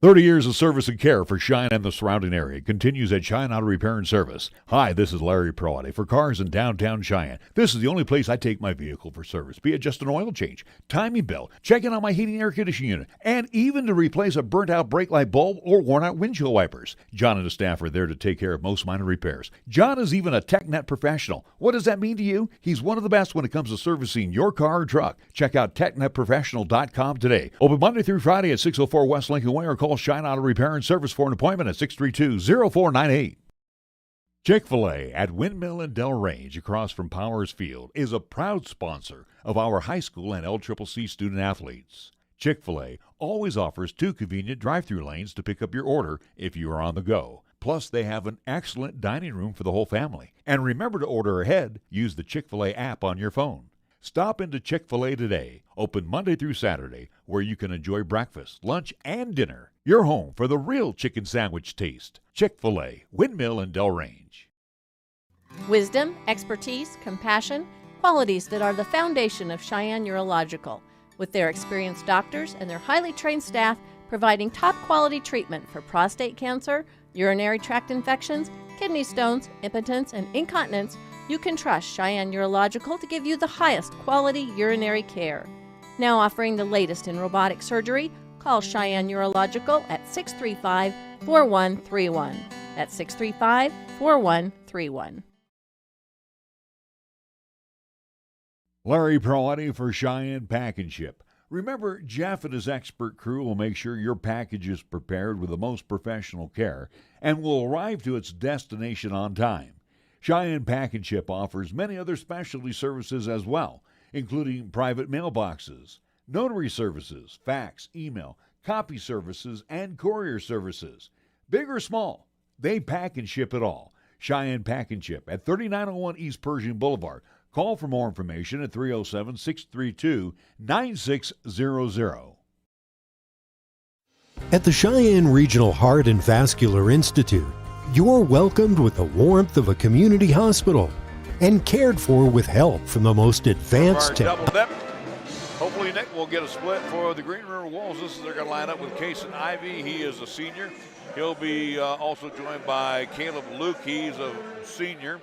30 years of service and care for Cheyenne and the surrounding area continues at Cheyenne Auto Repair and Service. Hi, this is Larry Proietti for cars in downtown Cheyenne. This is the only place I take my vehicle for service, be it just an oil change, timing belt, checking on my heating and air conditioning unit, and even to replace a burnt-out brake light bulb or worn-out windshield wipers. John and the staff are there to take care of most minor repairs. John is even a TechNet professional. What does that mean to you? He's one of the best when it comes to servicing your car or truck. Check out TechNetProfessional.com today. Open Monday through Friday at 604 West Lincoln Way or call Cheyenne Auto Repair and Service for an appointment at 632-0498. Chick-fil-A at Windmill and Del Range across from Powers Field is a proud sponsor of our high school and LCCC student athletes. Chick-fil-A always offers 2 convenient drive-through lanes to pick up your order if you are on the go. Plus, they have an excellent dining room for the whole family. And remember to order ahead. Use the Chick-fil-A app on your phone. Stop into Chick-fil-A today, open Monday through Saturday, where you can enjoy breakfast, lunch, and dinner. Your home for the real chicken sandwich taste. Chick-fil-A, Windmill and Del Range. Wisdom, expertise, compassion, qualities that are the foundation of Cheyenne Urological, with their experienced doctors and their highly trained staff providing top-quality treatment for prostate cancer, urinary tract infections, kidney stones, impotence, and incontinence. You can trust Cheyenne Urological to give you the highest quality urinary care. Now offering the latest in robotic surgery, call Cheyenne Urological at 635-4131. That's 635-4131. Larry Proietti for Cheyenne Pack and Ship. Remember, Jeff and his expert crew will make sure your package is prepared with the most professional care and will arrive to its destination on time. Cheyenne Pack and Ship offers many other specialty services as well, including private mailboxes, notary services, fax, email, copy services, and courier services. Big or small, they pack and ship it all. Cheyenne Pack and Ship at 3901 East Pershing Boulevard. Call for more information at 307-632-9600. At the Cheyenne Regional Heart and Vascular Institute, you're welcomed with the warmth of a community hospital and cared for with help from the most advanced Double dip. Hopefully Nick will get a split for the Green River Wolves. They're going to line up with Kason Ivy. He is a senior. He'll be also joined by Caleb Luke. He's a senior.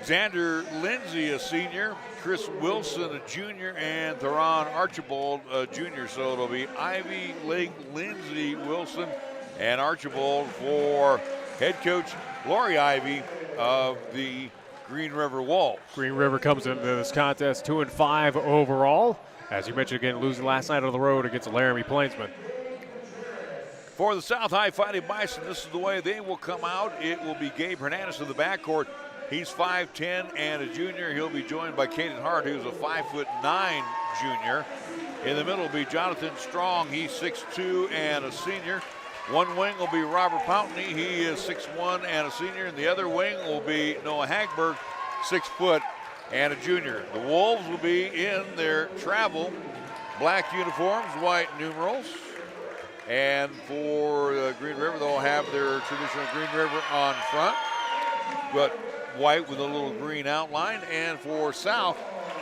Xander Lindsay, a senior. Chris Wilson, a junior. And Theron Archibald, a junior. So it'll be Ivy, Lake, Lindsay, Wilson, and Archibald for head coach Lori Ivy of the Green River Wolves. Green River comes into this contest 2-5 overall. As you mentioned again, losing last night on the road against Laramie Plainsman. For the South High Fighting Bison, this is the way they will come out. It will be Gabe Hernandez in the backcourt. He's 5'10" and a junior. He'll be joined by Caden Hart, who's a 5'9" junior. In the middle will be Jonathan Strong. He's 6'2" and a senior. One wing will be Robert Pountney. He is 6'1" and a senior. And the other wing will be Noah Hagberg, 6 foot and a junior. The Wolves will be in their travel black uniforms, white numerals. And for Green River, they'll have their traditional Green River on front, but white with a little green outline. And for South,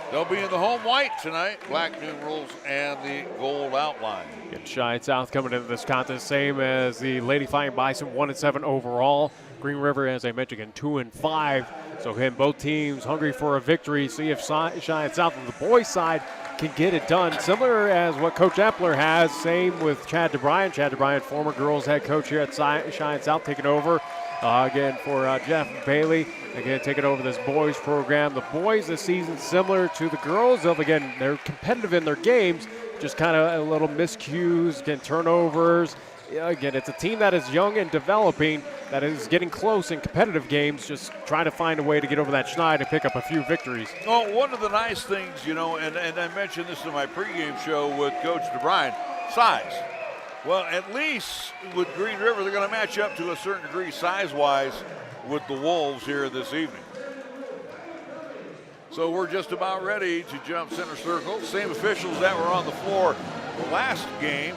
they'll be in the home white tonight, black numerals and the gold outline. And Cheyenne South coming into this contest, same as the Lady Fighting Bison, 1-7 overall. Green River, as I mentioned, again, 2-5. So again, both teams hungry for a victory. See if Cheyenne South on the boys' side can get it done. Similar as what Coach Epler has, same with Chad DeBryan. Chad DeBryan, former girls head coach here at Cheyenne South, taking over again for Jeff Bailey. Again, taking over this boys program. The boys this season similar to the girls. Again, they're competitive in their games, just kind of a little miscues, again, turnovers. Again, it's a team that is young and developing, that is getting close in competitive games, just trying to find a way to get over that schneid and pick up a few victories. Well, one of the nice things, you know, and I mentioned this in my pregame show with Coach DeBryan, size. Well, at least with Green River, they're going to match up to a certain degree size-wise with the Wolves here this evening. So we're just about ready to jump center circle. Same officials that were on the floor the last game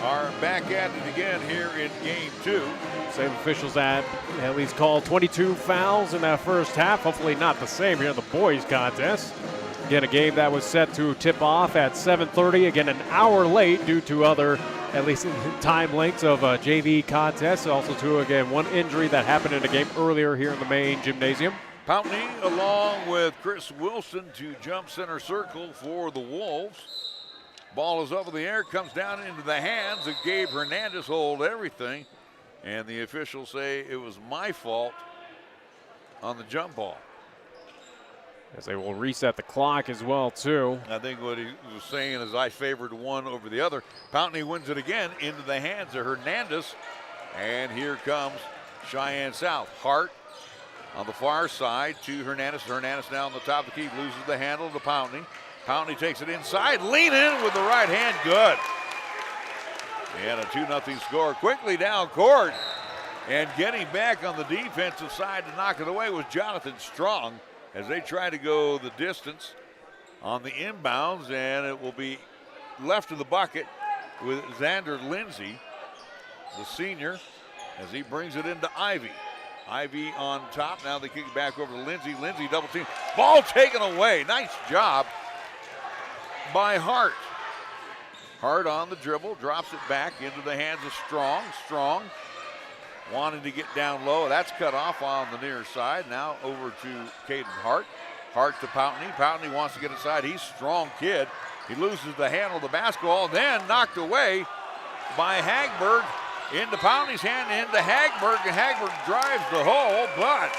are back at it again here in game 2. Same officials that at least called 22 fouls in that first half. Hopefully not the same here in the boys contest. Again, a game that was set to tip off at 7:30. Again, an hour late due to other, at least time lengths of JV contests. Also, to, again, one injury that happened in a game earlier here in the main gymnasium. Pountney along with Chris Wilson to jump center circle for the Wolves. Ball is up in the air, comes down into the hands of Gabe Hernandez, hold everything. And the officials say it was my fault on the jump ball. As they will reset the clock as well, too. I think what he was saying is I favored one over the other. Pountney wins it again into the hands of Hernandez. And here comes Cheyenne South. Hart on the far side to Hernandez. Hernandez now on the top of the key, loses the handle to Pountney. Pountney takes it inside, lean in with the right hand, good. And a 2-0 score. Quickly down court. And getting back on the defensive side to knock it away was Jonathan Strong as they try to go the distance on the inbounds, and it will be left of the bucket with Xander Lindsay, the senior, as he brings it into Ivy. Ivy on top. Now they kick it back over to Lindsay. Lindsay double team. Ball taken away. Nice job by Hart. Hart on the dribble, drops it back into the hands of Strong. Strong wanting to get down low. That's cut off on the near side. Now over to Caden Hart. Hart to Pountney. Pountney wants to get inside. He's a strong kid. He loses the handle of the basketball, then knocked away by Hagberg into Pountney's hand, into Hagberg, and Hagberg drives the hole, but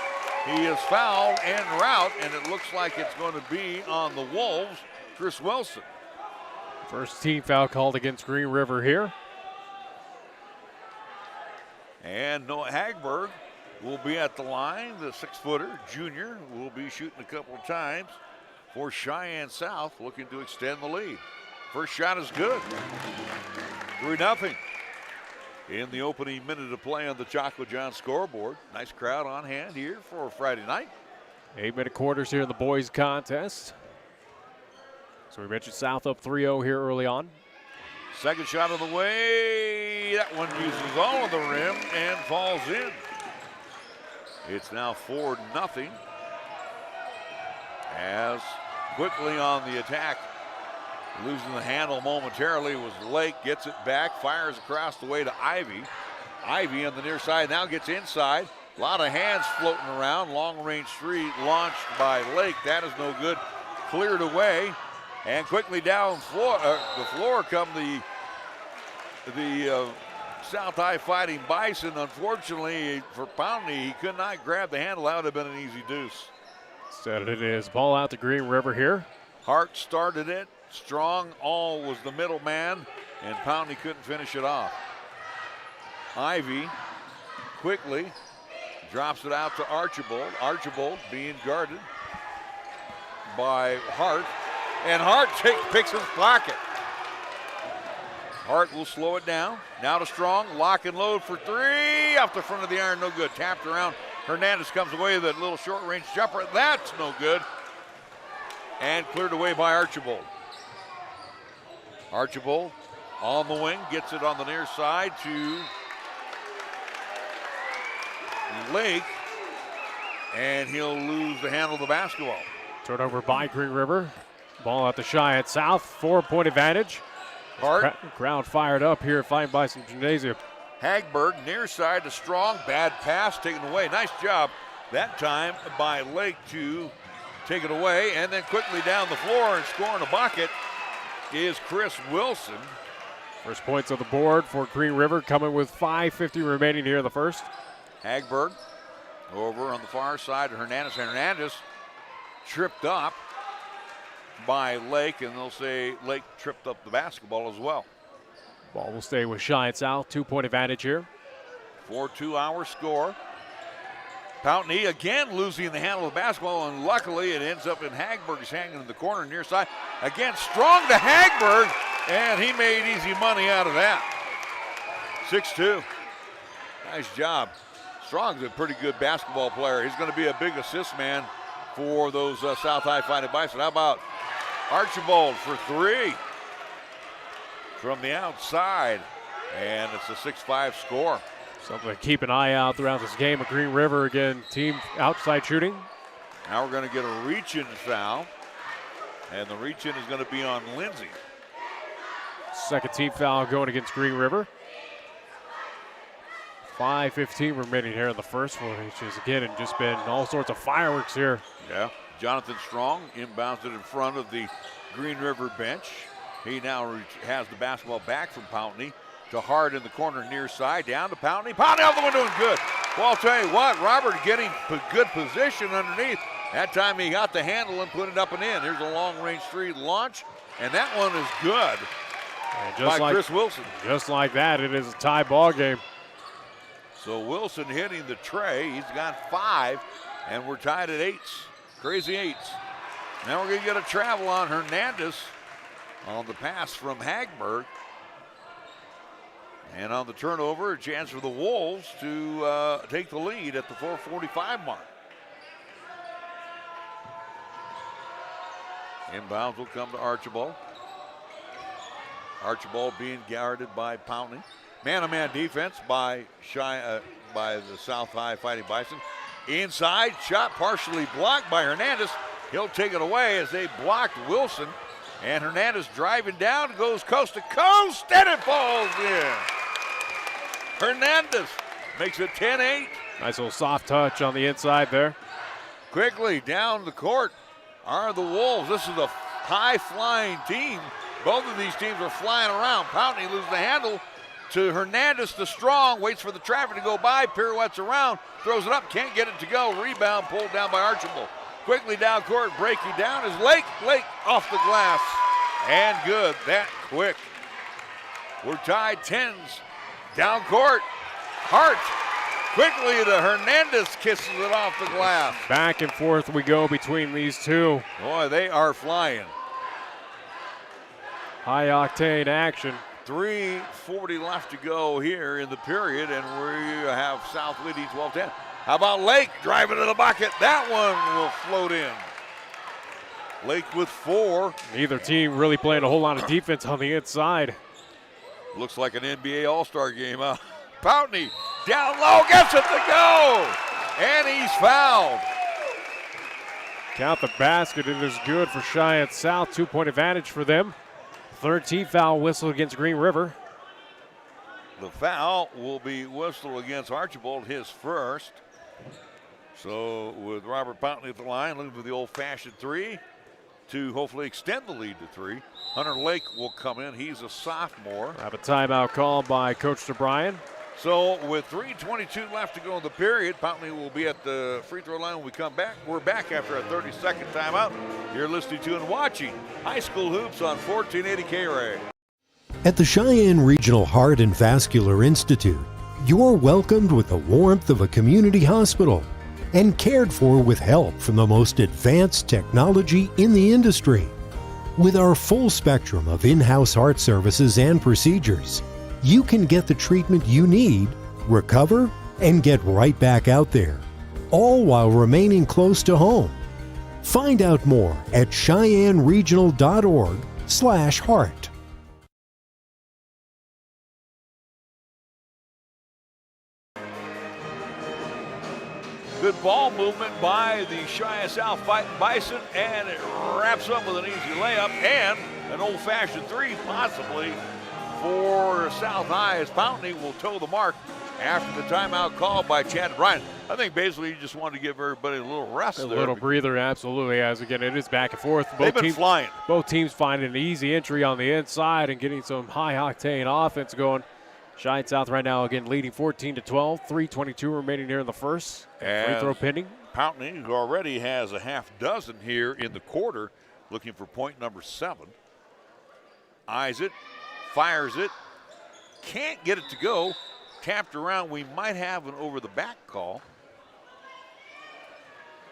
he is fouled en route, and it looks like it's going to be on the Wolves, Chris Wilson. First team foul called against Green River here. And Noah Hagberg will be at the line. The 6-footer junior will be shooting a couple of times for Cheyenne South, looking to extend the lead. First shot is good. 3-0 in the opening minute of play on the Chaco John scoreboard. Nice crowd on hand here for Friday night. 8-minute quarters here in the boys contest. So we mentioned South up 3-0 here early on. Second shot of the way. That one uses all of the rim and falls in. It's now 4-0. As quickly on the attack, losing the handle momentarily was Lake. Gets it back, fires across the way to Ivy. Ivy on the near side now gets inside. A lot of hands floating around. Long range three launched by Lake. That is no good. Cleared away. And quickly down the floor come the South High Fighting Bison. Unfortunately for Pountney, he could not grab the handle. That would have been an easy deuce. Said it is. Ball out to Green River here. Hart started it. Strong all was the middleman, and Pountney couldn't finish it off. Ivy quickly drops it out to Archibald. Archibald being guarded by Hart. And Hart picks his pocket. Hart will slow it down. Now to Strong, lock and load for three. Off the front of the iron, no good. Tapped around. Hernandez comes away with a little short range jumper. That's no good. And cleared away by Archibald. Archibald on the wing, gets it on the near side to Lake. And he'll lose the handle of the basketball. Turnover by Green River. Ball out to Cheyenne South, 4-point advantage. Hart. Crowd fired up here at Fightin Bison Gymnasium. Hagberg near side to Strong, bad pass taken away. Nice job that time by Lake to take it away. And then quickly down the floor and scoring a bucket is Chris Wilson. First points on the board for Green River, coming with 5:50 remaining here in the first. Hagberg over on the far side to Hernandez. Hernandez tripped up by Lake, and they'll say Lake tripped up the basketball as well. Ball will stay with Cheyenne South, 2-point advantage here. 4-2 our score. Pountney again losing the handle of the basketball, and luckily it ends up in Hagberg's hand in the corner near side. Again, Strong to Hagberg, and he made easy money out of that. 6-2. Nice job. Strong's a pretty good basketball player. He's going to be a big assist man for those South High Fighting Bison. How about Archibald for three from the outside, and it's a 6-5 score. Something to keep an eye out throughout this game. Green River again, team outside shooting. Now we're going to get a reach-in foul And the reach-in is going to be on Lindsay. Second team foul going against Green River. 5:15 remaining here in the first one, which is again just been all sorts of fireworks here. Yeah, Jonathan Strong inbounds it in front of the Green River bench. He now has the basketball back from Pountney to Hart in the corner near side, down to Pountney. Pountney out the window and good. Well, I'll tell you what, Robert getting good position underneath. That time he got the handle and put it up and in. Here's a long-range three launch, and that one is good by Chris Wilson. Just like that, it is a tie ball game. So Wilson hitting the tray. He's got 5, and we're tied at 8s. Crazy 8s. Now we're going to get a travel on Hernandez on the pass from Hagberg. And on the turnover, a chance for the Wolves to take the lead at the 4:45 mark. Inbounds will come to Archibald. Archibald being guarded by Pountney. Man-to-man defense by the South High Fighting Bison. Inside, shot partially blocked by Hernandez. He'll take it away as they blocked Wilson. And Hernandez driving down, goes coast to coast, and it falls in. Hernandez makes it 10-8. Nice little soft touch on the inside there. Quickly down the court are the Wolves. This is a high-flying team. Both of these teams are flying around. Pountney loses the handle to Hernandez, the Strong, waits for the traffic to go by, pirouettes around, throws it up, can't get it to go. Rebound pulled down by Archibald. Quickly down court, breaking down is Lake. Lake off the glass, and good, that quick. We're tied 10s. Down court, Hart quickly to Hernandez, kisses it off the glass. Back and forth we go between these two. Boy, they are flying. High octane action. 3:40 left to go here in the period, and we have South leading 12-10. How about Lake driving to the bucket? That one will float in. Lake with 4. Neither team really playing a whole lot of defense on the inside. Looks like an NBA All-Star game. Pountney down low, gets it to go, and he's fouled. Count the basket, it is good for Cheyenne South. 2-point advantage for them. Third team foul whistle against Green River. The foul will be whistled against Archibald, his first. So with Robert Pountney at the line, looking for the old-fashioned 3 to hopefully extend the lead to 3. Hunter Lake will come in. He's a sophomore. Have a timeout called by Coach DeBryan. So with 3:22 left to go in the period, Pountney will be at the free throw line when we come back. We're back after a 30-second timeout. You're listening to and watching High School Hoops on 1480 KRAE. At the Cheyenne Regional Heart and Vascular Institute, you're welcomed with the warmth of a community hospital and cared for with help from the most advanced technology in the industry. With our full spectrum of in-house heart services and procedures, you can get the treatment you need, recover, and get right back out there, all while remaining close to home. Find out more at CheyenneRegional.org/heart. Good ball movement by the Cheyenne South Fighting Bison, and it wraps up with an easy layup and an old-fashioned 3, possibly for South High, as Pountney will toe the mark after the timeout called by Chad Bryan. I think basically you just wanted to give everybody a little rest A there. little breather, absolutely, as again it is back and forth. They've been flying. Both teams finding an easy entry on the inside and getting some high-octane offense going. Cheyenne South right now, again, leading 14-12, 3:22 remaining here in the first. Free throw pending. Pountney, who already has a half dozen here in the quarter, looking for point number 7. Eyes it, fires it, can't get it to go. Tapped around, we might have an over-the-back call.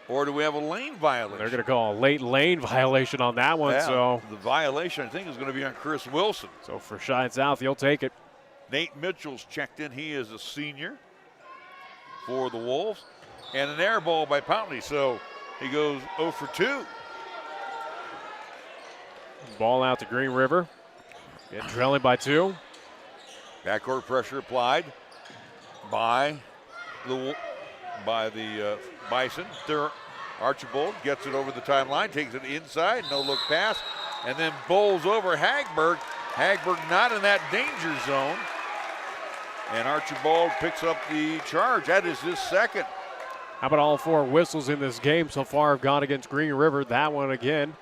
Or do we have a lane violation? They're going to call a late lane violation on that one. Yeah, So the violation, I think, is going to be on Chris Wilson. So for Cheyenne South, you'll take it. Nate Mitchell's checked in. He is a senior for the Wolves. And an air ball by Pountney, so he goes 0 for 2. Ball out to Green River. Getting trailing by 2. Backcourt pressure applied by the Bison. Archibald gets it over the timeline, takes it inside, no look pass, and then bowls over Hagberg. Hagberg not in that danger zone. And Archibald picks up the charge. That is his second. How about all 4 whistles in this game so far have gone against Green River? That one again.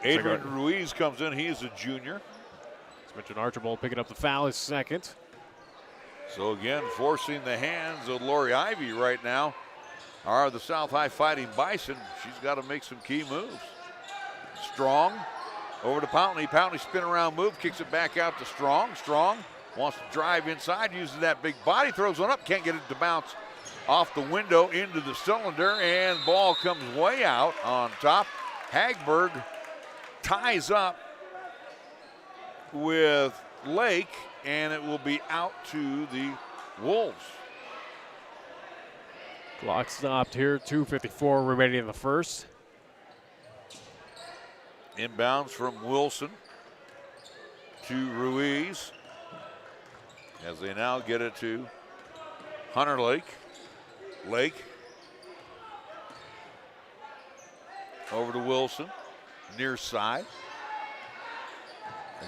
Adrian Ruiz comes in. He is a junior. As mentioned, Archibald picking up the foul, his second. So again, forcing the hands of Lori Ivy right now are the South High Fighting Bison. She's got to make some key moves. Strong over to Pountney. Pountney spin around move, kicks it back out to Strong. Strong wants to drive inside, uses that big body, throws one up, can't get it to bounce off the window into the cylinder, and ball comes way out on top. Hagberg ties up with Lake, and it will be out to the Wolves. Clock stopped here, 2:54 remaining in the first. Inbounds from Wilson to Ruiz as they now get it to Hunter Lake. Lake over to Wilson, near side.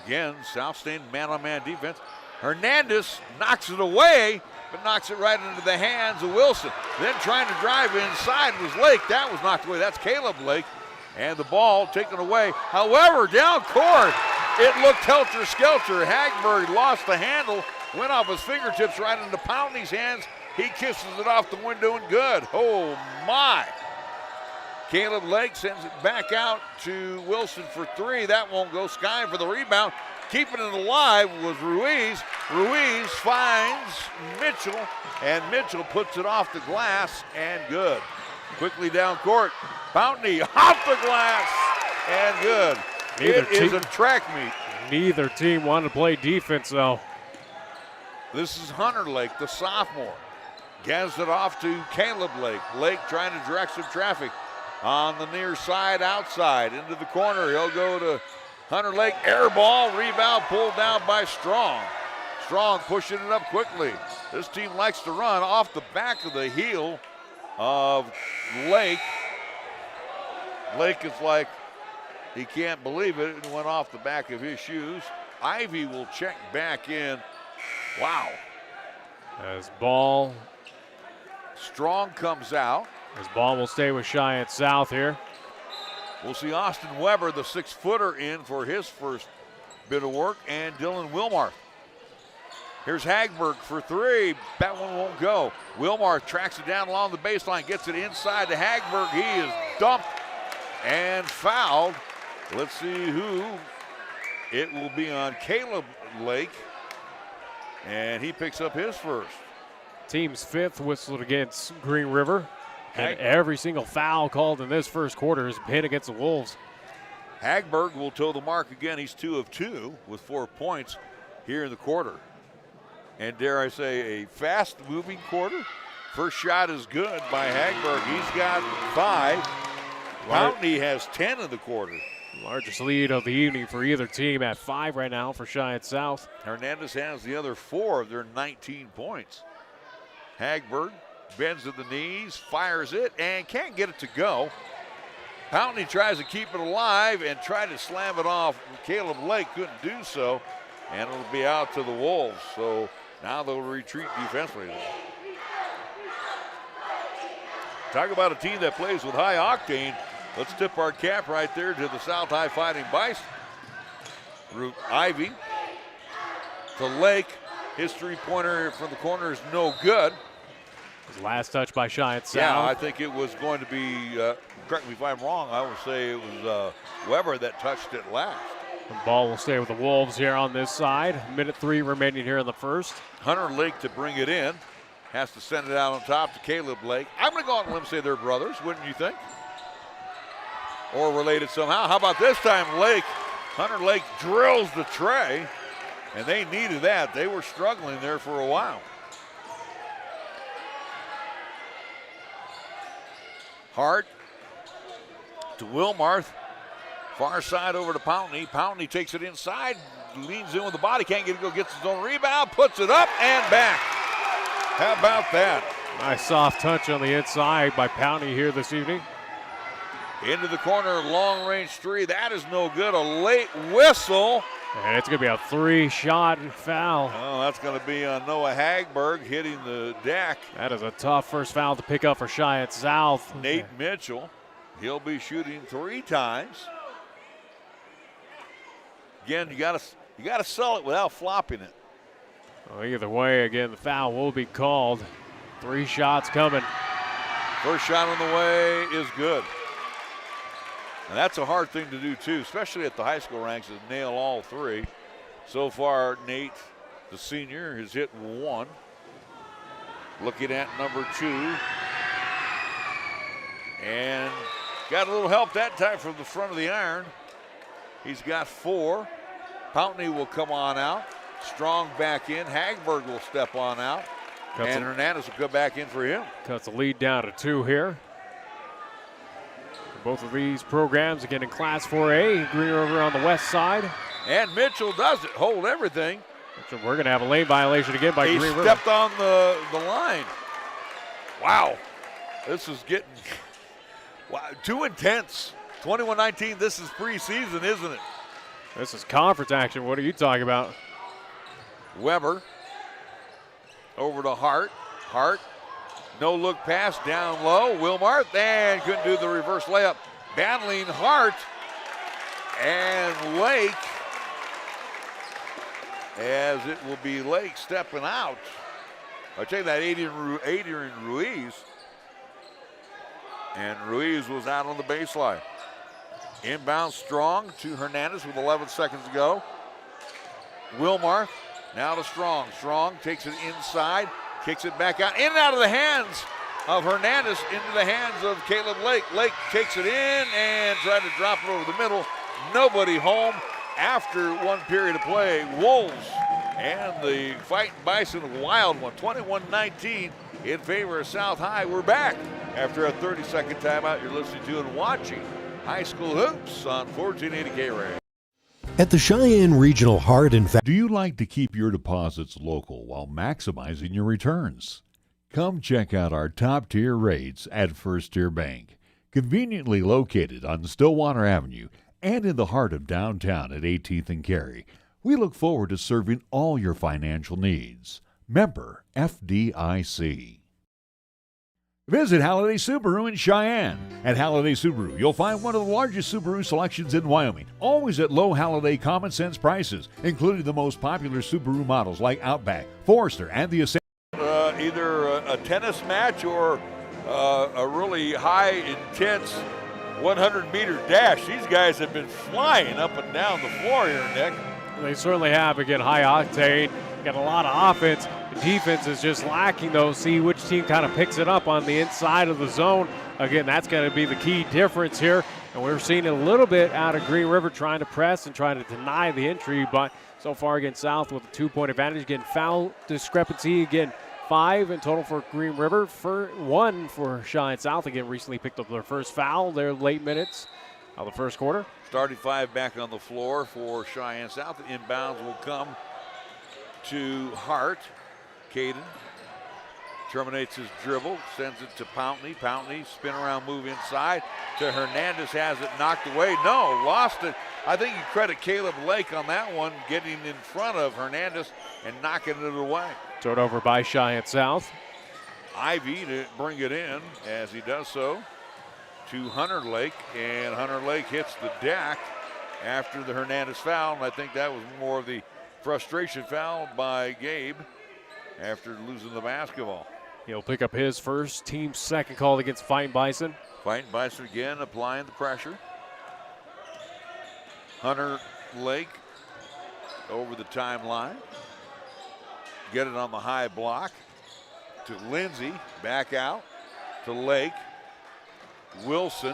Again, South staying man-on-man defense. Hernandez knocks it away, but knocks it right into the hands of Wilson. Then trying to drive inside was Lake. That was knocked away. That's Caleb Lake. And the ball taken away. However, down court, it looked helter-skelter. Hagberg lost the handle, went off his fingertips right into Pountney's hands. He kisses it off the window and good. Oh, my. Caleb Lake sends it back out to Wilson for 3. That won't go. Sky for the rebound. Keeping it alive was Ruiz. Ruiz finds Mitchell, and Mitchell puts it off the glass and good. Quickly down court. Pountney off the glass and good. It is a track meet. Neither team wanted to play defense, though. This is Hunter Lake, the sophomore. Gets it off to Caleb Lake. Lake trying to direct some traffic on the near side, outside, into the corner. He'll go to Hunter Lake. Air ball, rebound pulled down by Strong. Strong pushing it up quickly. This team likes to run off the back of the heel of Lake. Lake is like, he can't believe it. It went off the back of his shoes. Ivy will check back in. Wow. As ball. Strong comes out. As ball will stay with Cheyenne South here. We'll see Austin Weber, the 6-footer, in for his first bit of work, and Dylan Wilmarth. Here's Hagberg for 3. That one won't go. Wilmarth tracks it down along the baseline, gets it inside to Hagberg. He is dumped and fouled. Let's see who. It will be on Caleb Lake, and he picks up his first. Team's 5th whistled against Green River. And every single foul called in this first quarter has been against the Wolves. Hagberg will toe the mark again. He's 2 of 2 with 4 points here in the quarter. And dare I say, a fast-moving quarter. First shot is good by Hagberg. He's got 5. Pountney has 10 in the quarter. Largest lead of the evening for either team at 5 right now for Cheyenne South. Hernandez has the other 4 of their 19 points. Hagberg bends at the knees, fires it, and can't get it to go. Pountney tries to keep it alive and try to slam it off. Caleb Lake couldn't do so, and it'll be out to the Wolves. So now they'll retreat defensively. Talk about a team that plays with high octane. Let's tip our cap right there to the South High Fighting Bison. Ivy to Lake. His three-pointer from the corner is no good. His last touch by Cheyenne South. Yeah, I think it was going to be, correct me if I'm wrong, I would say it was Weber that touched it last. The ball will stay with the Wolves here on this side. Minute 3 remaining here in the first. Hunter Lake to bring it in. Has to send it out on top to Caleb Lake. I'm going to go out on a limb and say they're brothers, wouldn't you think? Or related somehow. How about this time, Lake? Hunter Lake drills the tray, and they needed that. They were struggling there for a while. Hart to Wilmarth. Far side over to Pountney. Pountney takes it inside, leans in with the body, can't get it to go, gets his own rebound, puts it up and back. How about that? Nice soft touch on the inside by Pountney here this evening. Into the corner, long range three. That is no good. A late whistle. And it's going to be a 3-shot foul. Oh, that's going to be on Noah Hagberg hitting the deck. That is a tough first foul to pick up for Cheyenne South. Nate Mitchell, he'll be shooting 3 times. Again, you got to sell it without flopping it. Well, either way, again, the foul will be called. 3 shots coming. First shot on the way is good. And that's a hard thing to do, too, especially at the high school ranks, is nail all 3. So far, Nate, the senior, has hit 1. Looking at number 2. And got a little help that time from the front of the iron. He's got 4. Pountney will come on out. Strong back in. Hagberg will step on out. And Hernandez will come back in for him. Cuts the lead down to 2 here. Both of these programs again in Class 4A. Green River on the west side. And Mitchell does it. Hold everything. So we're going to have a lane violation again by Green River. He stepped on the line. Wow. This is getting too intense. 21-19. This is preseason, isn't it? This is conference action. What are you talking about? Weber over to Hart. Hart. No look pass down low. Wilmarth and couldn't do the reverse layup. Battling Hart and Lake, as it will be Lake stepping out. I tell you that Adrian Ruiz. And Ruiz was out on the baseline. Inbound Strong to Hernandez with 11 seconds to go. Wilmarth now to Strong. Strong takes it inside. Kicks it back out, in and out of the hands of Hernandez into the hands of Caleb Lake. Lake takes it in and tried to drop it over the middle. Nobody home after 1 period of play. Wolves and the Fightin Bison, a wild one, 21-19 in favor of South High. We're back after a 30-second timeout. You're listening to and watching High School Hoops on 1480 KRAE. At the Cheyenne Regional Heart and Do you like to keep your deposits local while maximizing your returns? Come check out our top-tier rates at First Tier Bank, conveniently located on Stillwater Avenue and in the heart of downtown at 18th and Cary. We look forward to serving all your financial needs. Member FDIC. Visit Halliday Subaru in Cheyenne. At Halliday Subaru, you'll find one of the largest Subaru selections in Wyoming, always at low Halliday common sense prices, including the most popular Subaru models like Outback, Forester, and the Ascent. Either a tennis match or a really high, intense 100-meter dash. These guys have been flying up and down the floor here, Nick. They certainly have. Again, high octane, got a lot of offense. Defense is just lacking, though. See which team kind of picks it up on the inside of the zone. Again, that's going to be the key difference here. And we're seeing it a little bit out of Green River trying to press and trying to deny the entry. But so far against South with a 2-point advantage. Again, foul discrepancy. Again, 5 in total for Green River. 1 for Cheyenne South. Again, recently picked up their first foul. Their late minutes of the first quarter. Starting 5 back on the floor for Cheyenne South. The inbounds will come to Hart. Caden terminates his dribble, sends it to Pountney. Pountney, spin around move inside to Hernandez, has it knocked away. No, lost it. I think you credit Caleb Lake on that one, getting in front of Hernandez and knocking it away. Thrown over by Cheyenne South. Ivy to bring it in as he does so to Hunter Lake, and Hunter Lake hits the deck after the Hernandez foul, and I think that was more of the frustration foul by Gabe after losing the basketball. He'll pick up his first, team's second call against Fightin Bison. Fightin Bison again applying the pressure. Hunter Lake over the timeline. Get it on the high block to Lindsay, back out to Lake. Wilson,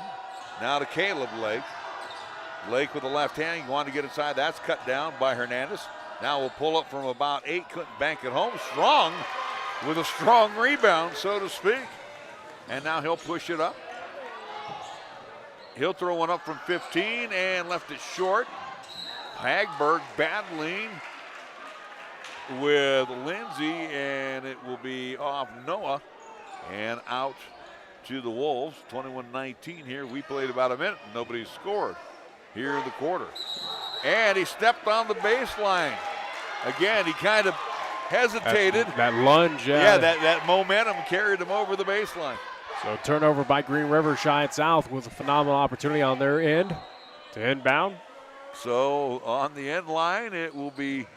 now to Caleb Lake. Lake with the left hand, he wanted to get inside. That's cut down by Hernandez. Now we'll pull up from about 8, couldn't bank it home. Strong with a strong rebound, so to speak. And now he'll push it up. He'll throw one up from 15 and left it short. Hagberg battling with Lindsay, and it will be off Noah. And out to the Wolves, 21-19 here. We played about a minute, and nobody scored here in the quarter. And he stepped on the baseline. Again, he kind of hesitated. That lunge. Yeah, that momentum carried him over the baseline. So turnover by Green River. Cheyenne South with a phenomenal opportunity on their end to inbound. So on the end line, it will be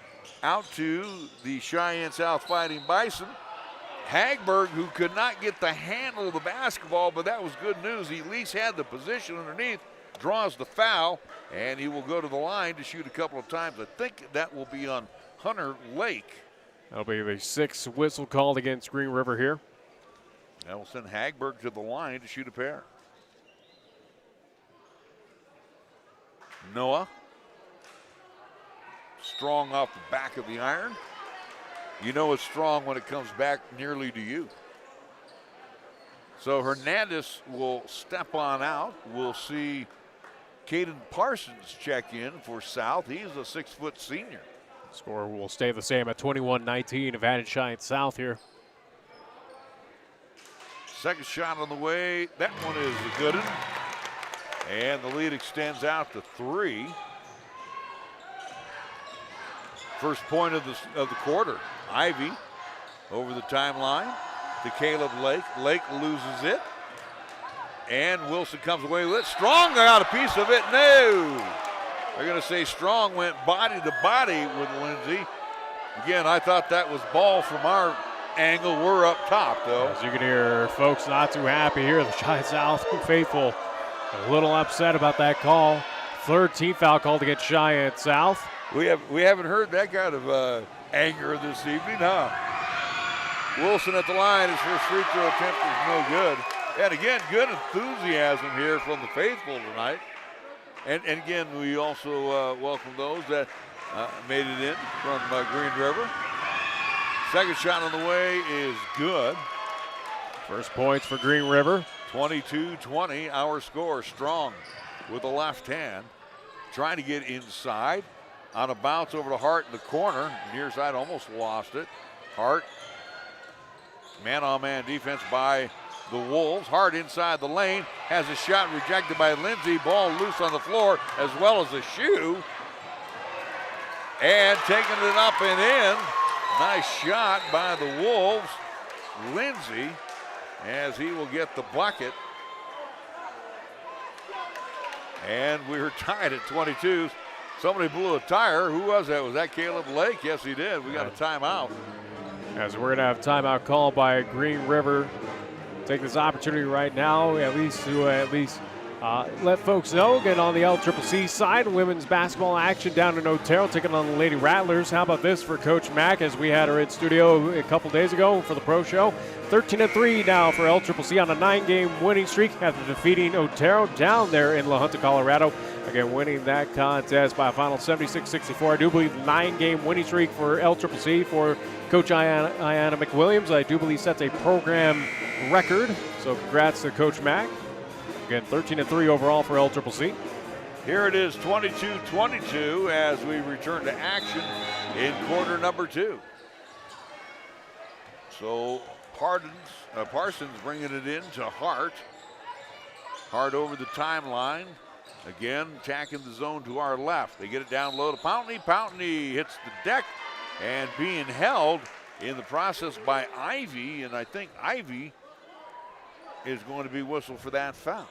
out to the Cheyenne South Fighting Bison. Hagberg, who could not get the handle of the basketball, but that was good news. He at least had the position underneath, draws the foul, and he will go to the line to shoot a couple of times. I think that will be on Hunter Lake. That'll be the 6th whistle called against Green River here. That will send Hagberg to the line to shoot a pair. Noah. Strong off the back of the iron. You know it's strong when it comes back nearly to you. So Hernandez will step on out. We'll see Caden Parsons check in for South. He's a 6-foot senior. Score will stay the same at 21-19. Advantage Cheyenne South here. Second shot on the way. That one is a good one. And the lead extends out to 3. First point of the quarter. Ivy over the timeline to Caleb Lake. Lake loses it. And Wilson comes away with it. Strong got a piece of it. No. They're going to say Strong went body to body with Lindsay. Again, I thought that was ball from our angle. We're up top, though. As you can hear, folks not too happy here. The Cheyenne South faithful a little upset about that call. 3rd team foul called against Cheyenne South. We haven't heard that kind of anger this evening, huh? Wilson at the line. His first free throw attempt is no good. And again, good enthusiasm here from the faithful tonight. And again, we also welcome those that made it in from Green River. Second shot on the way is good. First points for Green River. 22-20, our score. Strong with the left hand. Trying to get inside. On a bounce over to Hart in the corner. Near side almost lost it. Hart. Man-on-man defense by the Wolves. Hart inside the lane. Has a shot rejected by Lindsay. Ball loose on the floor as well as a shoe. And taking it up and in. Nice shot by the Wolves. Lindsay, as he will get the bucket. And we're tied at 22. Somebody blew a tire. Who was that? Was that Caleb Lake? Yes, he did. We got a timeout. As we're going to have a timeout called by Green River. Take this opportunity right now, at least to let folks know. Again, on the LCCC side, women's basketball action down in Otero, taking on the Lady Rattlers. How about this for Coach Mack, as we had her in studio a couple days ago for the Pro Show. 13-3 now for LCCC on a 9-game winning streak after defeating Otero down there in La Junta, Colorado. Again, winning that contest by a final 76-64. I do believe 9-game winning streak for LCCC for Coach Ayanna McWilliams. I do believe sets a program record. So congrats to Coach Mack. Again, 13-3 overall for LCCC. Here it is, 22-22 as we return to action in quarter number 2. So Parsons bringing it in to Hart. Hart over the timeline. Again, attacking the zone to our left. They get it down low to Pountney. Pountney hits the deck and being held in the process by Ivy. And I think Ivy is going to be whistled for that foul.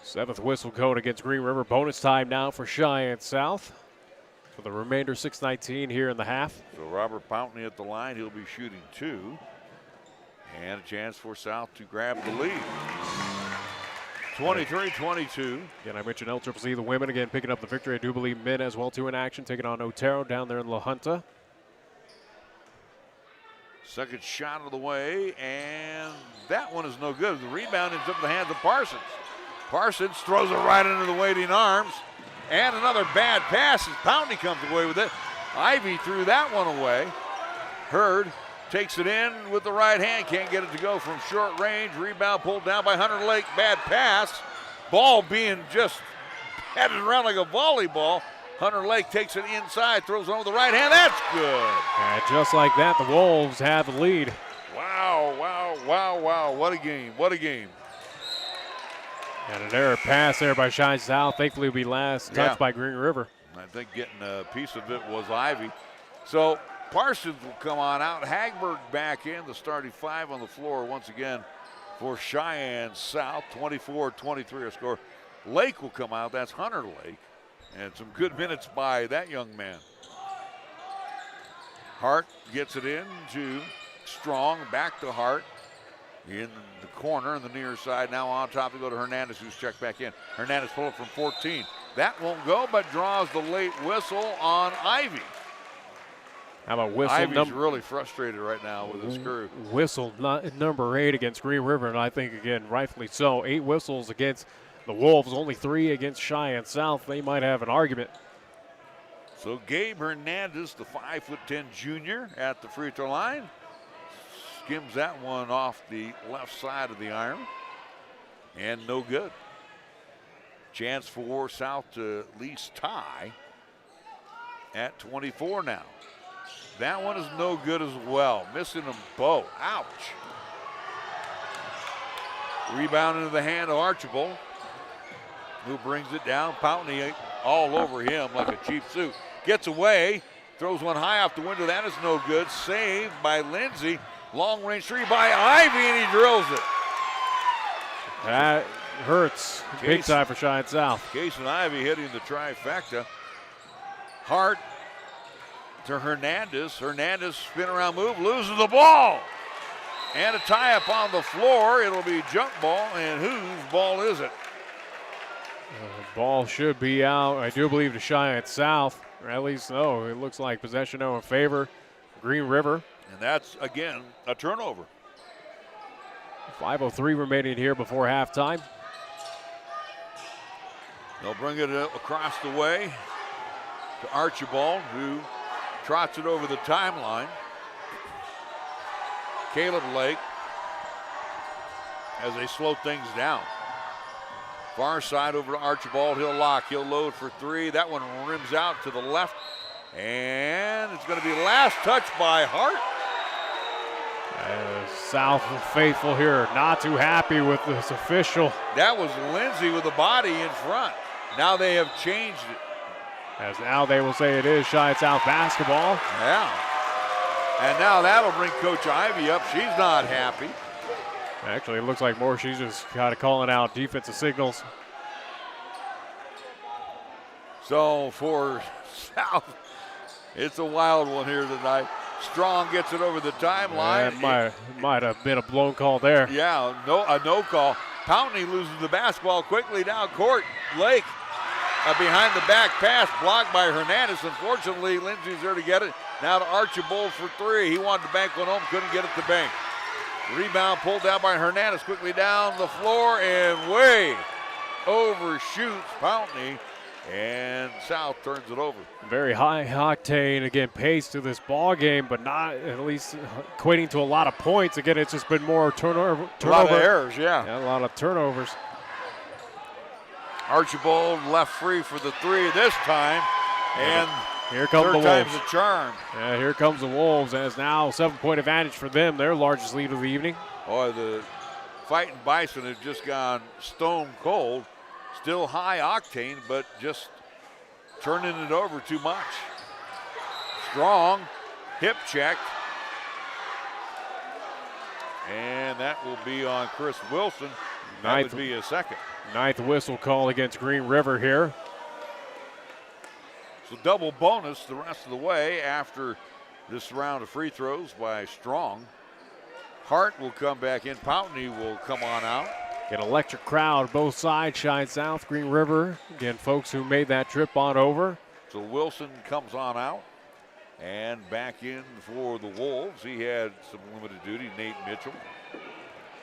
7th whistle code against Green River. Bonus time now for Cheyenne South. For the remainder, 6:19 here in the half. So Robert Pountney at the line. He'll be shooting 2. And a chance for South to grab the lead. 23-22. Again, I mentioned LCCC, the women, again, picking up the victory. I do believe men as well, too, in action, taking on Otero down there in La Junta. Second shot of the way, and that one is no good. The rebound ends up in the hands of Parsons. Parsons throws it right into the waiting arms. And another bad pass as Pountney comes away with it. Ivy threw that one away. Hurd takes it in with the right hand. Can't get it to go from short range. Rebound pulled down by Hunter Lake. Bad pass. Ball being just headed around like a volleyball. Hunter Lake takes it inside, throws it on with the right hand. That's good. And just like that, the Wolves have the lead. Wow. Wow. What a game. What a game. And an error pass there by Cheyenne South. Thankfully, will be last touched by Green River. I think getting a piece of it was Ivy. So Parsons will come on out. Hagberg back in, the starting 5 on the floor once again for Cheyenne South. 24-23 our score. Lake will come out. That's Hunter Lake. And some good minutes by that young man. Hart gets it in to Strong. Back to Hart. In the corner on the near side. Now on top to go to Hernandez, who's checked back in. Hernandez pull up from 14. That won't go, but draws the late whistle on Ivy. How about whistle? Ivy's really frustrated right now with his crew. Whistle number 8 against Green River, and I think, again, rightfully so. 8 whistles against the Wolves, only 3 against Cheyenne South. They might have an argument. So Gabe Hernandez, the 5'10" junior at the free throw line. Skims that one off the left side of the iron. And no good. Chance for South to at least tie at 24 now. That one is no good as well. Missing them both. Ouch. Rebound into the hand of Archibald, who brings it down. Pountney all over him like a cheap suit. Gets away. Throws one high off the window. That is no good. Saved by Lindsay. Long range 3 by Ivy, and he drills it. That hurts big time for Cheyenne South. Case and Ivy hitting the trifecta. Hart to Hernandez. Hernandez spin around move, loses the ball. And a tie up on the floor. It'll be jump ball, and whose ball is it? The ball should be out, I do believe, to Cheyenne South. Or at least, no, it looks like possession in favor. Green River. And that's, again, a turnover. 5:03 remaining here before halftime. They'll bring it across the way to Archibald, who trots it over the timeline. Caleb Lake as they slow things down. Far side over to Archibald. He'll lock. He'll load for 3. That one rims out to the left. And it's going to be last touch by Hart. South faithful here, not too happy with this official. That was Lindsay with the body in front. Now they have changed it. As now they will say it is Cheyenne South basketball. Yeah. And now that'll bring Coach Ivy up. She's not happy. Actually, it looks like more she's just kind of calling out defensive signals. So for South, it's a wild one here tonight. Strong gets it over the timeline. Yeah, might have been a blown call there. Yeah, a no call. Pountney loses the basketball quickly down court. Lake, a behind the back pass blocked by Hernandez. Unfortunately, Lindsay's there to get it. Now to Archibald for 3. He wanted to bank one home, couldn't get it to bank. Rebound pulled down by Hernandez, quickly down the floor and way overshoots Pountney. And South turns it over. Very high octane, again, pace to this ball game, but not at least equating to a lot of points. Again, it's just been more turnover. A lot of errors, yeah. A lot of turnovers. Archibald left free for the 3 this time. And here comes the Wolves. Third time's a charm. Yeah, here comes the Wolves, and it's now a 7-point advantage for them, their largest lead of the evening. Boy, the Fightin Bison have just gone stone cold. Still high octane, but just turning it over too much. Strong, hip check. And that will be on Chris Wilson. That would be a second. 9th whistle call against Green River here. So double bonus the rest of the way after this round of free throws by Strong. Hart will come back in. Pountney will come on out. An electric crowd, both sides, Cheyenne South, Green River. Again, folks who made that trip on over. So Wilson comes on out and back in for the Wolves. He had some limited duty. Nate Mitchell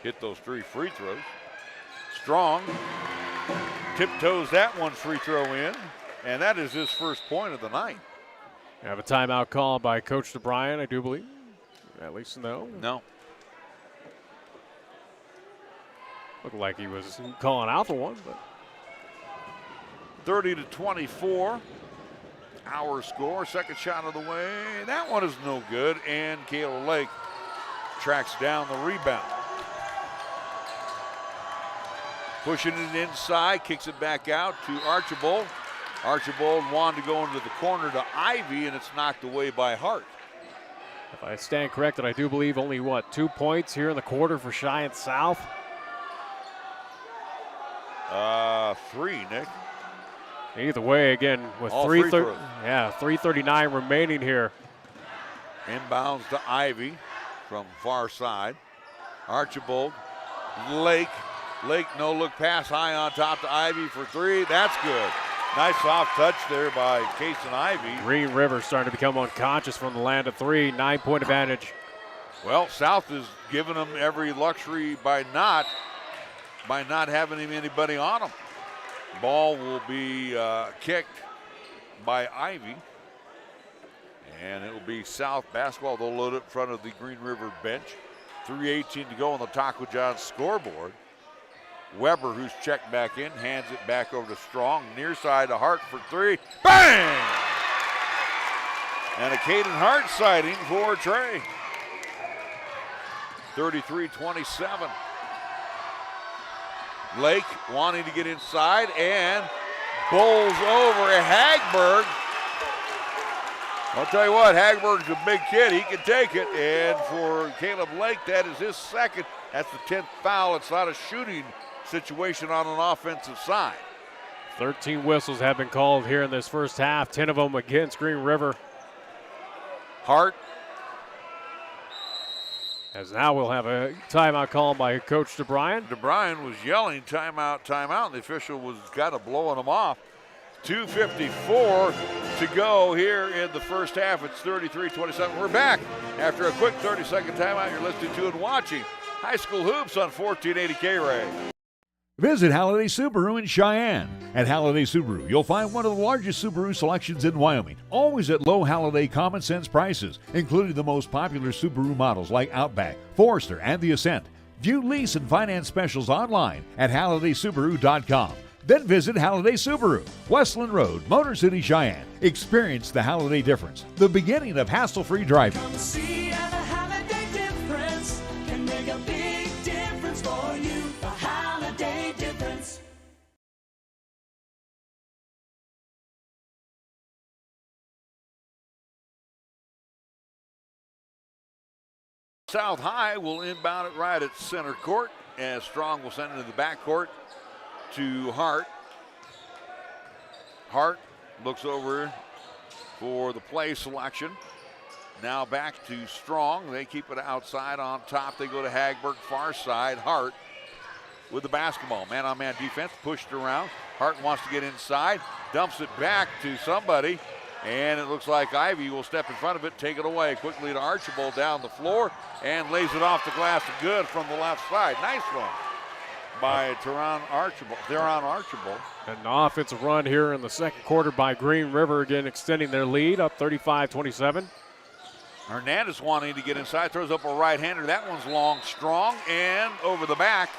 hit those 3 free throws. Strong tiptoes that one free throw in, and that is his first point of the night. We have a timeout call by Coach DeBryan, I do believe. At least no. No. Looked like he was calling out for one, but 30-24. Our score. Second shot of the way. That one is no good. And Caleb Lake tracks down the rebound. Pushing it inside, kicks it back out to Archibald. Archibald wanted to go into the corner to Ivy, and it's knocked away by Hart. If I stand corrected, I do believe only, 2 points here in the quarter for Cheyenne South? 3, Nick. Either way, again, with 3:39 remaining here. Inbounds to Ivy from far side. Archibald, Lake, no-look pass high on top to Ivy for 3. That's good. Nice soft touch there by Kason Ivy. Green River starting to become unconscious from the land of 3. 9-point advantage. Well, South is giving them every luxury by not having anybody on them. Ball will be kicked by Ivy. And it will be South basketball. They'll load it in front of the Green River bench. 3:18 to go on the Taco John's scoreboard. Weber, who's checked back in, hands it back over to Strong. Near side to Hart for 3. Bang! And a Caden Hart sighting for Trey. 33-27. Lake wanting to get inside and bowls over Hagberg. I'll tell you what, Hagberg's a big kid. He can take it. And for Caleb Lake, that is his second. That's the 10th foul. It's not a shooting situation on an offensive side. 13 whistles have been called here in this first half, 10 of them against Green River. Hart. As now we'll have a timeout called by Coach DeBryan. DeBryan was yelling timeout, timeout, and the official was kind of blowing him off. 2:54 to go here in the first half. It's 33-27. We're back after a quick 30-second timeout. You're listening to and watching High School Hoops on 1480 KRAE. Visit Halliday Subaru in Cheyenne. At Halliday Subaru, you'll find one of the largest Subaru selections in Wyoming, always at low Halliday common sense prices, including the most popular Subaru models like Outback, Forester, and the Ascent. View lease and finance specials online at HallidaySubaru.com. Then visit Halliday Subaru, Westland Road, Motor City, Cheyenne. Experience the Halliday difference, the beginning of hassle-free driving. Come see how the Halliday difference can make a big difference for you. The Halliday difference. South High will inbound it right at center court, as Strong will send it into the backcourt to Hart. Hart looks over for the play selection. Now back to Strong. They keep it outside on top. They go to Hagberg, far side. Hart with the basketball. Man-on-man defense, pushed around. Hart wants to get inside, dumps it back to somebody, and it looks like Ivy will step in front of it, take it away quickly to Archibald down the floor, and lays it off the glass good from the left side. Nice one by Theron Archibald. An offensive run here in the second quarter by Green River, again extending their lead up 35-27. Hernandez wanting to get inside, throws up a right-hander. That one's long, Strong, and over the back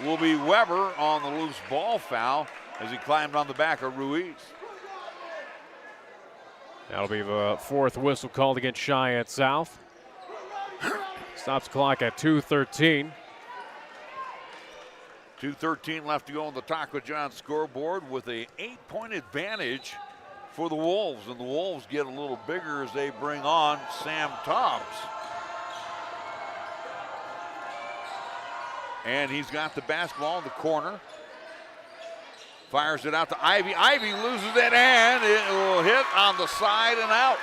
will be Weber on the loose ball foul as he climbed on the back of Ruiz. That'll be the fourth whistle called against Cheyenne South. Stops the clock at 2:13. 2:13 left to go on the Taco John scoreboard with a 8-point advantage for the Wolves. And the Wolves get a little bigger as they bring on Sam Tobbs. And he's got the basketball in the corner. Fires it out to Ivy. Ivy loses it, and it will hit on the side and out.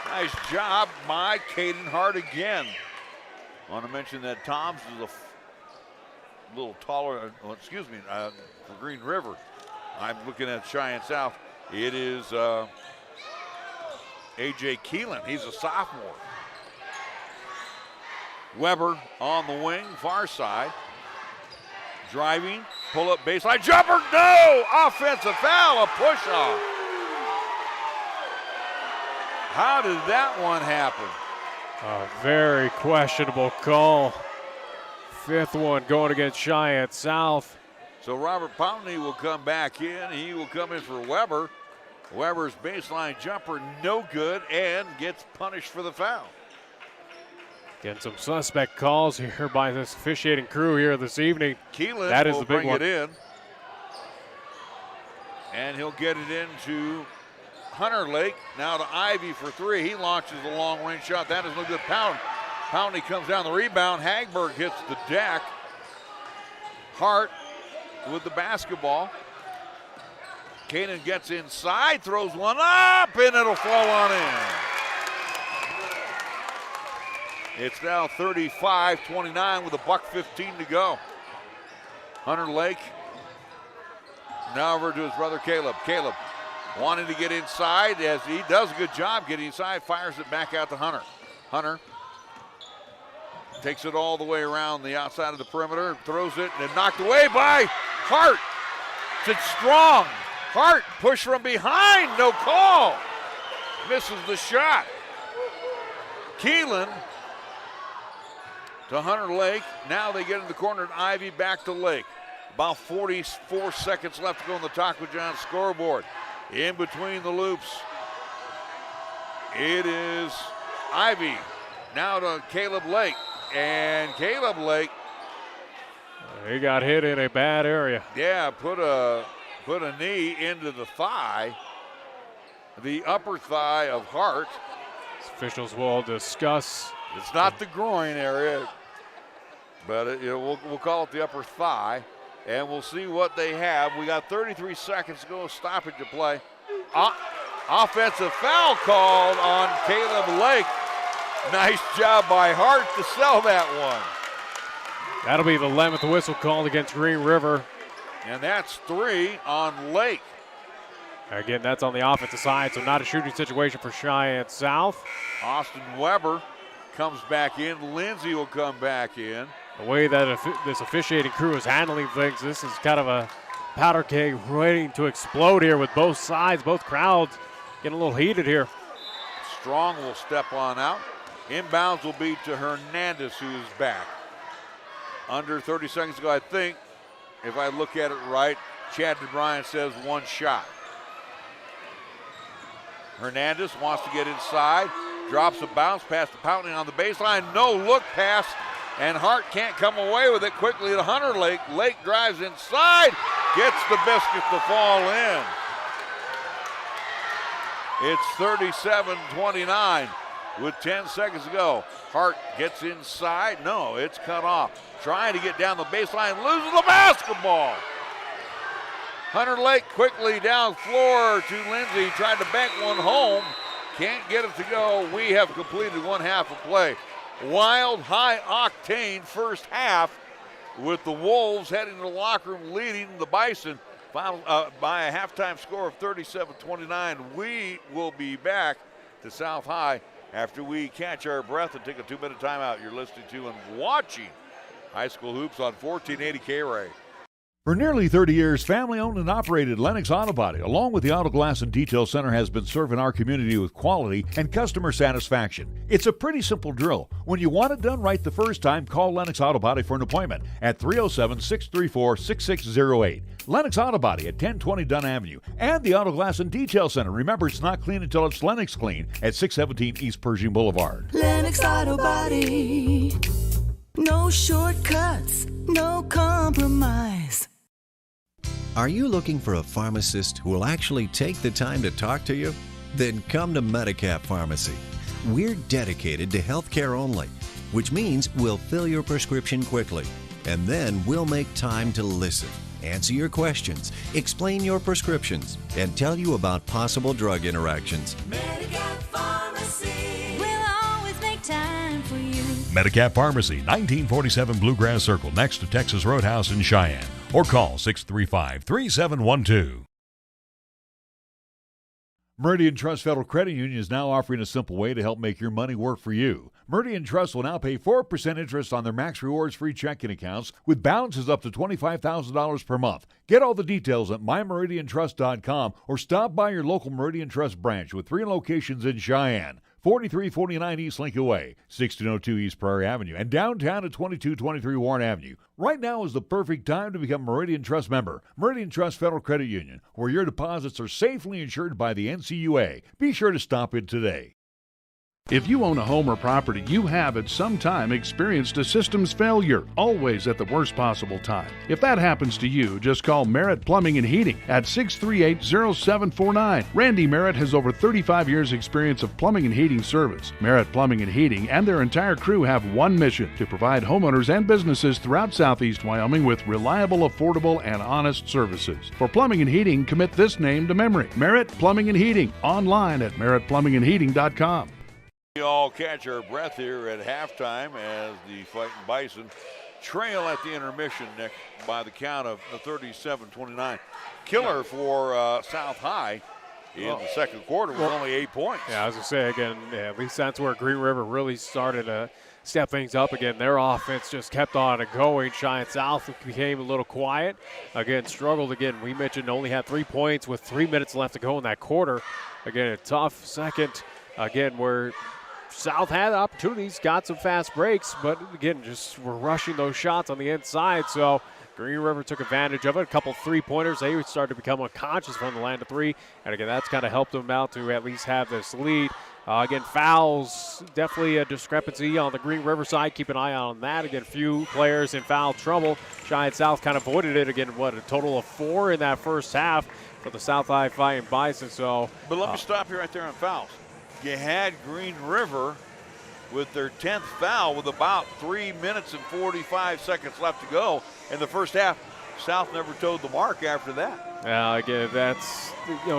Nice job by Caden Hart again. I want to mention that Tobbs is a little taller, for Green River. I'm looking at Cheyenne South. It is A.J. Keelan. He's a sophomore. Weber on the wing, far side. Driving, pull-up baseline, jumper, no! Offensive foul, a push-off. How did that one happen? A very questionable call. Fifth one going against Cheyenne South. So Robert Powney will come back in. He will come in for Weber. Weber's baseline jumper, no good, and gets punished for the foul. Getting some suspect calls here by this officiating crew here this evening. Keelan that is will the big bring one. it in. And he'll get it into Hunter Lake. Now to Ivy for three. He launches a long-range shot. That is no good. Poundney comes down the rebound. Hagberg hits the deck. Hart with the basketball. Kanan gets inside, throws one up, and it'll fall on in. It's now 35-29 with $1:15 to go. Hunter Lake now over to his brother Caleb. Caleb wanting to get inside as he does a good job getting inside, fires it back out to Hunter. Hunter takes it all the way around the outside of the perimeter, throws it, and knocked away by Hart. It's strong. Hart push from behind, no call. Misses the shot. Keelan to Hunter Lake. Now they get in the corner at Ivy, back to Lake. About 44 seconds left to go on the Taco John's scoreboard. In between the loops, it is Ivy. Now to Caleb Lake. And Caleb Lake. He got hit in a bad area. Yeah, put a knee into the thigh, the upper thigh of Hart. Officials will discuss. It's not the groin area, but we'll call it the upper thigh, and we'll see what they have. We got 33 seconds to go, stoppage to play. Offensive foul called on Caleb Lake. Nice job by Hart to sell that one. That'll be the 11th whistle called against Green River. And that's 3 on Lake. Again, that's on the offensive side, so not a shooting situation for Cheyenne South. Austin Weber comes back in. Lindsay will come back in. The way that this officiating crew is handling things, this is kind of a powder keg waiting to explode here with both sides, both crowds getting a little heated here. Strong will step on out. Inbounds will be to Hernandez, who is back. Under 30 seconds to go, I think, if I look at it right, Chad DeBryan says one shot. Hernandez wants to get inside, drops a bounce pass to Poutney on the baseline. No look pass, and Hart can't come away with it quickly to Hunter Lake. Lake drives inside, gets the biscuit to fall in. It's 37-29 with 10 seconds to go. Hart gets inside. No, it's cut off. Trying to get down the baseline, loses the basketball. Hunter Lake quickly down floor to Lindsay, tried to bank one home. Can't get it to go. We have completed one half of play. Wild, high octane first half with the Wolves heading to the locker room leading the Bison by a halftime score of 37-29. We will be back to South High after we catch our breath and take a 2-minute timeout. You're listening to and watching High School Hoops on 1480 KRAE. For nearly 30 years, family-owned and operated Lennox Auto Body, along with the Auto Glass and Detail Center, has been serving our community with quality and customer satisfaction. It's a pretty simple drill. When you want it done right the first time, call Lennox Auto Body for an appointment at 307-634-6608. Lennox Auto Body at 1020 Dunn Avenue. And the Auto Glass and Detail Center. Remember, it's not clean until it's Lennox clean at 617 East Pershing Boulevard. Lennox Auto Body. No shortcuts, no compromise. Are you looking for a pharmacist who will actually take the time to talk to you? Then come to Medicap Pharmacy. We're dedicated to healthcare only, which means we'll fill your prescription quickly, and then we'll make time to listen, answer your questions, explain your prescriptions, and tell you about possible drug interactions. Medicap Pharmacy. We'll always make time for you. Medicap Pharmacy, 1947 Bluegrass Circle, next to Texas Roadhouse in Cheyenne. Or call 635-3712. Meridian Trust Federal Credit Union is now offering a simple way to help make your money work for you. Meridian Trust will now pay 4% interest on their Max Rewards free checking accounts with balances up to $25,000 per month. Get all the details at mymeridiantrust.com or stop by your local Meridian Trust branch with 3 locations in Cheyenne. 4349 East Lincoln Way, 1602 East Prairie Avenue, and downtown at 2223 Warren Avenue. Right now is the perfect time to become a Meridian Trust member. Meridian Trust Federal Credit Union, where your deposits are safely insured by the NCUA. Be sure to stop in today. If you own a home or property, you have at some time experienced a systems failure, always at the worst possible time. If that happens to you, just call Merritt Plumbing and Heating at 638-0749. Randy Merritt has over 35 years experience of plumbing and heating service. Merritt Plumbing and Heating and their entire crew have one mission: to provide homeowners and businesses throughout Southeast Wyoming with reliable, affordable, and honest services. For plumbing and heating, commit this name to memory: Merritt Plumbing and Heating. Online at merrittplumbingandheating.com. We all catch our breath here at halftime as the Fightin Bison trail at the intermission, Nick, by the count of 37-29. Killer for South High in the second quarter was only 8 points. Yeah, I was going to say, again, at least that's where Green River really started to step things up again. Their offense just kept on going. Cheyenne South became a little quiet. Again, struggled again. We mentioned only had 3 points with 3 minutes left to go in that quarter. Again, a tough second, again, where South had opportunities, got some fast breaks, but again, just were rushing those shots on the inside. So Green River took advantage of it. A couple three-pointers. They started to become unconscious from the line of three. And again, that's kind of helped them out to at least have this lead. Again, fouls, definitely a discrepancy on the Green River side. Keep an eye on that. Again, few players in foul trouble. Cheyenne South kind of avoided it. Again, a total of 4 in that first half for the South High Fightin Bison. So, but let me stop you right there on fouls. You had Green River with their 10th foul with about 3 minutes and 45 seconds left to go in the first half. South never toed the mark after that. Again, that's,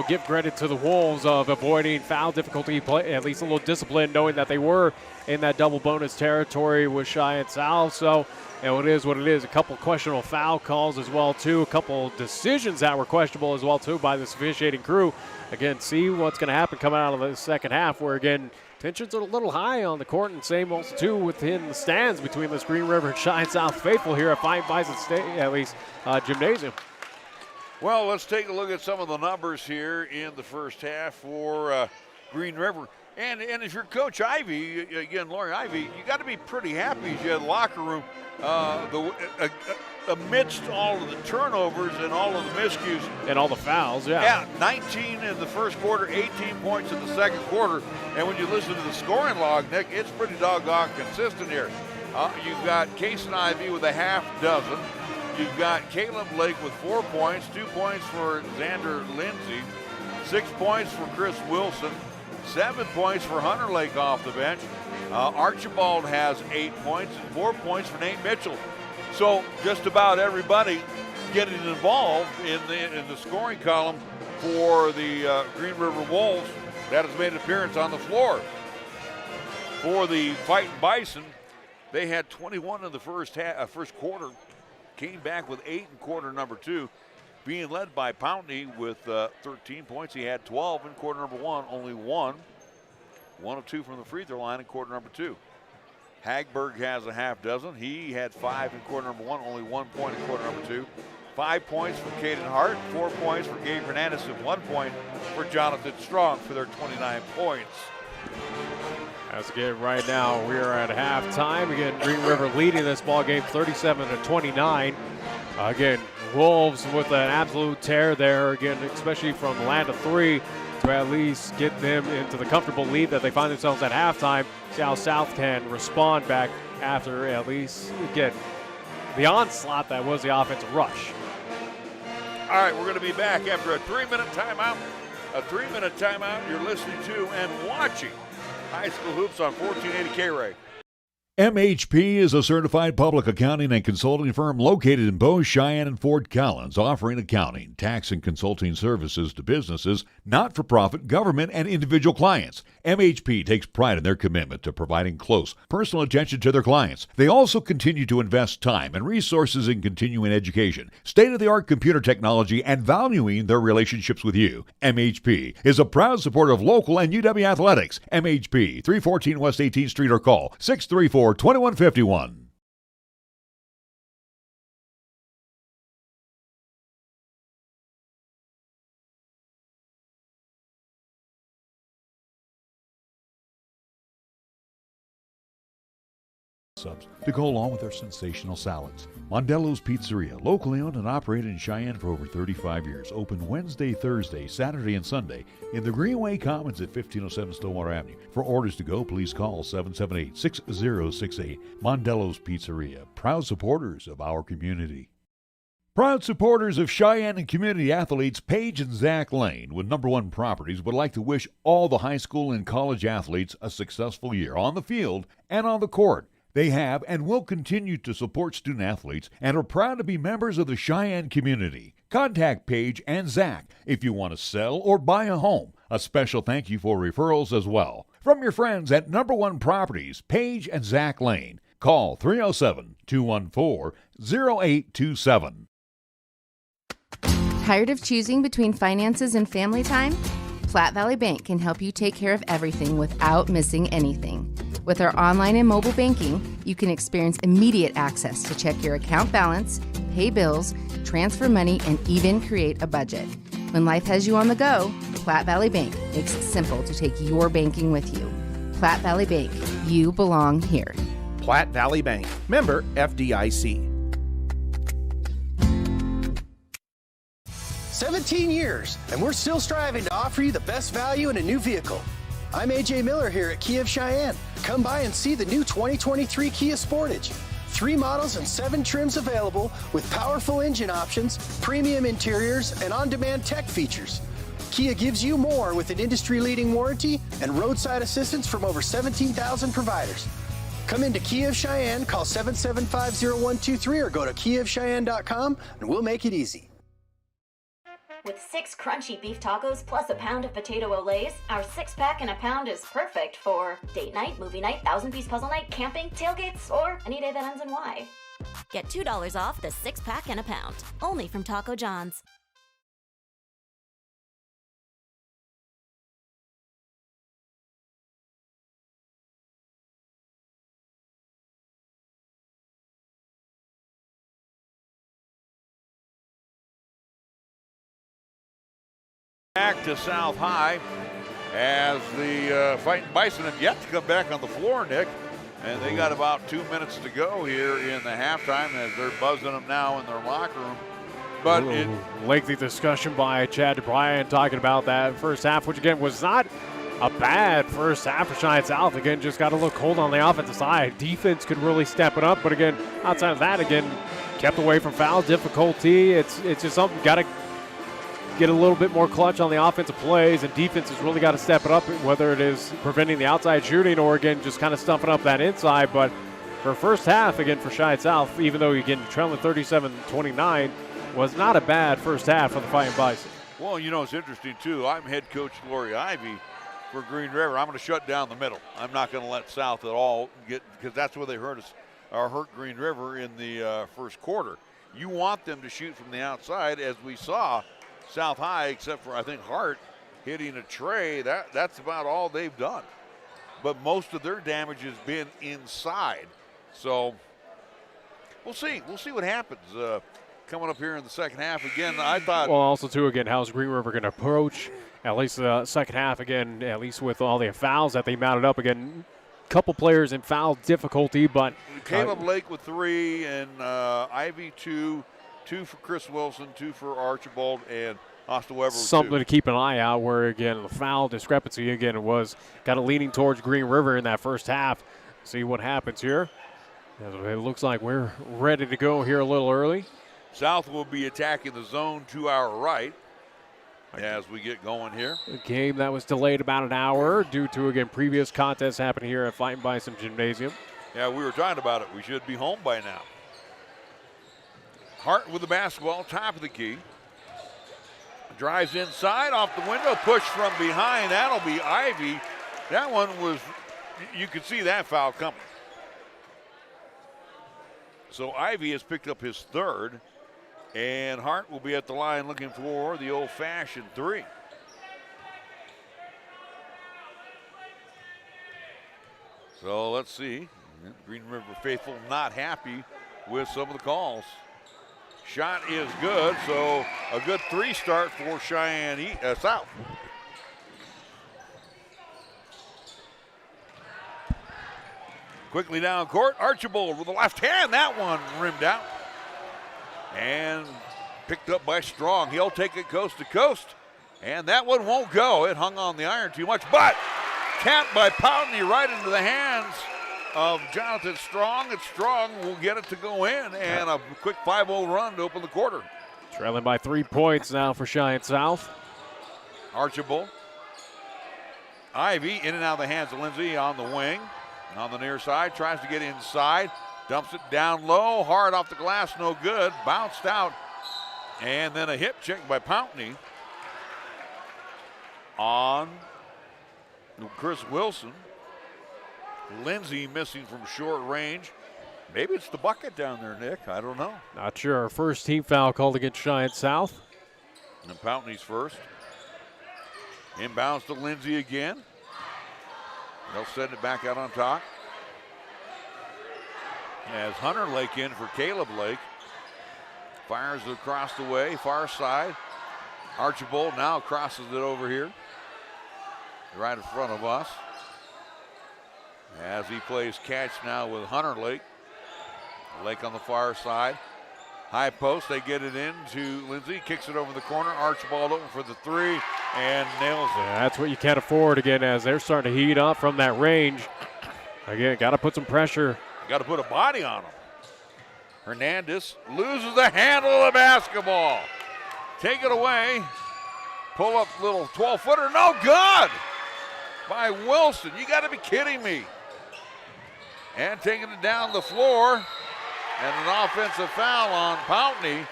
give credit to the Wolves of avoiding foul difficulty, play, at least a little discipline, knowing that they were in that double bonus territory with Cheyenne South. So, it is what it is. A couple questionable foul calls as well, too. A couple decisions that were questionable as well, too, by this officiating crew. Again, see what's going to happen coming out of the second half, where, again, tensions are a little high on the court, and same also, too, within the stands between this Green River and Cheyenne South faithful here at Fightin Bison State, at least, gymnasium. Well, let's take a look at some of the numbers here in the first half for Green River. And if you're Coach Ivy, again, Lori Ivy, you got to be pretty happy as you had the locker room. Amidst all of the turnovers and all of the miscues. And all the fouls, Yeah, 19 in the first quarter, 18 points in the second quarter. And when you listen to the scoring log, Nick, it's pretty doggone consistent here. You've got Kason Ivy with a half dozen. You've got Caleb Lake with 4 points, 2 points for Xander Lindsay, 6 points for Chris Wilson, 7 points for Hunter Lake off the bench. Archibald has 8 points and 4 points for Nate Mitchell. So just about everybody getting involved in the scoring column for the Green River Wolves that has made an appearance on the floor. For the Fightin Bison, they had 21 in the first quarter, came back with 8 in quarter number 2, being led by Pountney with 13 points. He had 12 in quarter number 1, only 1 of 2 from the free throw line in quarter number 2. Hagberg has a half dozen. He had 5 in quarter number 1, only 1 point in quarter number 2. 5 points for Caden Hart, 4 points for Gabe Hernandez, and 1 point for Jonathan Strong for their 29 points. As again, right now we are at halftime. Again, Green River leading this ball game 37-29. Again, Wolves with an absolute tear there. Again, especially from the land of 3 to at least get them into the comfortable lead that they find themselves at halftime. See how South can respond back after at least, again, the onslaught that was the offensive rush. All right, we're going to be back after a 3-minute timeout. A 3-minute timeout. You're listening to and watching High School Hoops on 1480 KRAE. MHP is a certified public accounting and consulting firm located in Bow, Cheyenne, and Fort Collins, offering accounting, tax, and consulting services to businesses, not-for-profit, government, and individual clients. MHP takes pride in their commitment to providing close, personal attention to their clients. They also continue to invest time and resources in continuing education, state-of-the-art computer technology, and valuing their relationships with you. MHP is a proud supporter of local and UW athletics. MHP, 314 West 18th Street, or call 634-2151. subs to go along with their sensational salads. Mondello's Pizzeria, locally owned and operated in Cheyenne for over 35 years. Open Wednesday, Thursday, Saturday, and Sunday in the Greenway Commons at 1507 Stillwater Avenue. For orders to go, please call 778-6068. Mondello's Pizzeria, proud supporters of our community. Proud supporters of Cheyenne and community athletes Paige and Zach Lane with Number One Properties would like to wish all the high school and college athletes a successful year on the field and on the court. They have and will continue to support student athletes and are proud to be members of the Cheyenne community. Contact Paige and Zach if you want to sell or buy a home. A special thank you for referrals as well. From your friends at Number One Properties, Paige and Zach Lane. Call 307-214-0827. Tired of choosing between finances and family time? Platte Valley Bank can help you take care of everything without missing anything. With our online and mobile banking, you can experience immediate access to check your account balance, pay bills, transfer money, and even create a budget. When life has you on the go, Platte Valley Bank makes it simple to take your banking with you. Platte Valley Bank, you belong here. Platte Valley Bank, member FDIC. 17 years, and we're still striving to offer you the best value in a new vehicle. I'm AJ Miller here at Kia of Cheyenne. Come by and see the new 2023 Kia Sportage. 3 models and 7 trims available with powerful engine options, premium interiors, and on-demand tech features. Kia gives you more with an industry-leading warranty and roadside assistance from over 17,000 providers. Come into Kia of Cheyenne, call 775-0123 or go to kiaofcheyenne.com and we'll make it easy. With 6 crunchy beef tacos plus a pound of potato olays, our 6-pack in a pound is perfect for date night, movie night, 1,000-piece puzzle night, camping, tailgates, or any day that ends in Y. Get $2 off the 6-pack in a pound, only from Taco John's. Back to South High as the Fightin Bison have yet to come back on the floor, Nick. And they got about 2 minutes to go here in the halftime as they're buzzing them now in their locker room. But lengthy discussion by Chad DeBryan talking about that first half, which again was not a bad first half for Cheyenne South. Again, just got to look cold on the offensive side. Defense could really step it up, but again, outside of that, again, kept away from foul difficulty. It's just something got to get a little bit more clutch on the offensive plays, and defense has really got to step it up, whether it is preventing the outside shooting or, again, just kind of stuffing up that inside. But for first half, again, for Cheyenne South, even though, again, trailing 37-29, was not a bad first half for the Fightin Bison. Well, you know, it's interesting, too. I'm head coach Lori Ivy for Green River. I'm going to shut down the middle. I'm not going to let South at all get, because that's where they hurt us, or hurt Green River in the first quarter. You want them to shoot from the outside, as we saw South High, except for, I think, Hart hitting a tray. That's about all they've done. But most of their damage has been inside. So we'll see. We'll see what happens coming up here in the second half. Again, I thought. Well, also, too, again, how's Green River going to approach at least the second half, again, at least with all the fouls that they mounted up. Again, couple players in foul difficulty, but. Caleb Lake with 3 and Ivy 2 for Chris Wilson, 2 for Archibald, and Austin Weber. Something to keep an eye out where, again, the foul discrepancy, again, was kind of leaning towards Green River in that first half. See what happens here. It looks like we're ready to go here a little early. South will be attacking the zone to our right as we get going here. A game that was delayed about an hour due to, again, previous contests happening here at Fightin Bison Gymnasium. Yeah, we were talking about it. We should be home by now. Hart with the basketball, top of the key. Drives inside, off the window, push from behind. That'll be Ivy. That one was, you could see that foul coming. So Ivy has picked up his 3rd, and Hart will be at the line looking for the old-fashioned 3. So let's see. Green River faithful not happy with some of the calls. Shot is good, so a good 3 start for Cheyenne South. Quickly down court, Archibald with the left hand. That one rimmed out. And picked up by Strong. He'll take it coast to coast. And that one won't go. It hung on the iron too much, but capped by Pountney right into the hands of Jonathan Strong. And Strong will get it to go in. And a quick 5-0 run to open the quarter. Trailing by 3 points now for Cheyenne South. Archibald. Ivy in and out of the hands of Lindsay on the wing. On the near side, tries to get inside. Dumps it down low, hard off the glass, no good. Bounced out. And then a hip check by Pountney on Chris Wilson. Lindsay missing from short range. Maybe it's the bucket down there, Nick. I don't know. Not sure. First team foul called against Cheyenne South. And Pountney's first. Inbounds to Lindsay again. They'll send it back out on top. As Hunter Lake in for Caleb Lake. Fires it across the way, far side. Archibald now crosses it over here. Right in front of us. As he plays catch now with Hunter Lake. Lake on the far side. High post, they get it in to Lindsay. Kicks it over the corner. Archibald open for the three and nails it. Yeah, that's what you can't afford again as they're starting to heat up from that range. Again, got to put some pressure. Got to put a body on him. Hernandez loses the handle of the basketball. Take it away. Pull up little 12-footer. No good by Wilson. You got to be kidding me. And taking it down the floor. And an offensive foul on Pountney.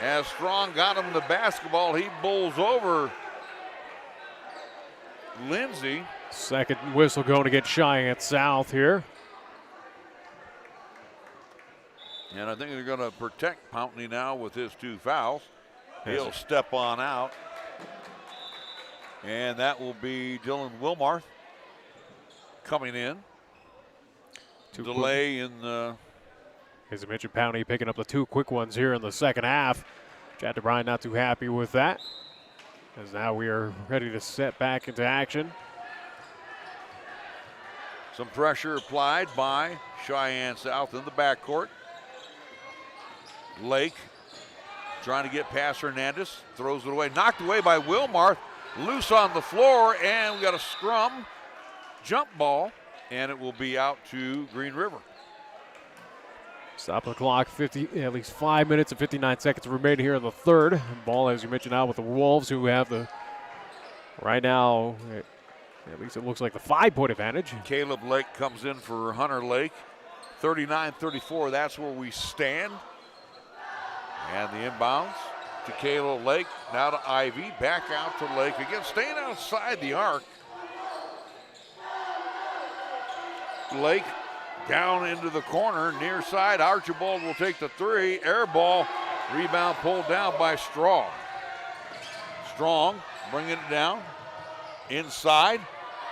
As Strong got him the basketball, he bowls over Lindsay. Second whistle going against Cheyenne South here. And I think they're going to protect Pountney now with his 2 fouls. He'll step on out. And that will be Dylan Wilmarth coming in. Delay in the... As I mentioned, Pountney picking up the 2 quick ones here in the second half. Chad DeBryan not too happy with that. As now we are ready to set back into action. Some pressure applied by Cheyenne South in the backcourt. Lake trying to get past Hernandez. Throws it away. Knocked away by Wilmarth. Loose on the floor, and we got a scrum. Jump ball, and it will be out to Green River. Stop the clock, at least 5 minutes and 59 seconds remaining here in the third. Ball, as you mentioned, now with the Wolves, who have right now, at least it looks like the 5-point advantage. Caleb Lake comes in for Hunter Lake. 39-34, that's where we stand. And the inbounds to Caleb Lake, now to Ivy, back out to Lake. Again, staying outside the arc. Lake down into the corner, near side. Archibald will take the 3. Air ball, rebound pulled down by Strong. Strong bringing it down. Inside,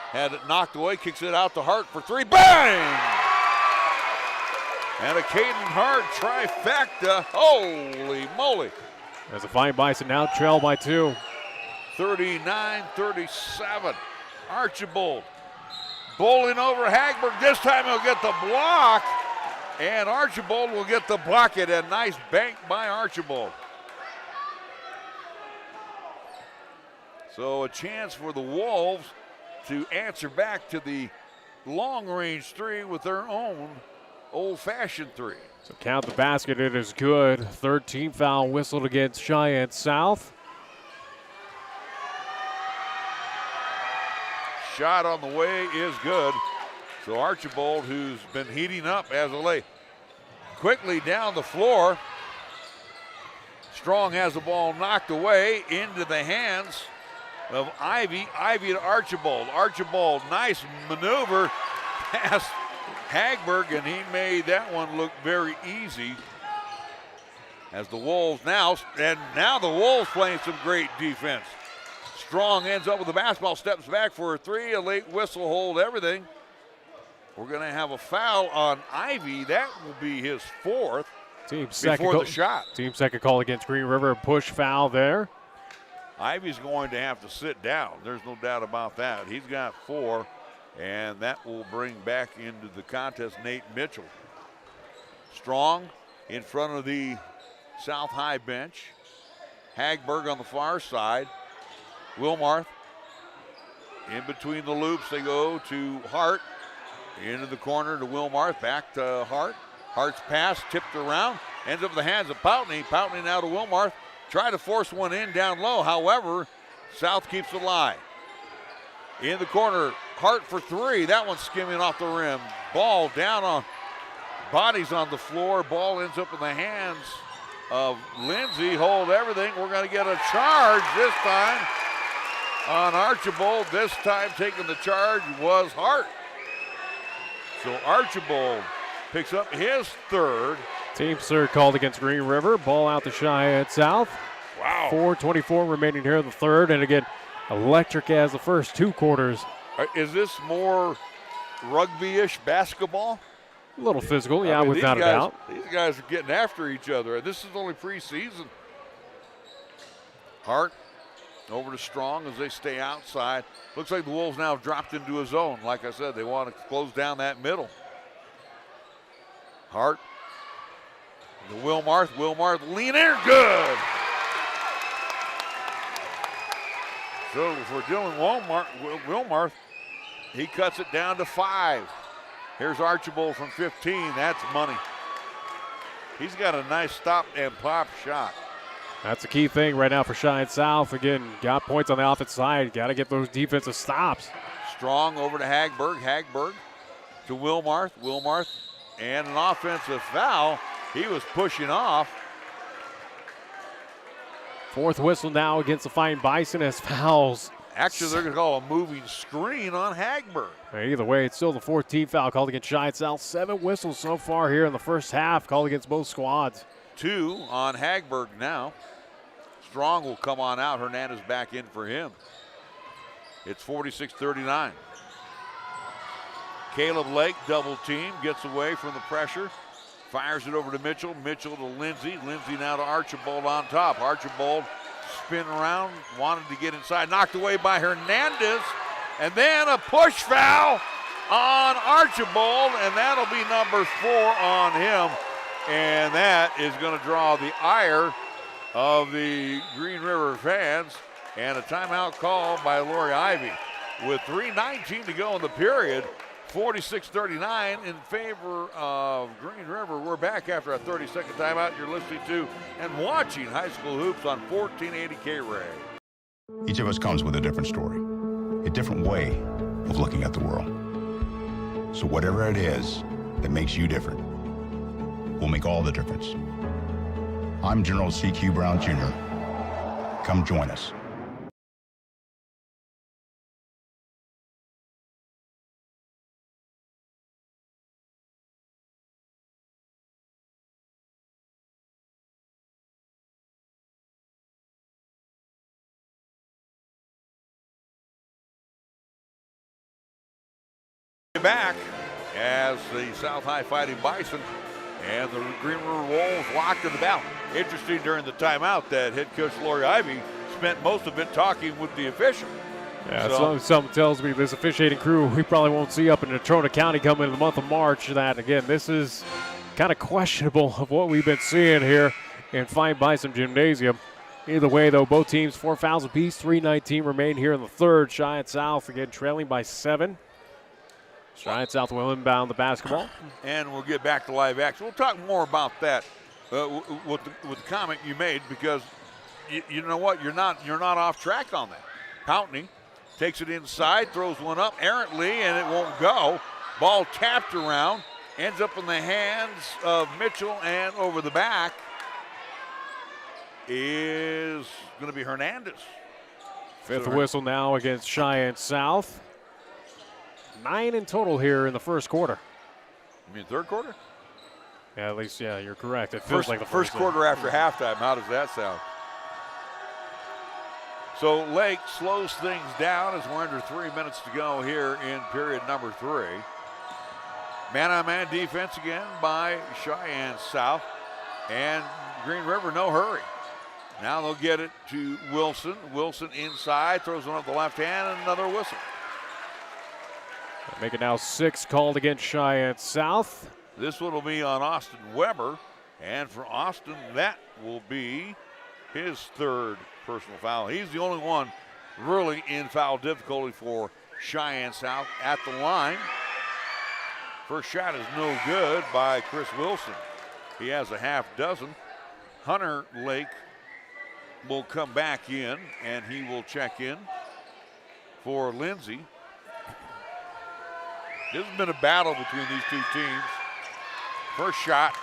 had it knocked away, kicks it out to Hart for 3. Bang! And a Caden Hart trifecta. Holy moly. As a fine Bison now trail by 2. 39-37. Archibald bowling over Hagberg. This time he'll get the block. And Archibald will get the bucket. A nice bank by Archibald. So a chance for the Wolves to answer back to the long-range 3 with their own old-fashioned 3. So count the basket, it is good. 13 foul whistled against Cheyenne South. Shot on the way is good. So Archibald, who's been heating up as of late, quickly down the floor. Strong has the ball knocked away into the hands of Ivy. Ivy to Archibald. Archibald, nice maneuver past Hagberg, and he made that one look very easy. As the Wolves now the Wolves playing some great defense. Strong ends up with the basketball, steps back for a 3, a late whistle, hold everything. We're going to have a foul on Ivy. That will be his 4th before the shot. Team second call against Green River, push foul there. Ivy's going to have to sit down. There's no doubt about that. He's got 4, And that will bring back into the contest Nate Mitchell. Strong in front of the South High bench. Hagberg on the far side. Wilmarth in between the loops. They go to Hart. Into the corner to Wilmarth. Back to Hart. Hart's pass tipped around. Ends up in the hands of Poutney. Poutney now to Wilmarth. Try to force one in down low. However, South keeps it alive. In the corner, Hart for three. That one's skimming off the rim. Ball down on, bodies on the floor. Ball ends up in the hands of Lindsay. Hold everything. We're going to get a charge this time on Archibald. This time taking the charge was Hart. So Archibald picks up his third. Team third called against Green River. Ball out to Cheyenne South. Wow. 4:24 remaining here in the third. And again, electric as the first two quarters. Is this more rugby-ish basketball? A little physical, yeah, I mean, without a doubt. These guys are getting after each other. This is only preseason. Hart over to Strong as they stay outside. Looks like the Wolves now have dropped into a zone. Like I said, they want to close down that middle. Hart to Wilmarth. Wilmarth lean in, good. So if we're doing Wilmarth, he cuts it down to 5. Here's Archibald from 15. That's money. He's got a nice stop and pop shot. That's a key thing right now for Cheyenne South. Again, got points on the offensive side. Got to get those defensive stops. Strong over to Hagberg. Hagberg to Wilmarth. Wilmarth and an offensive foul. He was pushing off. Fourth whistle now against the Fightin Bison as fouls. Actually, they're going to call a moving screen on Hagberg. Either way, it's still the 14th foul called against Cheyenne South. 7 whistles so far here in the first half called against both squads. 2 on Hagberg now. Strong will come on out. Hernandez back in for him. It's 46-39. Caleb Lake double team, gets away from the pressure. Fires it over to Mitchell. Mitchell to Lindsay. Lindsay now to Archibald on top. Archibald spin around, wanted to get inside. Knocked away by Hernandez. And then a push foul on Archibald, and that'll be number 4 on him. And that is going to draw the ire of the Green River fans. And a timeout call by Lori Ivy. With 3:19 to go in the period, 46-39 in favor of Green River. We're back after a 30-second timeout. You're listening to and watching High School Hoops on 1480 KRAE. Each of us comes with a different story, a different way of looking at the world. So whatever it is that makes you different will make all the difference. I'm General C.Q. Brown Jr. Come join us. Back as the South High Fighting Bison and the Green River Wolves locked in the battle. Interesting during the timeout that head coach Lori Ivy spent most of it talking with the official. Yeah, so, something tells me this officiating crew we probably won't see up in Natrona County coming in the month of March. That, again, this is kind of questionable of what we've been seeing here in Fightin Bison Gymnasium. Either way, though, both teams 4 fouls apiece. 3:19 remain here in the third. Cheyenne South, again, trailing by 7. Cheyenne South will inbound the basketball. And we'll get back to live action. We'll talk more about that with the comment you made, because you know what? You're not off track on that. Poutney takes it inside, throws one up errantly, and it won't go. Ball tapped around, ends up in the hands of Mitchell, and over the back is going to be Hernandez. Fifth whistle now against Cheyenne South. 9 in total here in the first quarter. You mean third quarter? Yeah, at least, yeah, you're correct. It feels like the first quarter after halftime. How does that sound? So Lake slows things down as we're under 3 minutes to go here in period number 3. Man-on-man defense again by Cheyenne South. And Green River, no hurry. Now they'll get it to Wilson. Wilson inside, throws one up the left hand, and another whistle. Make it now 6 called against Cheyenne South. This one will be on Austin Weber. And for Austin, that will be his 3rd personal foul. He's the only one really in foul difficulty for Cheyenne South at the line. First shot is no good by Chris Wilson. He has a half dozen. Hunter Lake will come back in, and he will check in for Lindsay. This has been a battle between these two teams. First shot,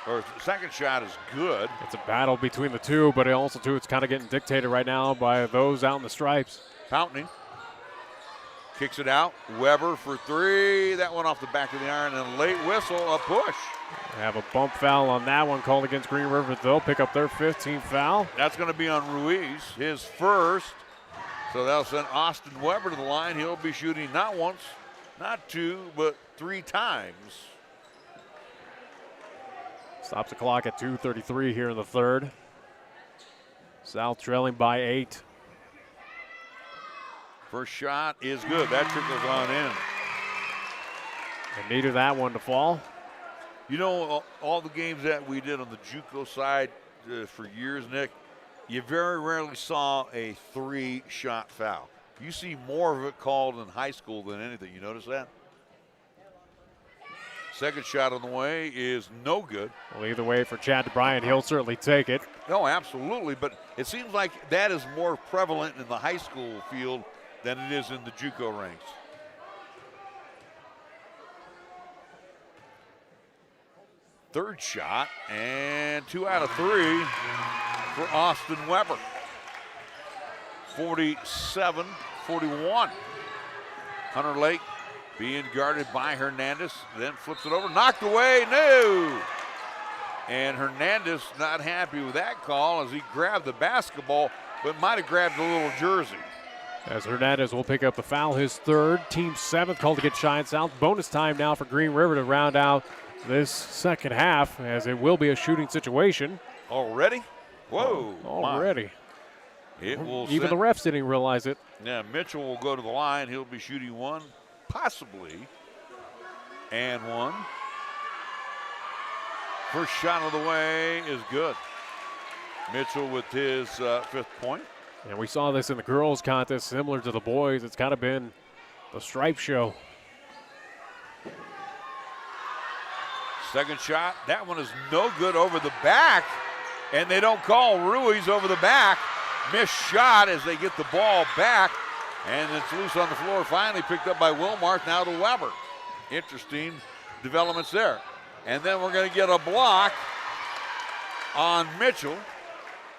or second shot is good. It's a battle between the two, but also, too, it's kind of getting dictated right now by those out in the stripes. Pountney kicks it out. Weber for 3. That one off the back of the iron, and a late whistle, a push. Have a bump foul on that one called against Green River. They'll pick up their 15th foul. That's going to be on Ruiz, his first. So that'll send Austin Weber to the line. He'll be shooting not once, not 2, but 3 times. Stops the clock at 2:33 here in the 3rd. South trailing by 8. First shot is good. That trickles on in. And needed that one to fall. You know, all the games that we did on the JUCO side for years, Nick, you very rarely saw a 3-shot foul. You see more of it called in high school than anything. You notice that? Second shot on the way is no good. Well, either way for Chad Bryant, he'll certainly take it. No, absolutely, but it seems like that is more prevalent in the high school field than it is in the JUCO ranks. Third shot, and 2 out of 3 for Austin Weber. 47-41. Hunter Lake being guarded by Hernandez, then flips it over, knocked away, no! And Hernandez not happy with that call as he grabbed the basketball, but might have grabbed a little jersey. As Hernandez will pick up the foul, his 3rd, team 7th, called against Cheyenne South. Bonus time now for Green River to round out this second half, as it will be a shooting situation. Already? Whoa. Already. It will Even the refs didn't realize it. Yeah, Mitchell will go to the line. He'll be shooting 1, possibly, and 1. First shot of the way is good. Mitchell with his 5th point. And we saw this in the girls' contest, similar to the boys. It's kind of been the stripe show. Second shot, that one is no good over the back, and they don't call Ruiz over the back. Missed shot as they get the ball back, and it's loose on the floor, finally picked up by Wilmarth, now to Weber. Interesting developments there. And then we're going to get a block on Mitchell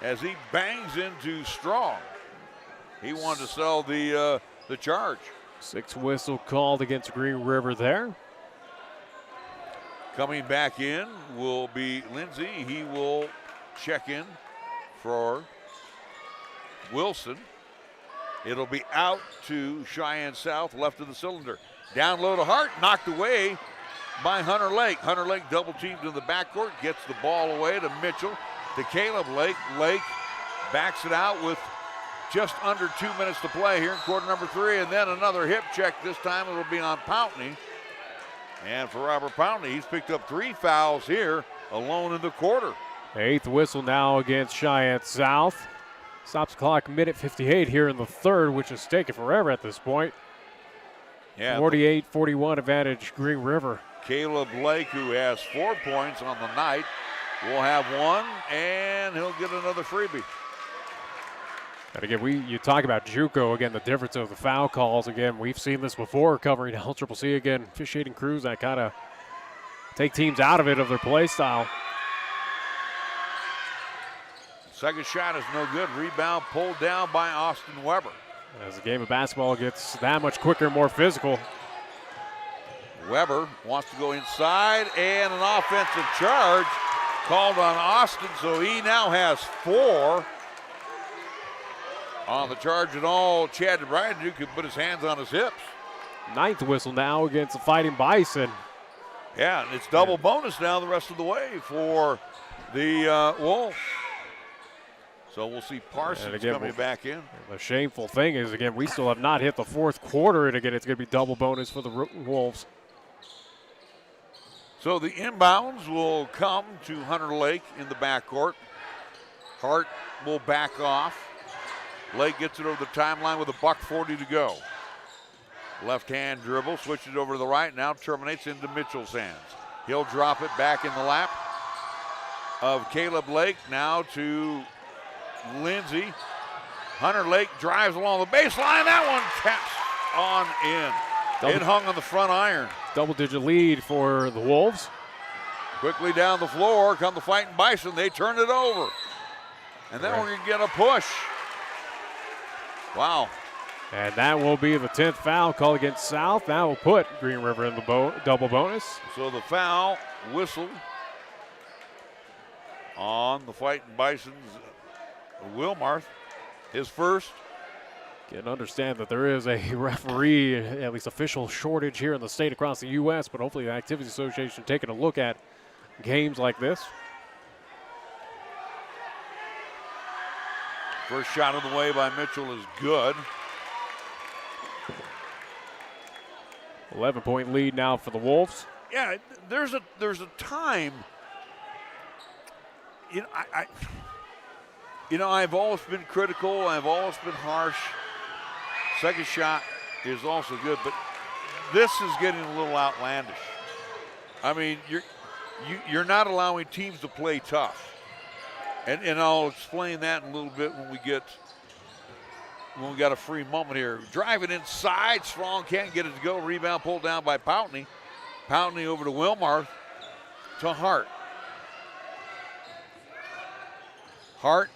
as he bangs into Strong. He wanted to sell the charge. 6 whistle called against Green River there. Coming back in will be Lindsay. He will check in for Wilson. It'll be out to Cheyenne South, left of the cylinder. Down low to Hart, knocked away by Hunter Lake. Hunter Lake double teamed in the backcourt, gets the ball away to Mitchell, to Caleb Lake. Lake backs it out with just under 2 minutes to play here in quarter number 3, and then another hip check. This time it'll be on Pountney. And for Robert Pountney, he's picked up 3 fouls here alone in the quarter. 8th whistle now against Cheyenne South. Stops the clock minute 58 here in the 3rd, which is taking forever at this point. Yeah, 48-41 advantage Green River. Caleb Lake, who has 4 points on the night, will have 1, and he'll get another freebie. And again, you talk about JUCO, again, the difference of the foul calls. Again, we've seen this before covering LCCC. Again, officiating crews that kind of take teams out of it, of their play style. Second shot is no good. Rebound pulled down by Austin Weber. As the game of basketball gets that much quicker and more physical. Weber wants to go inside, and an offensive charge called on Austin, so he now has 4 on the charge, and all Chad Bryant do could put his hands on his hips. 9th whistle now against the Fighting Bison. Yeah, and it's double bonus now the rest of the way for the Wolves. So we'll see Parsons again, coming back in. The shameful thing is, again, we still have not hit the fourth quarter, and again, it's going to be double bonus for the Wolves. So the inbounds will come to Hunter Lake in the backcourt. Hart will back off. Lake gets it over the timeline with $1:40 to go. Left hand dribble, switches over to the right, now terminates into Mitchell's hands. He'll drop it back in the lap of Caleb Lake, now to Lindsey. Hunter Lake drives along the baseline. That one taps on in. It hung on the front iron. Double-digit lead for the Wolves. Quickly down the floor come the Fightin Bison. They turn it over. And then we're going to get a push. Wow. And that will be the 10th foul call against South. That will put Green River in the double bonus. So the foul whistle on the Fightin Bison's Wilmarth, his first. You can understand that there is a referee, at least official shortage here in the state across the U.S., but hopefully the Activities Association taking a look at games like this. First shot of the way by Mitchell is good. 11-point lead now for the Wolves. Yeah, there's a time. I've always been critical. I've always been harsh. Second shot is also good, but this is getting a little outlandish. I mean, you're not allowing teams to play tough, and I'll explain that in a little bit when we got a free moment here. Driving inside, Strong can't get it to go. Rebound pulled down by Poutney. Poutney over to Wilmarth to Hart. Hart,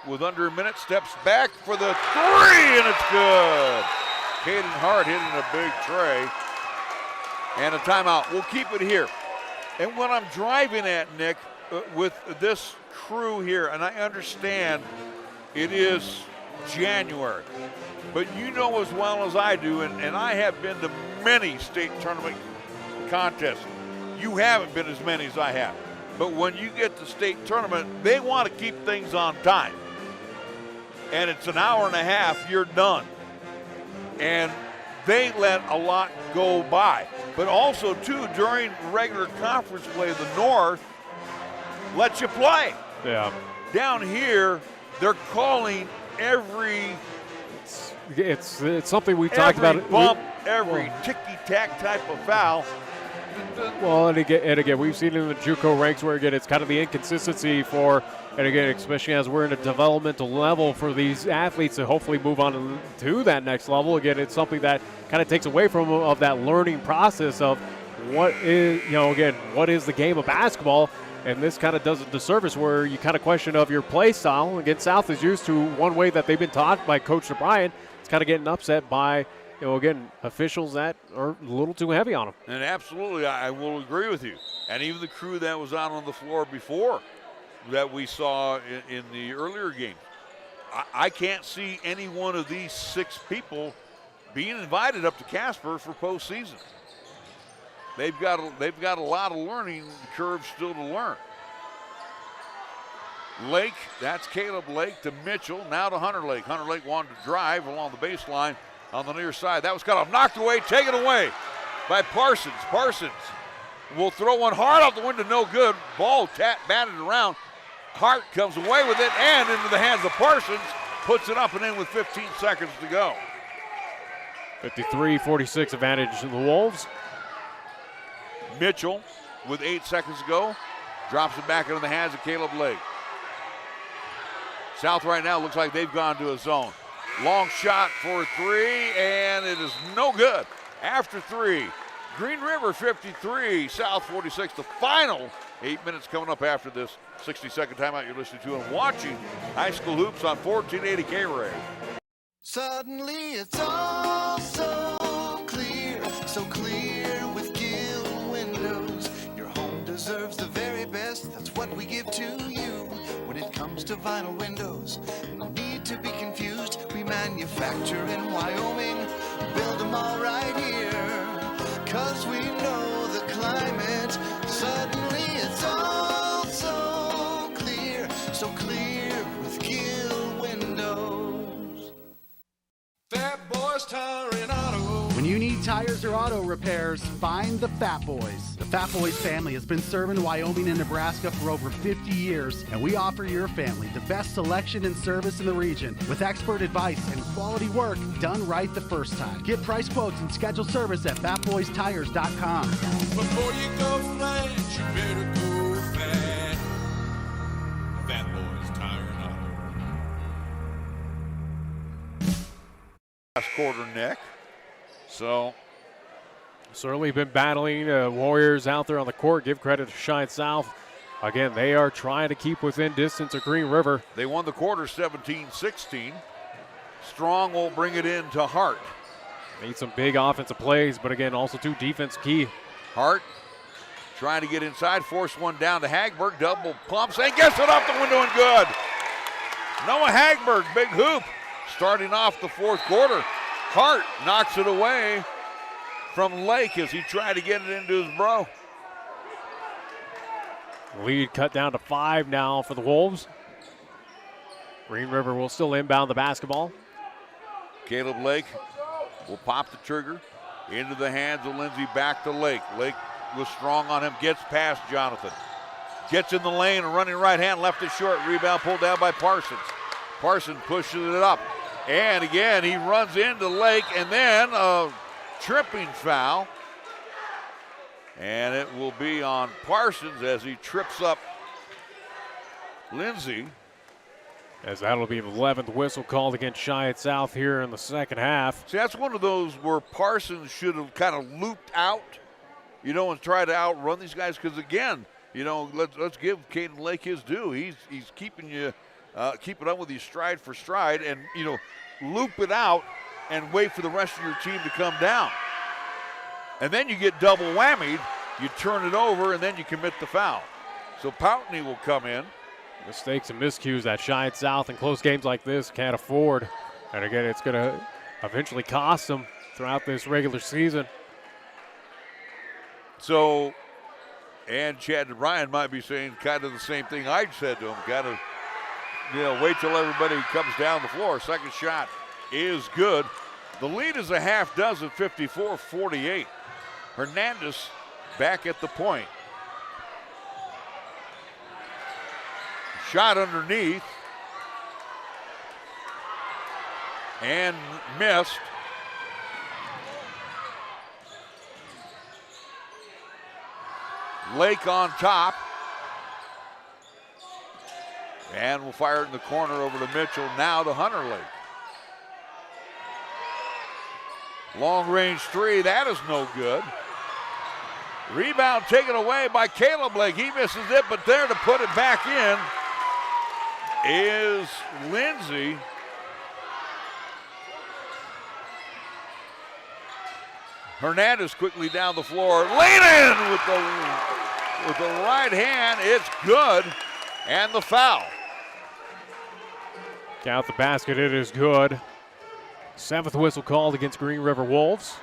with under a minute, steps back for the three, and it's good. Caden Hart hitting a big tray. And a timeout. We'll keep it here. And what I'm driving at, Nick, with this crew here, and I understand it is January, but you know as well as I do, and I have been to many state tournament contests. You haven't been as many as I have. But when you get to state tournament, they want to keep things on time. And it's an hour and a half, you're done. And they let a lot go by. But also, too, during regular conference play, the North lets you play. Yeah. Down here, they're calling every... It's something we talked about. Every bump, every ticky-tack type of foul. Well, and again, we've seen it in the JUCO ranks where, again, it's kind of the inconsistency for, and again, especially as we're in a developmental level for these athletes to hopefully move on to that next level. Again, it's something that kind of takes away from them of that learning process of what is, what is the game of basketball. And this kind of does a disservice where you kind of question of your play style. Again, South is used to one way that they've been taught by Coach O'Brien. It's kind of getting upset by, again, officials that are a little too heavy on them. And absolutely, I will agree with you. And even the crew that was out on the floor before that we saw in the earlier game. I can't see any one of these 6 people being invited up to Casper for postseason. They've got a lot of learning curves still to learn. Lake, that's Caleb Lake to Mitchell, now to Hunter Lake. Hunter Lake wanted to drive along the baseline on the near side. That was cut off, knocked away, taken away by Parsons. Parsons will throw one hard out the window, no good. Ball batted around. Hart comes away with it and into the hands of Parsons, puts it up and in with 15 seconds to go. 53-46 advantage to the Wolves. Mitchell with 8 seconds to go, drops it back into the hands of Caleb Lake. South right now looks like they've gone to a zone. Long shot for 3, and it is no good. After 3, Green River 53, South 46. The final 8 minutes coming up after this 60-second timeout you're listening to and watching high school hoops on 1480 KRAE. Suddenly it's all so clear with Gill Windows. Your home deserves the very best. That's what we give to you. When it comes to vinyl windows, no need to be confused. We manufacture in Wyoming, build them all right here. 'Cause we know the climate. Suddenly it's all so clear with Gill Repairs or auto repairs, find the Fat Boys. The Fat Boys family has been serving Wyoming and Nebraska for over 50 years, and we offer your family the best selection and service in the region with expert advice and quality work done right the first time. Get price quotes and schedule service at fatboystires.com. Before you go flat, you better go fat. Fat Boys Tire and Auto. Last quarter, Nick. So certainly been battling Warriors out there on the court. Give credit to Cheyenne South. Again, they are trying to keep within distance of Green River. They won the quarter 17-16. Strong will bring it in to Hart. Need some big offensive plays, but again, also too defense key. Hart trying to get inside, force one down to Hagberg, double pumps, and gets it off the window and good. Noah Hagberg, big hoop, starting off the fourth quarter. Hart knocks it away from Lake as he tried to get it into his bro. Lead cut down to 5 now for the Wolves. Green River will still inbound the basketball. Caleb Lake will pop the trigger into the hands of Lindsey, back to Lake. Lake was strong on him, gets past Jonathan. Gets in the lane, a running right hand, left it short. Rebound pulled down by Parsons. Parsons pushes it up. And again, he runs into Lake, and then a tripping foul. And it will be on Parsons as he trips up Lindsey. As that'll be the 11th whistle called against Cheyenne South here in the second half. See, that's one of those where Parsons should have kind of looped out, you know, and try to outrun these guys. Because again, you know, let's give Caden Lake his due. He's keeping you, keeping up with you stride for stride, and you know, loop it out and wait for the rest of your team to come down. And then you get double whammied. You turn it over, and then you commit the foul. So Poutney will come in. Mistakes and miscues that Cheyenne South in close games like this can't afford. And again, it's going to eventually cost them throughout this regular season. So, and Chad Ryan might be saying kind of the same thing I said to him. Got to, you know, wait till everybody comes down the floor. Second shot is good. The lead is a half dozen, 54-48. Hernandez back at the point. Shot underneath and missed. Lake on top. And we'll fire it in the corner over to Mitchell, now to Hunter Lake. Long range three, that is no good. Rebound taken away by Caleb Lake. He misses it, but there to put it back in is Lindsey. Hernandez quickly down the floor, laid in with the right hand. It's good, and the foul. Count the basket, it is good. 7th whistle called against Green River Wolves.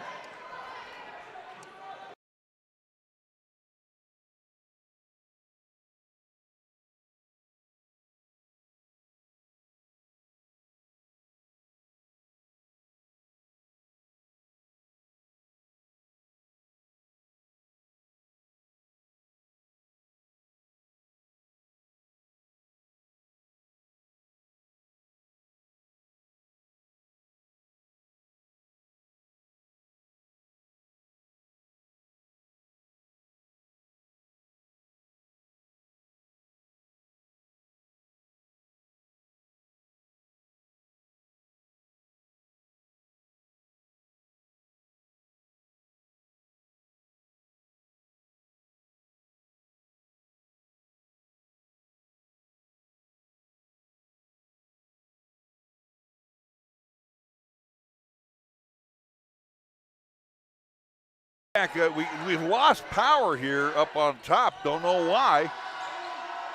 We've lost power here up on top. Don't know why.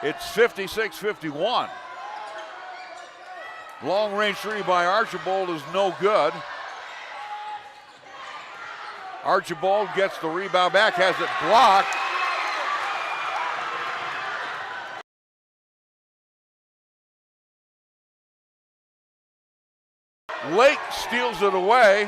It's 56-51. Long range three by Archibald is no good. Archibald gets the rebound back, has it blocked. Lake steals it away.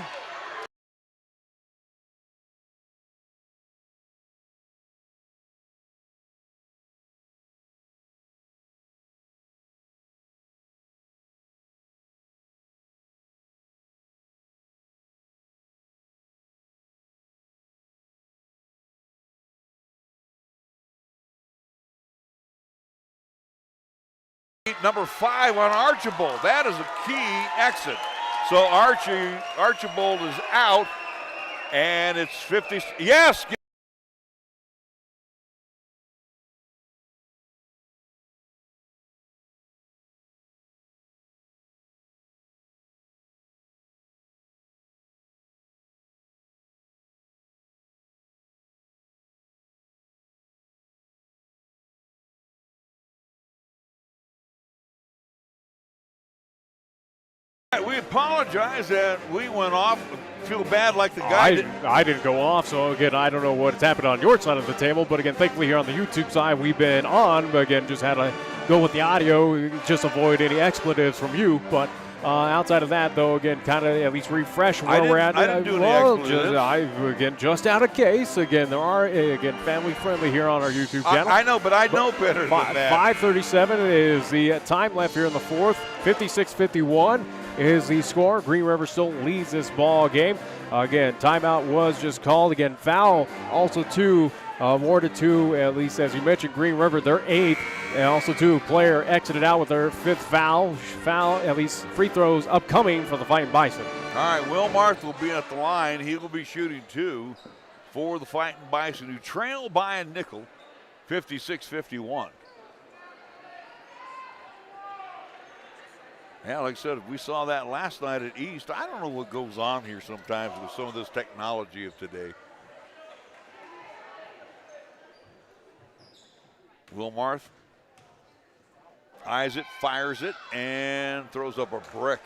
Number 5 on Archibald. That is a key exit. So Archibald is out, and it's 50. Yes. We apologize that we went off. Feel bad like the guy I didn't go off, so again, I don't know what's happened on your side of the table, but again, thankfully here on the YouTube side, we've been on, but again, just had to go with the audio, just avoid any expletives from you, but outside of that, though, again, kind of at least refresh where we're at. I didn't do any expletives. Just out of case, again, there are, again, family-friendly here on our YouTube channel. I know, but I know better than that. 5:37 is the time left here in the fourth, 56-51. Is the score. Green River still leads this ball game. Again, timeout was just called. Again, foul also awarded to, at least as you mentioned, Green River, their 8th. And also player exited out with their 5th foul. At least free throws upcoming for the Fightin' Bison. All right, Will Marth will be at the line. He will be shooting 2 for the Fightin' Bison, who trail by a nickel, 56-51. Yeah, like I said, we saw that last night at East. I don't know what goes on here sometimes with some of this technology of today. Will Marth eyes it, fires it, and throws up a brick.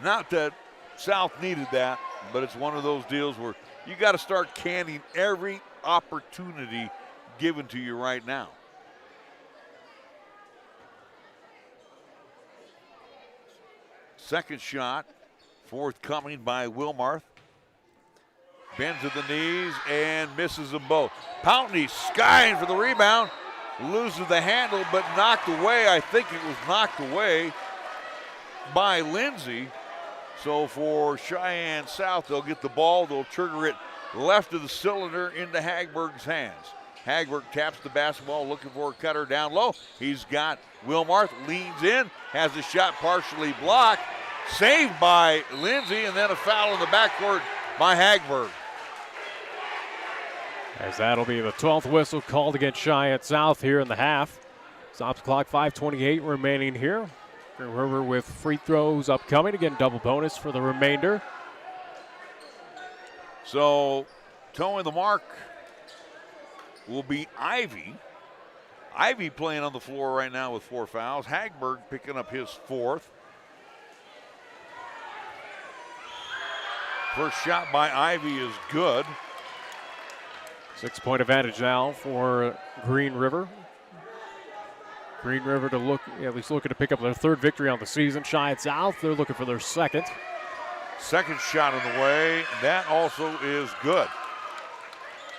Not that South needed that, but it's one of those deals where you got to start canning every opportunity given to you right now. Second shot, forthcoming by Wilmarth. Bends at the knees and misses them both. Pountney skying for the rebound. Loses the handle, but knocked away. I think it was knocked away by Lindsay. So for Cheyenne South, they'll get the ball. They'll trigger it left of the cylinder into Hagberg's hands. Hagberg taps the basketball, looking for a cutter down low. He's got Wilmarth, leans in, has the shot partially blocked, saved by Lindsay, and then a foul in the backcourt by Hagberg. As that'll be the 12th whistle called against Cheyenne South here in the half. Stops the clock, 5:28 remaining here. Green River with free throws upcoming. Again, double bonus for the remainder. So, towing the mark will be Ivy. Ivy playing on the floor right now with 4 fouls. Hagberg picking up his 4th. First shot by Ivy is good. 6-point advantage now for Green River. Green River to at least looking to pick up their 3rd victory on the season. Cheyenne South, they're looking for their 2nd. Second shot on the way. That also is good.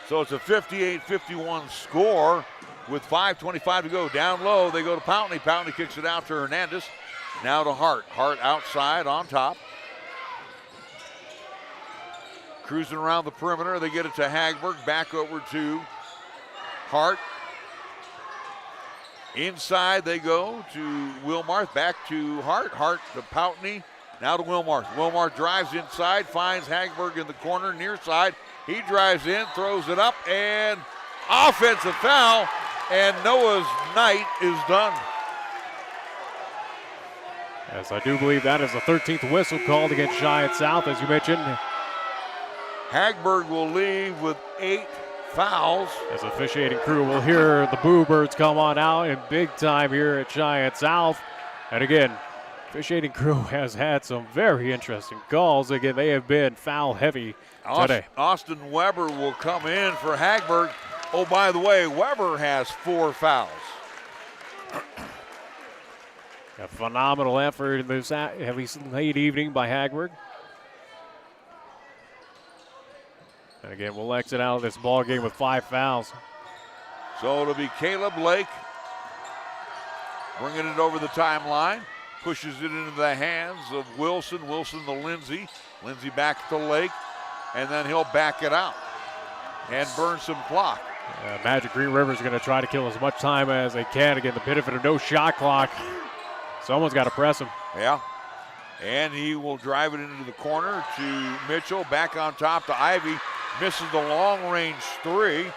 So it's a 58-51 score with 5:25 to go. Down low, they go to Pountney. Pountney kicks it out to Hernandez. Now to Hart. Hart outside on top. Cruising around the perimeter. They get it to Hagberg. Back over to Hart. Inside they go to Wilmarth. Back to Hart. Hart to Pountney. Now to Wilmarth. Wilmarth drives inside. Finds Hagberg in the corner near side. He drives in, throws it up, and offensive foul, and Noah's night is done. Yes, I do believe that is the 13th whistle called against Cheyenne South, as you mentioned. Hagberg will leave with 8 fouls. As the officiating crew will hear the Boo Birds come on out in big time here at Cheyenne South. And again, officiating crew has had some very interesting calls. Again, they have been foul heavy today. Austin Weber will come in for Hagberg. Oh, by the way, Weber has 4 fouls. A phenomenal effort in this at least late evening by Hagberg. And again, we'll exit out of this ball game with 5 fouls. So it'll be Caleb Lake bringing it over the timeline. Pushes it into the hands of Wilson. Wilson to Lindsay. Lindsay back to Lake. And then he'll back it out and burn some clock. Magic Green River is going to try to kill as much time as they can. Again, the benefit of no shot clock. Someone's got to press him. Yeah. And he will drive it into the corner to Mitchell. Back on top to Ivy. Misses the long-range three.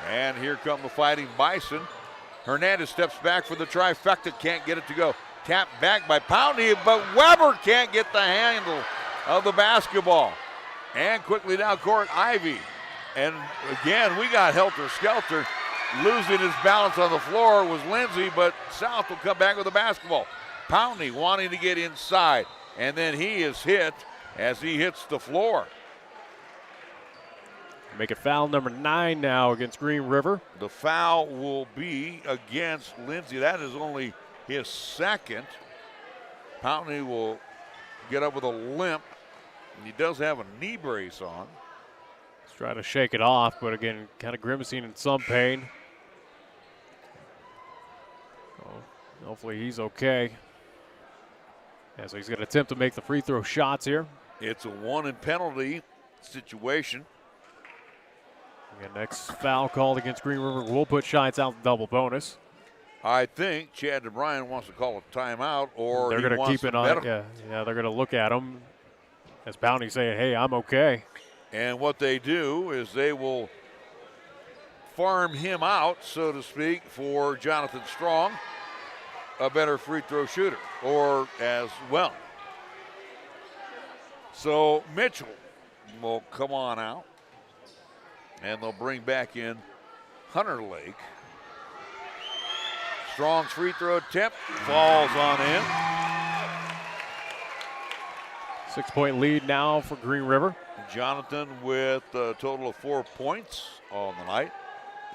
And here come the Fighting Bison. Hernandez steps back for the trifecta. Can't get it to go. Tapped back by Poundey, but Weber can't get the handle of the basketball. And quickly down court, Ivy. And again, we got helter-skelter. Losing his balance on the floor was Lindsay, but South will come back with the basketball. Poundey wanting to get inside, and then he is hit as he hits the floor. Make it foul number 9 now against Green River. The foul will be against Lindsay. That is only his second. Poundey will get up with a limp. And he does have a knee brace on. He's trying to shake it off, but again, kind of grimacing in some pain. Oh, hopefully he's okay. Yeah, so he's going to attempt to make the free throw shots here. It's a 1-and-penalty situation. Again, next foul called against Green River will put Shines out the double bonus. I think Chad DeBryan wants to call a timeout, or they're going to keep it on. Yeah, they're going to look at him as Poundey saying, "Hey, I'm okay." And what they do is they will farm him out, so to speak, for Jonathan Strong, a better free throw shooter, or as well. So Mitchell will come on out, and they'll bring back in Hunter Lake. Strong's free throw attempt falls on in. 6-point lead now for Green River. Jonathan with a total of 4 points on the night.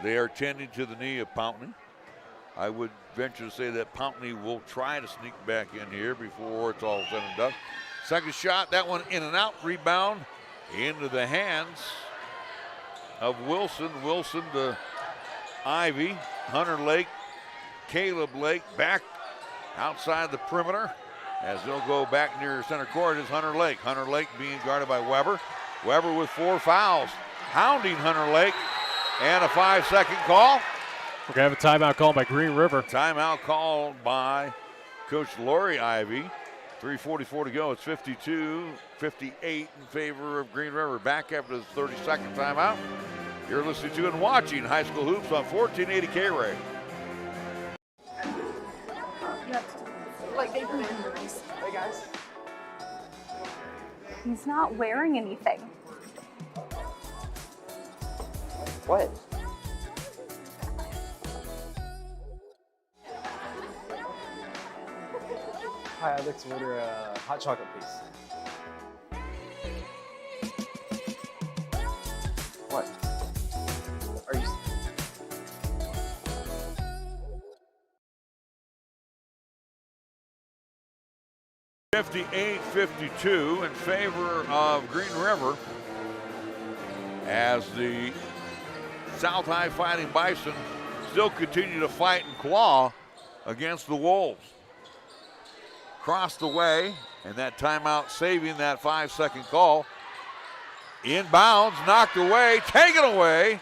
They are tending to the knee of Pountney. I would venture to say that Pountney will try to sneak back in here before it's all said and done. Second shot, that one in and out. Rebound into the hands of Wilson. Wilson to Ivy. Hunter Lake, Caleb Lake back outside the perimeter. As they'll go back near center court is Hunter Lake. Hunter Lake being guarded by Weber. Weber with 4 fouls. Hounding Hunter Lake. And a 5-second call. We're going to have a timeout called by Green River. Timeout called by Coach Lori Ivy. 3:44 to go. It's 52-58 in favor of Green River. Back after the 30-second timeout. You're listening to and watching High School Hoops on 1480 KRAE. Hey guys. He's not wearing anything. What? Hi, I'd like to order a hot chocolate, please. What? Are you... 58-52 in favor of Green River as the South High Fighting Bison still continue to fight and claw against the Wolves. Crossed away, and that timeout saving that 5-second call. Inbounds, knocked away, taken away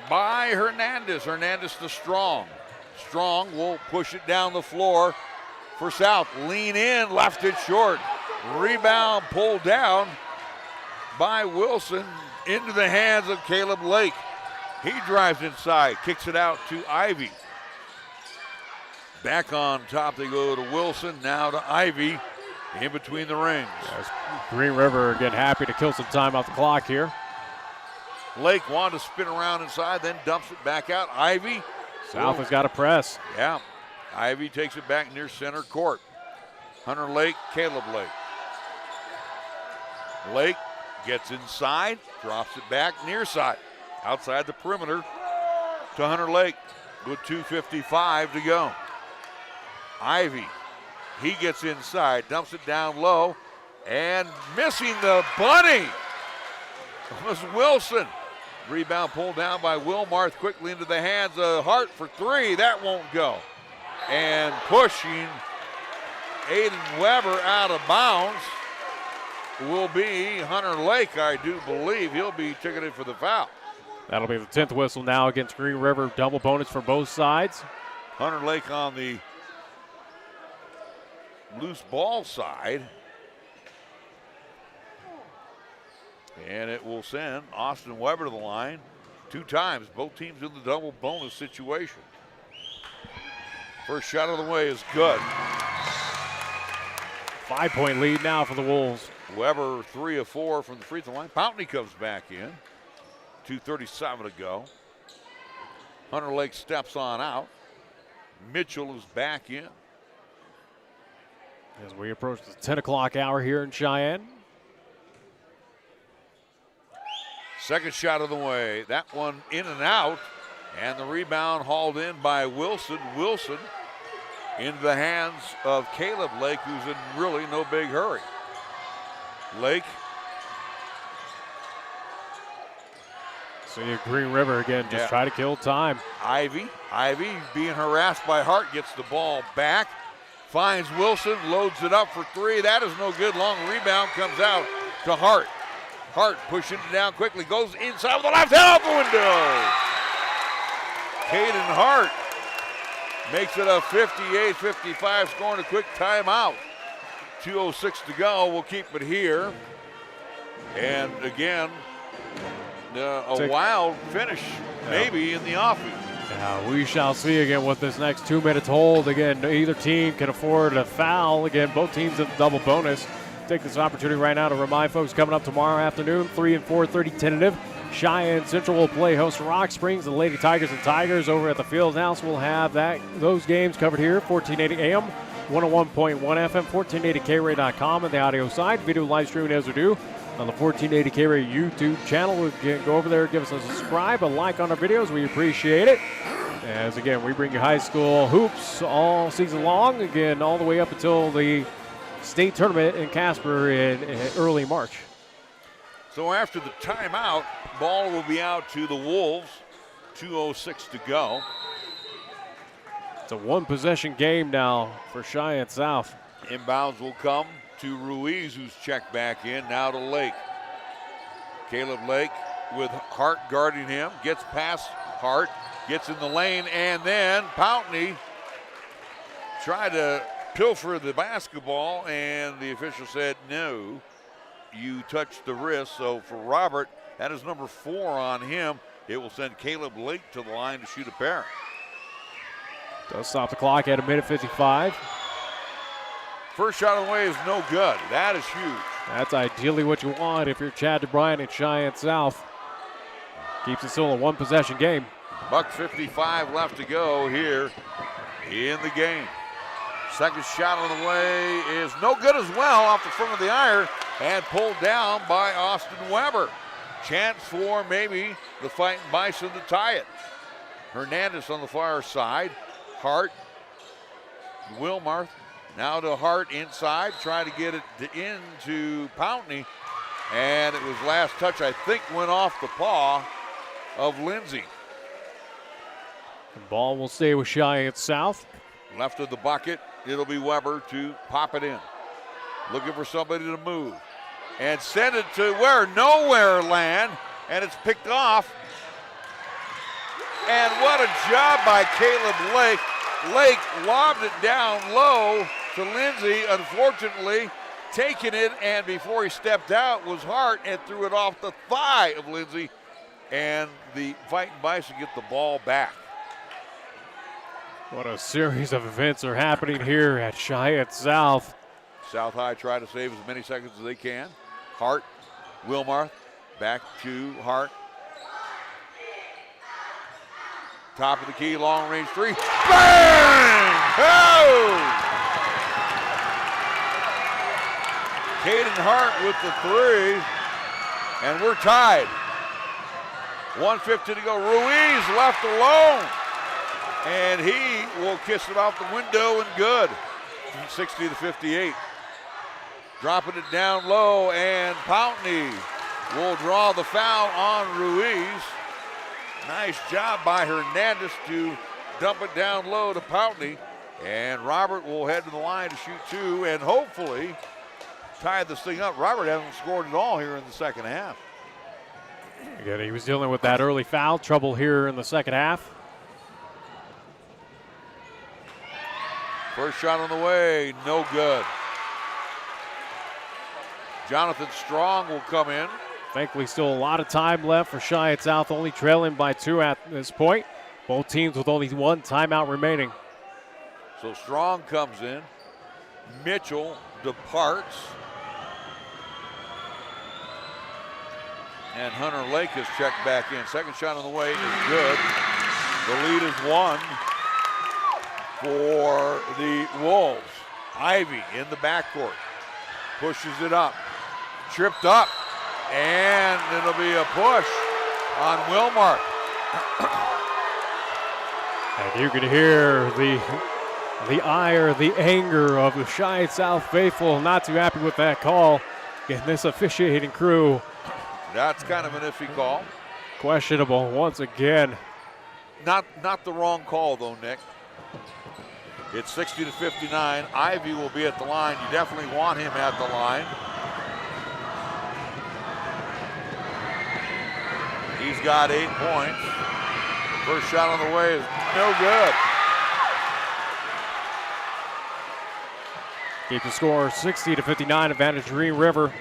by Hernandez. Hernandez to Strong. Strong will push it down the floor for South. Lean in, left it short. Rebound pulled down by Wilson into the hands of Caleb Lake. He drives inside, kicks it out to Ivy. Back on top they go to Wilson, now to Ivy in between the rings. Yes, Green River again happy to kill some time off the clock here. Lake wanted to spin around inside, then dumps it back out. Ivy. South has got to press. Yeah. Ivy takes it back near center court. Hunter Lake, Caleb Lake. Lake gets inside, drops it back near side. Outside the perimeter to Hunter Lake with 2:55 to go. Ivy, he gets inside, dumps it down low, and missing the bunny was Wilson. Rebound pulled down by Wilmarth quickly into the hands of Hart for 3. That won't go. And pushing Aiden Weber out of bounds will be Hunter Lake, I do believe. He'll be ticketed for the foul. That'll be the 10th whistle now against Green River. Double bonus for both sides. Hunter Lake on the loose ball side. And it will send Austin Weber to the line 2 times. Both teams in the double bonus situation. First shot of the way is good. 5-point lead now for the Wolves. Weber 3 of 4 from the free throw line. Pountney comes back in. 2:37 to go. Hunter Lake steps on out. Mitchell is back in. As we approach the 10 o'clock hour here in Cheyenne. Second shot of the way. That one in and out. And the rebound hauled in by Wilson. Wilson into the hands of Caleb Lake, who's in really no big hurry. Lake. See Green River again, just try to kill time. Ivy being harassed by Hart, gets the ball back. Finds Wilson, loads it up for 3. That is no good. Long rebound comes out to Hart. Hart pushing it down quickly, goes inside with the left hand out the window. Caden Hart makes it a 58-55, scoring a quick timeout. 2:06 to go. We'll keep it here. And again, a wild finish, maybe in the offense. We shall see again what this next 2 minutes hold. Again, either team can afford a foul. Again, both teams at the double bonus. Take this opportunity right now to remind folks coming up tomorrow afternoon, 3 and 4:30 tentative. Cheyenne Central will play host to Rock Springs. The Lady Tigers and Tigers over at the Field House will have those games covered here, 1480 AM, 101.1 FM, 1480KRAE.com, and the audio side. Video live streaming as we do on the 1480 KRAE YouTube channel. Go over there, give us a subscribe, a like on our videos. We appreciate it. As again, we bring you high school hoops all season long, again, all the way up until the state tournament in Casper in early March. So after the timeout, ball will be out to the Wolves. 2:06 to go. It's a 1-possession game now for Cheyenne South. Inbounds will come to Ruiz, who's checked back in. Now to Lake. Caleb Lake with Hart guarding him. Gets past Hart. Gets in the lane. And then Pountney tried to pilfer the basketball. And the official said, no, you touched the wrist. So for Robert, that is number 4 on him. It will send Caleb Lake to the line to shoot a pair. Does stop the clock at 1:55. First shot of the way is no good. That is huge. That's ideally what you want if you're Chad DeBryan and Cheyenne South. Keeps it still a 1-possession game. $1:55 left to go here in the game. Second shot on the way is no good as well, off the front of the iron and pulled down by Austin Weber. Chance for maybe the Fightin Bison to tie it. Hernandez on the far side. Hart, Wilmarth, now to Hart inside, trying to get it into Pountney. And it was last touch, I think, went off the paw of Lindsay. The ball will stay with Cheyenne South. Left of the bucket, it'll be Weber to pop it in. Looking for somebody to move. And send it to where? Nowhere land. And it's picked off. And what a job by Caleb Lake. Lake lobbed it down low to Lindsay. Unfortunately, taking it, and before he stepped out was Hart and threw it off the thigh of Lindsay. And the Fightin Bison get the ball back. What a series of events are happening here at Cheyenne South. South High try to save as many seconds as they can. Hart, Wilmarth, back to Hart. Top of the key, long range 3. Bang! Oh! Caden Hart with the 3. And we're tied. 1:50 to go. Ruiz left alone. And he will kiss it out the window and good. 60-58. Dropping it down low, and Pountney will draw the foul on Ruiz. Nice job by Hernandez to dump it down low to Pountney. And Robert will head to the line to shoot 2 and hopefully tie this thing up. Robert hasn't scored at all here in the second half. Again, he was dealing with that early foul trouble here in the second half. First shot on the way, no good. Jonathan Strong will come in. Thankfully, still a lot of time left for Cheyenne South, only trailing by 2 at this point. Both teams with only 1 timeout remaining. So Strong comes in. Mitchell departs. And Hunter Lake is checked back in. Second shot on the way is good. The lead is 1 for the Wolves. Ivy in the backcourt. Pushes it up. Tripped up. And it'll be a push on Wilmarth. And you can hear the ire, the anger of the Cheyenne South faithful. Not too happy with that call. Getting this officiating crew. That's kind of an iffy call. Questionable once again. Not the wrong call though, Nick. It's 60-59. Ivy will be at the line. You definitely want him at the line. He's got 8 points. First shot on the way is no good. Keep the score 60-59, advantage Green River.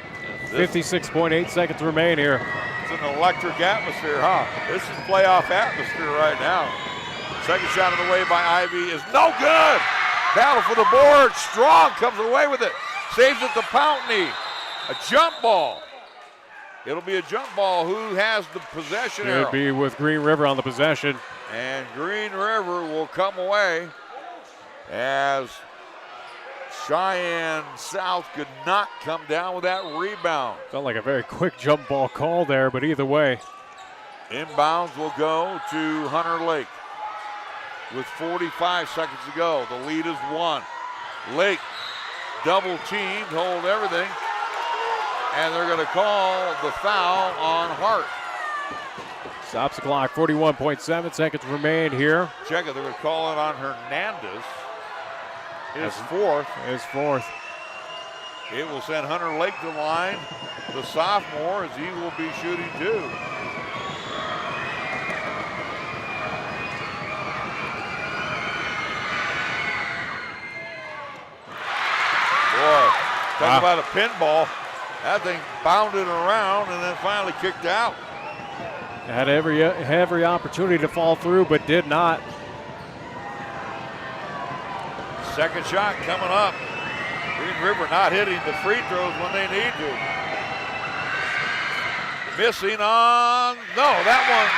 56.8 seconds remain here. It's an electric atmosphere, huh? This is playoff atmosphere right now. Second shot on the way by Ivy is no good. Battle for the board. Strong comes away with it. Saves it to Pountney. A jump ball. It'll be a jump ball. Who has the possession arrow? Should be with Green River on the possession. And Green River will come away as Cheyenne South could not come down with that rebound. Felt like a very quick jump ball call there, but either way. Inbounds will go to Hunter Lake with 45 seconds to go. The lead is 1. Lake double teamed, hold everything. And they're going to call the foul on Hart. Stops the clock, 41.7 seconds remain here. Check it, they're going to call it on Hernandez. His fourth. It will send Hunter Lake to the line, the sophomore, as he will be shooting 2. Boy, talk about a pinball. That thing bounded around and then finally kicked out. Had every opportunity to fall through, but did not. Second shot coming up. Green River not hitting the free throws when they need to. Missing on, no, that one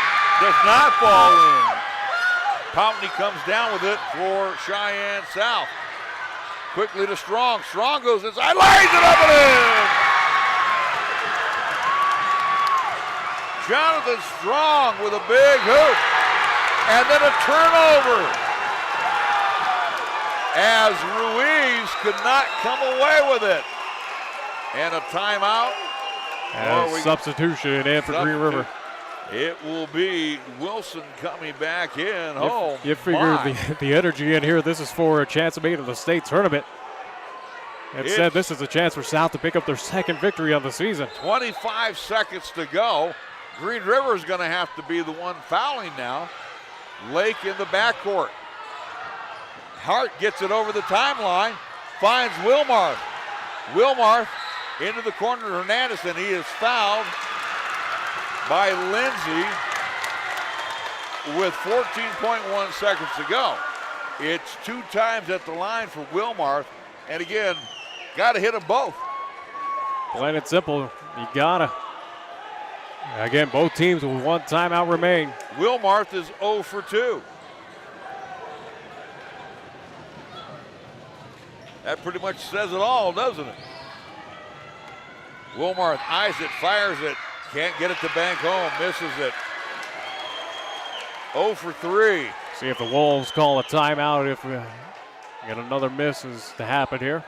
does not fall in. Pountney comes down with it for Cheyenne South. Quickly to Strong. Strong goes inside, lays it up and in. Jonathan Strong with a big hoop. And then a turnover, as Ruiz could not come away with it. And a timeout. Substitution in for Green River. It will be Wilson coming back in. You figure the energy in here, this is for a chance of making the state tournament. Instead, this is a chance for South to pick up their second victory of the season. 25 seconds to go. Green River is going to have to be the one fouling now. Lake in the backcourt. Hart gets it over the timeline, finds Wilmarth. Wilmarth into the corner to Hernandez, and he is fouled by Lindsay with 14.1 seconds to go. It's 2 times at the line for Wilmarth, and again, got to hit them both. Plain and simple, you gotta. Again, both teams with 1 timeout remain. Wilmarth is 0 for 2. That pretty much says it all, doesn't it? Wilmarth eyes it, fires it, can't get it to bank home, misses it. 0 for 3. See if the Wolves call a timeout if we get another miss is to happen here.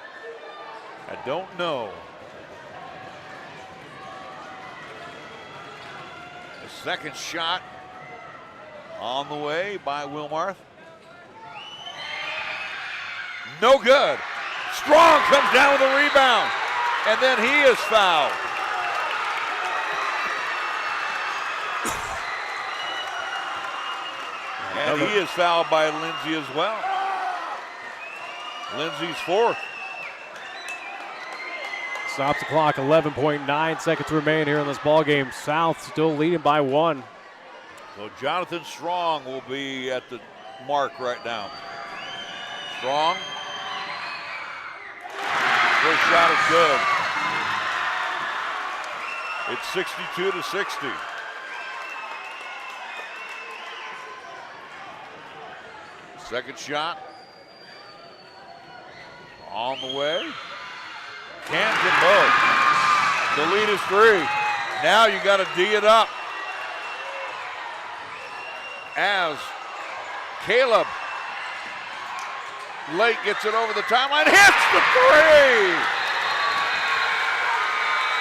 I don't know. The second shot on the way by Wilmarth. No good. Strong comes down with a rebound, and then he is fouled. And he is fouled by Lindsay as well. Lindsay's fourth. Stops the clock, 11.9 seconds remain here in this ball game. South still leading by 1. So Jonathan Strong will be at the mark right now. Strong. First shot is good. It's 62 to 60. Second shot. On the way. Can't get both. The lead is 3. Now you got to D it up. As Caleb Lake gets it over the timeline, hits the 3!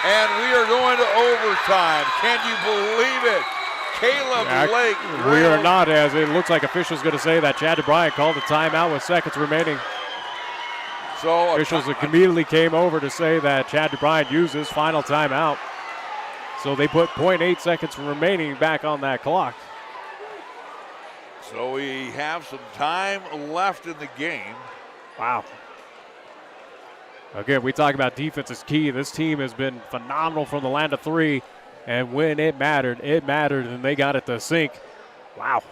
And we are going to overtime. Can you believe it? Caleb Lake. We are not, as it looks like officials going to say that Chad DeBryant called a timeout with seconds remaining. So officials immediately came over to say that Chad DeBryant used his final timeout. So they put 0.8 seconds remaining back on that clock. So we have some time left in the game. Wow. Again, we talk about defense is key. This team has been phenomenal from the line of 3. And when it mattered, and they got it to sink. Wow.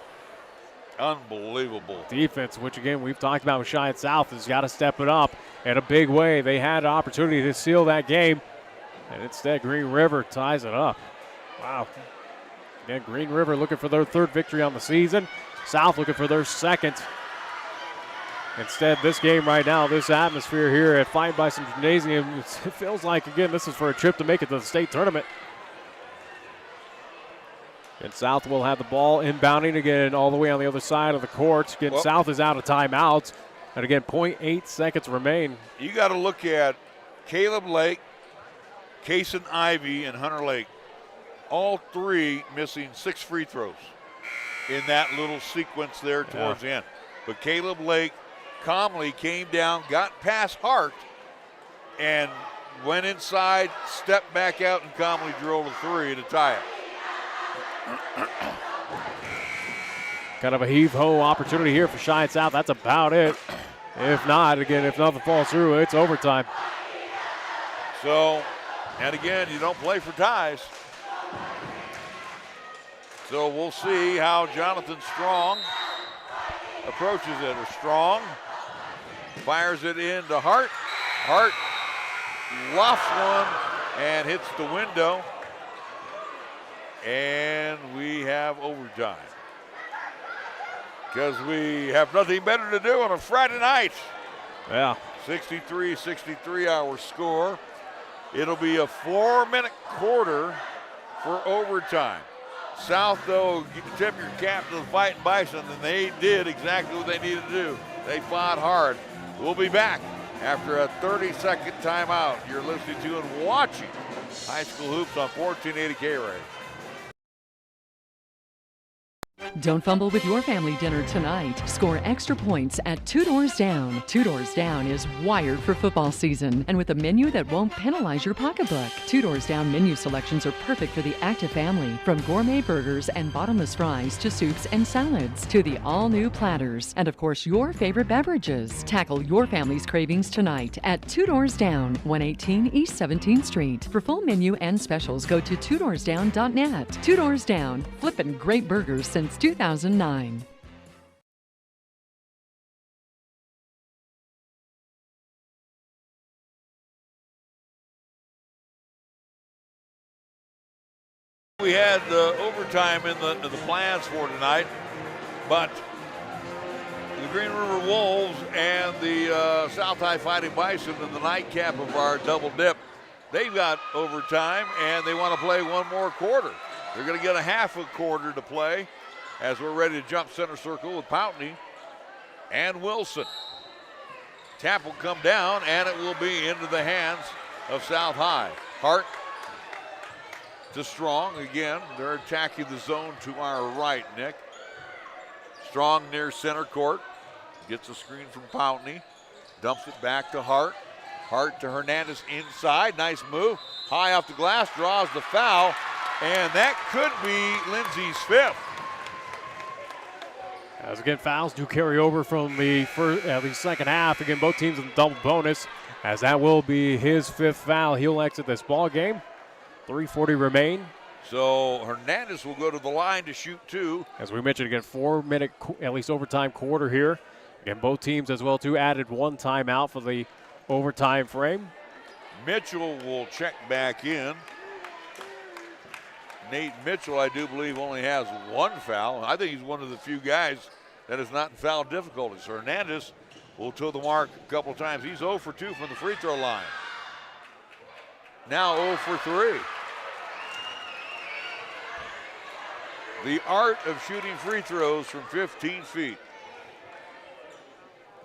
Unbelievable. Defense, which again we've talked about with Cheyenne South, has got to step it up in a big way. They had an opportunity to seal that game, and instead Green River ties it up. Wow. Again, Green River looking for their 3rd victory on the season. South looking for their 2nd. Instead, this game right now, this atmosphere here at Fightin Bison Gymnasium, it feels like, again, this is for a trip to make it to the state tournament. And South will have the ball inbounding again all the way on the other side of the court. Again, South is out of timeouts. And again, 0.8 seconds remain. You got to look at Caleb Lake, Kason Ivy, and Hunter Lake. All 3 missing 6 free throws in that little sequence there towards the end. But Caleb Lake calmly came down, got past Hart, and went inside, stepped back out, and calmly drilled a 3 to tie it. Kind of a heave-ho opportunity here for Cheyenne South. That's about it. If not, again, if nothing falls through, it's overtime. So, and again, you don't play for ties. So we'll see how Jonathan Strong approaches it. Or Strong fires it into Hart. Hart lofts one and hits the window. And we have overtime. Because we have nothing better to do on a Friday night. Yeah. 63-63 our score. It'll be a 4-minute quarter for overtime. South, though, tip your cap to the Fightin Bison, and they did exactly what they needed to do. They fought hard. We'll be back after a 30-second timeout. You're listening to and watching High School Hoops on 1480 KRAE. Don't fumble with your family dinner tonight. Score extra points at Two Doors Down. Two Doors Down is wired for football season and with a menu that won't penalize your pocketbook. Two Doors Down menu selections are perfect for the active family, from gourmet burgers and bottomless fries to soups and salads to the all-new platters and, of course, your favorite beverages. Tackle your family's cravings tonight at Two Doors Down, 118 East 17th Street. For full menu and specials, go to twodoorsdown.net. Two Doors Down, flippin' great burgers since 2009. We had overtime in the plans for tonight, but the Green River Wolves and the South High Fighting Bison in the nightcap of our double dip, they've got overtime and they want to play one more quarter. They're going to get a half a quarter to play as we're ready to jump center circle with Pountney and Wilson. Tap will come down and it will be into the hands of South High. Hart to Strong again. They're attacking the zone to our right, Nick. Strong near center court. Gets a screen from Pountney. Dumps it back to Hart. Hart to Hernandez inside. Nice move. High off the glass, draws the foul. And that could be Lindsay's fifth. As again, fouls do carry over from the second half. Again, both teams in the double bonus, as that will be his 5th foul. He'll exit this ball game. 3:40 remain. So Hernandez will go to the line to shoot 2. As we mentioned, again, 4-minute, at least overtime quarter here. Again, both teams as well, too, added 1 timeout for the overtime frame. Mitchell will check back in. Nate Mitchell, I do believe, only has 1 foul. I think he's one of the few guys that is not in foul difficulties. So Hernandez will toe the mark a couple times. He's 0 for 2 from the free throw line. Now 0 for 3. The art of shooting free throws from 15 feet.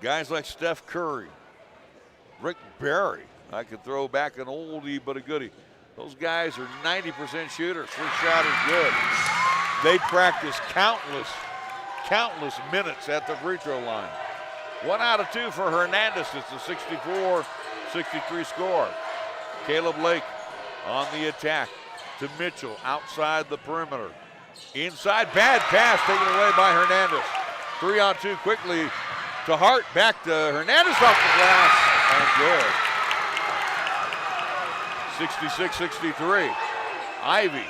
Guys like Steph Curry, Rick Barry. I could throw back an oldie but a goodie. Those guys are 90% shooters. First shot is good. They practice countless minutes at the free throw line. 1 out of 2 for Hernandez. It's a 64-63 score. Caleb Lake on the attack to Mitchell outside the perimeter. Inside, bad pass taken away by Hernandez. 3 on 2 quickly to Hart. Back to Hernandez off the glass and good. 66-63. Ivy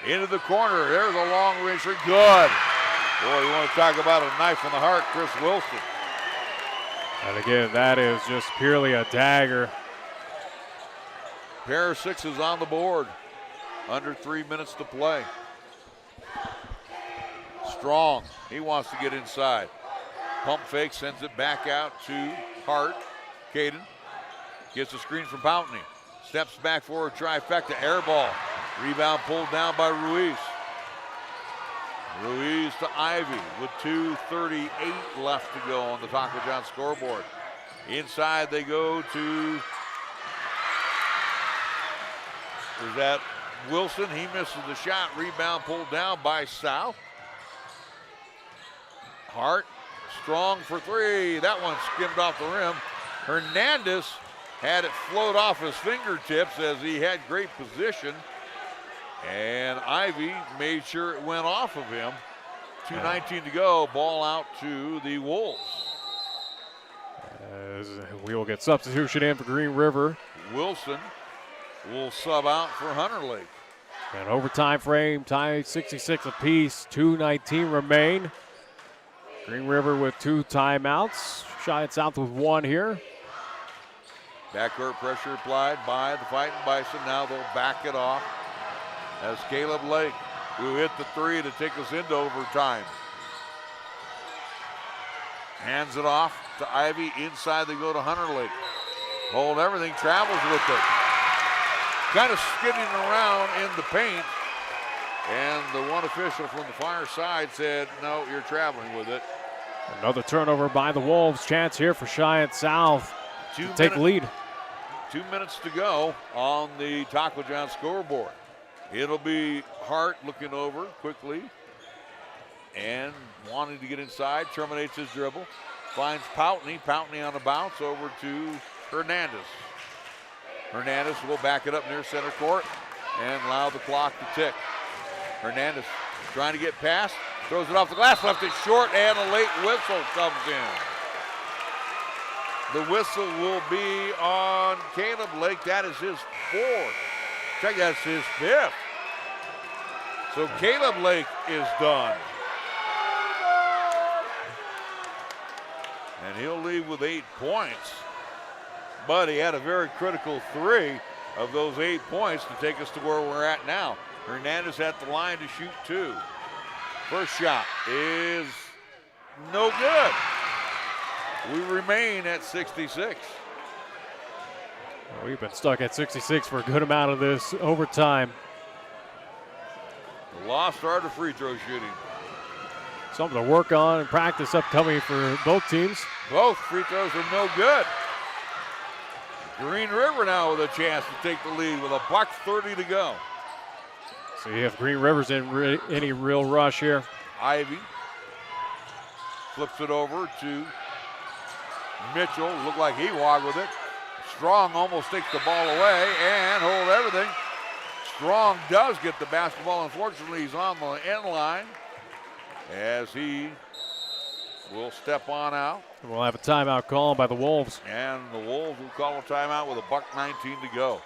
into the corner. There's a long range shot. Good. Boy, you want to talk about a knife in the heart, Chris Wilson. And again, that is just purely a dagger. Pair of 6s on the board. Under 3 minutes to play. Strong. He wants to get inside. Pump fake, sends it back out to Hart. Caden gets a screen from Pountney. Steps back forward, trifecta, air ball. Rebound pulled down by Ruiz. Ruiz to Ivy with 2:38 left to go on the Taco John scoreboard. Inside they go to, is that Wilson? He misses the shot. Rebound pulled down by South. Hart, strong for 3. That one skimmed off the rim. Hernandez had it float off his fingertips as he had great position. And Ivy made sure it went off of him. 2:19 to go, ball out to the Wolves. As we will get substitution in for Green River. Wilson will sub out for Hunter Lake. And overtime frame, tied 66 apiece, 2:19 remain. Green River with 2 timeouts. Cheyenne South with 1 here. Backcourt pressure applied by the Fightin Bison. Now they'll back it off as Caleb Lake will hit the 3 to take us into overtime. Hands it off to Ivy. Inside they go to Hunter Lake. Hold everything, travels with it. Kind of skidding around in the paint. And the one official from the far side said, no, you're traveling with it. Another turnover by the Wolves. Chance here for Cheyenne South to take the lead. 2 minutes to go on the Taco John scoreboard. It'll be Hart looking over quickly and wanting to get inside. Terminates his dribble. Finds Pountney. Pountney on a bounce over to Hernandez. Hernandez will back it up near center court and allow the clock to tick. Hernandez trying to get past. Throws it off the glass. Left it short and a late whistle comes in. The whistle will be on Caleb Lake. That is his 4th. Check, that's his 5th. So Caleb Lake is done. And he'll leave with 8 points. But he had a very critical 3 of those 8 points to take us to where we're at now. Hernandez at the line to shoot 2. First shot is no good. We remain at 66. We've been stuck at 66 for a good amount of this overtime. The lost art of free throw shooting. Something to work on and practice upcoming for both teams. Both free throws are no good. Green River now with a chance to take the lead with a $1:30 to go. See if Green River's in any real rush here. Ivy flips it over to Mitchell. Looked like he walked with it. Strong almost takes the ball away and hold everything. Strong does get the basketball. Unfortunately, he's on the end line as he will step on out. We'll have a timeout called by the Wolves. And the Wolves will call a timeout with $1:19 to go.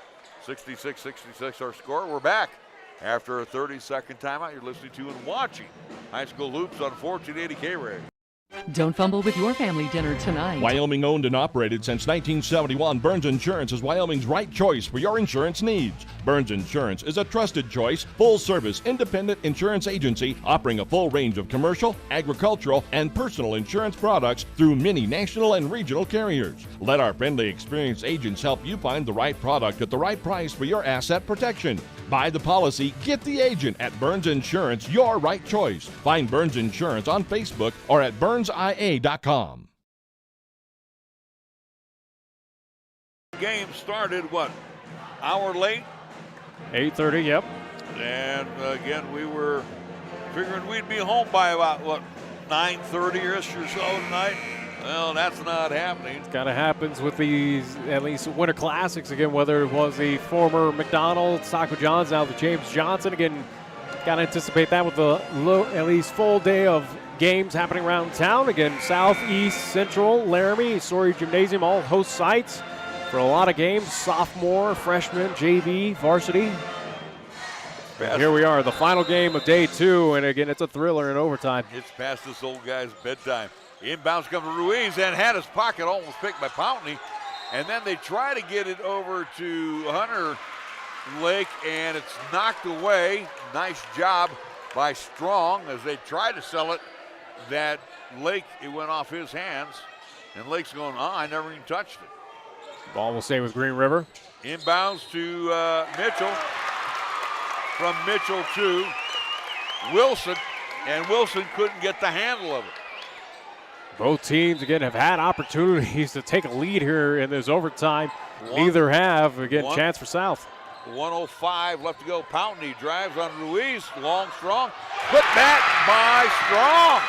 66-66 our score. We're back after a 30-second timeout. You're listening to and watching High School Hoops on 1480 KRAE. Don't fumble with your family dinner tonight. Wyoming owned and operated since 1971, Burns Insurance is Wyoming's right choice for your insurance needs. Burns Insurance is a trusted choice, full-service, independent insurance agency offering a full range of commercial, agricultural, and personal insurance products through many national and regional carriers. Let our friendly, experienced agents help you find the right product at the right price for your asset protection. Buy the policy, get the agent at Burns Insurance, your right choice. Find Burns Insurance on Facebook or at burnsia.com. Game started, hour late? 8:30, yep. And again, we were figuring we'd be home by about, 9:30-ish or so tonight? Well, that's not happening. It kind of happens with these, at least Winter Classics, again, whether it was the former McDonald's, Taco John's, now the James Johnson. Again, got to anticipate that with the at least full day of games happening around town. Again, South, East, Central, Laramie, Story Gymnasium, all host sites for a lot of games. Sophomore, freshman, JV, varsity. Here we are, the final game of day 2, and again, it's a thriller in overtime. It's past this old guy's bedtime. Inbounds comes to Ruiz and had his pocket almost picked by Pountney. And then they try to get it over to Hunter Lake, and it's knocked away. Nice job by Strong as they tried to sell it. That Lake, it went off his hands. And Lake's going, I never even touched it. Ball will stay with Green River. Inbounds to Mitchell. From Mitchell to Wilson. And Wilson couldn't get the handle of it. Both teams, again, have had opportunities to take a lead here in this overtime. Neither have. Again, chance for South. 1:05 left to go. Pountney drives on Ruiz. Long, Strong. Put back by Strong.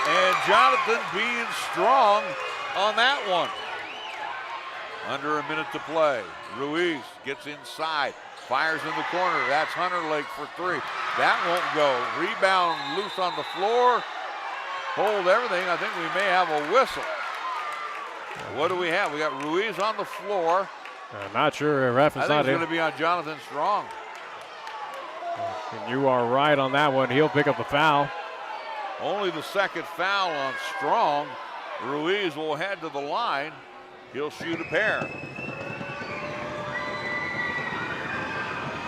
And Jonathan being strong on that one. Under a minute to play. Ruiz gets inside. Fires in the corner. That's Hunter Lake for 3. That won't go. Rebound loose on the floor. Hold everything. I think we may have a whistle. What do we have? We got Ruiz on the floor. I'm not sure. Ref is I think not it's in. going to be on Jonathan Strong. And you are right on that one. He'll pick up the foul. Only the second foul on Strong. Ruiz will head to the line. He'll shoot a pair.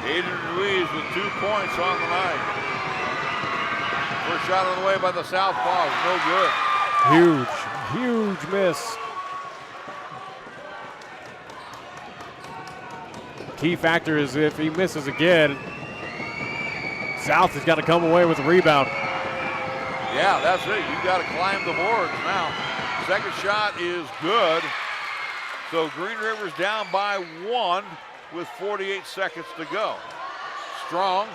Aiden Ruiz with 2 points on the night. First shot on the way by the southpaw, no good. Huge miss. Key factor is if he misses again, South has got to come away with a rebound. Yeah, that's it. You've got to climb the boards now. Second shot is good. So Green River's down by 1 with 48 seconds to go. Strong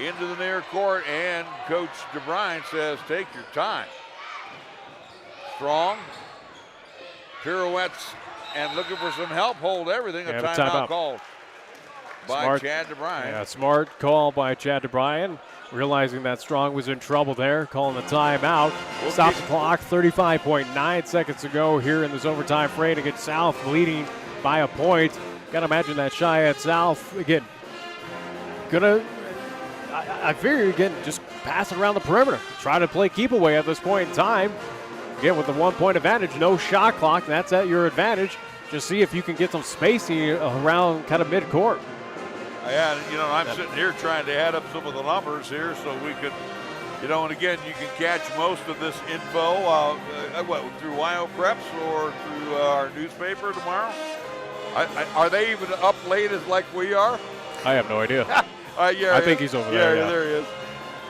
into the near court, and Coach DeBryan says, take your time. Strong pirouettes and looking for some help. Hold everything. A timeout called by Chad DeBryan. Yeah, smart call by Chad DeBryan. Realizing that Strong was in trouble there, calling the timeout. Stop the clock, 35.9 seconds to go here in this overtime frame against South, leading by a point. Got to imagine that Cheyenne South, again, I figure, again, just pass it around the perimeter. Try to play keep away at this point in time. Again, with the 1 point advantage, no shot clock, that's at your advantage. Just see if you can get some spacing around kind of mid-court. Yeah, I'm sitting here trying to add up some of the numbers here so we could, and again, you can catch most of this info, through WHSAA Preps or through our newspaper tomorrow? Are they even up late as like we are? I have no idea. I think he's over there. Yeah, there he is.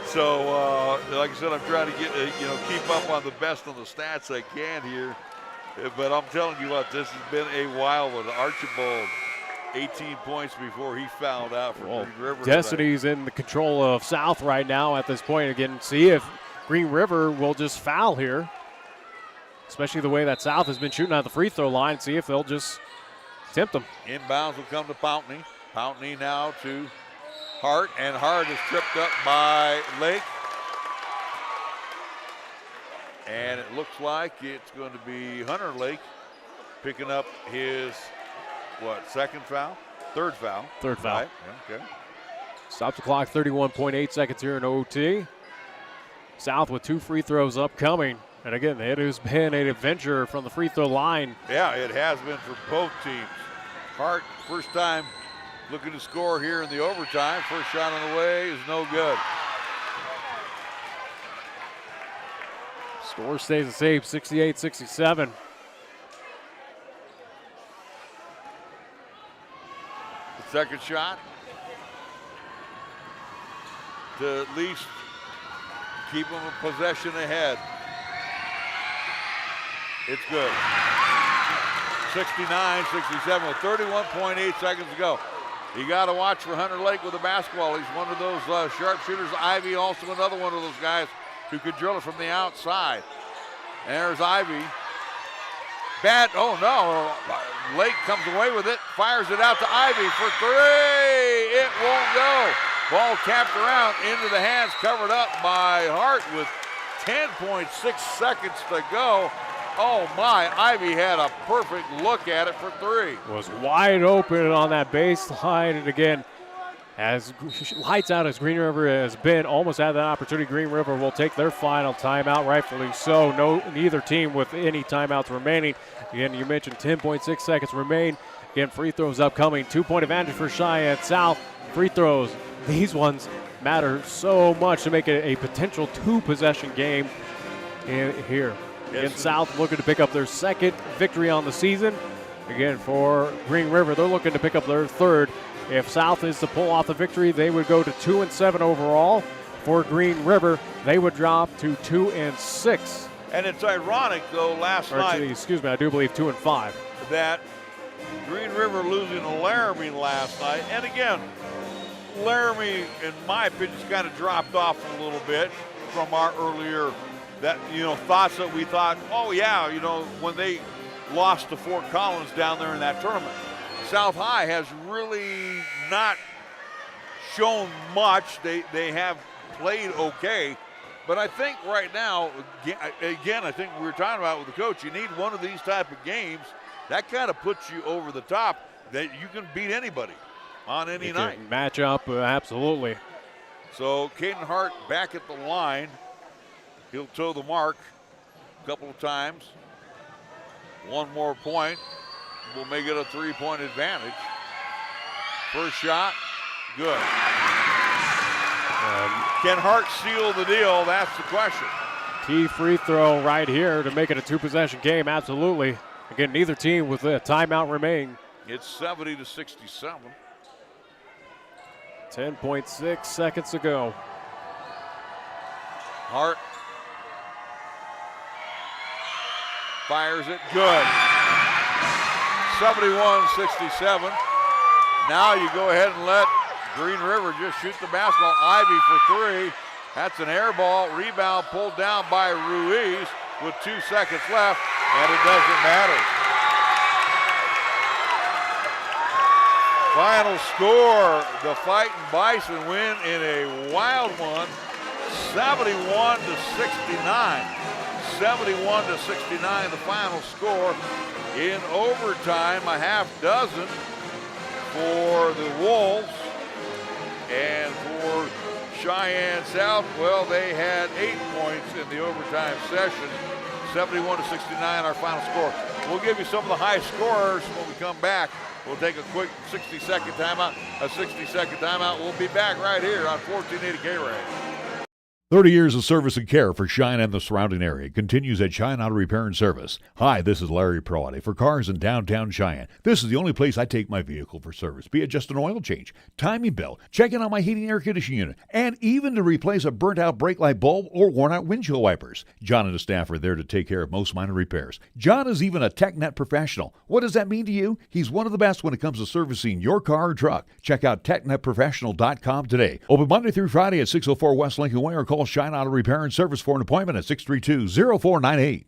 So, like I said, I'm trying to get, keep up on the best on the stats I can here. But I'm telling you what, this has been a wild one. Archibald, 18 points before he fouled out for Green River. Destiny's in the control of South right now at this point. Again, see if Green River will just foul here. Especially the way that South has been shooting at the free throw line. See if they'll just tempt them. Inbounds will come to Pountney. Pountney now to Hart, and Hart is tripped up by Lake. And it looks like it's going to be Hunter Lake picking up his, second foul? Third foul. Third foul. Right. Okay. Stops the clock, 31.8 seconds here in OT. South with 2 free throws upcoming. And again, it has been an adventure from the free throw line. Yeah, it has been for both teams. Hart, first time looking to score here in the overtime. First shot on the way is no good. Score stays the same, 68-67. The second shot to at least keep them a possession ahead. It's good. 69-67 with 31.8 seconds to go. You got to watch for Hunter Lake with the basketball. He's one of those sharpshooters. Ivy also another one of those guys who could drill it from the outside. And there's Ivy. Bad, oh no, Lake comes away with it, fires it out to Ivy for 3. It won't go. Ball tapped around into the hands, covered up by Hart with 10.6 seconds to go. Oh my, Ivy had a perfect look at it for 3. Was wide open on that baseline, and again, as lights out as Green River has been, almost had that opportunity. Green River will take their final timeout, rightfully so. Neither team with any timeouts remaining. Again, you mentioned 10.6 seconds remain. Again, free throws upcoming. 2-point advantage for Cheyenne South. Free throws, these ones matter so much to make it a potential 2-possession game here. Again, South looking to pick up their second victory on the season. Again, for Green River, they're looking to pick up their third. If South is to pull off the victory, they would go to 2-7 overall. For Green River, they would drop to 2-6. And it's ironic, though, Excuse me, I do believe 2-5. That Green River losing to Laramie last night. And again, Laramie, in my opinion, kind of dropped off a little bit from our earlier thoughts that we thought, when they lost to Fort Collins down there in that tournament. South High has really not shown much. They have played okay. But I think right now, again, I think we were talking about with the coach, you need one of these type of games that kind of puts you over the top that you can beat anybody on any night. Match up, absolutely. So Caden Hart back at the line. He'll toe the mark a couple of times. One more point will make it a 3-point advantage. First shot, good. Can Hart seal the deal? That's the question. Key free throw right here to make it a 2-possession game, absolutely. Again, neither team with a timeout remaining. It's 70-67. 10.6 seconds to go. Hart fires it, good. 71-67. Now you go ahead and let Green River just shoot the basketball. Ivy for 3. That's an air ball. Rebound pulled down by Ruiz with 2 seconds left, and it doesn't matter. Final score, the Fightin Bison win in a wild one, 71-69. 71-69, the final score. In overtime, a half dozen for the Wolves. And for Cheyenne South, well, they had 8 points in the overtime session. 71-69, our final score. We'll give you some of the high scorers when we come back. We'll take a quick 60-second timeout. A 60-second timeout. We'll be back right here on 1480 KRAE. 30 years of service and care for Cheyenne and the surrounding area continues at Cheyenne Auto Repair and Service. Hi, this is Larry Proietti for cars in downtown Cheyenne. This is the only place I take my vehicle for service, be it just an oil change, timing belt, checking on my heating air conditioning unit, and even to replace a burnt-out brake light bulb or worn-out windshield wipers. John and his staff are there to take care of most minor repairs. John is even a TechNet professional. What does that mean to you? He's one of the best when it comes to servicing your car or truck. Check out TechNetProfessional.com today. Open Monday through Friday at 604 West Lincoln Way, or call Cheyenne Auto Repair and Service for an appointment at 632-0498.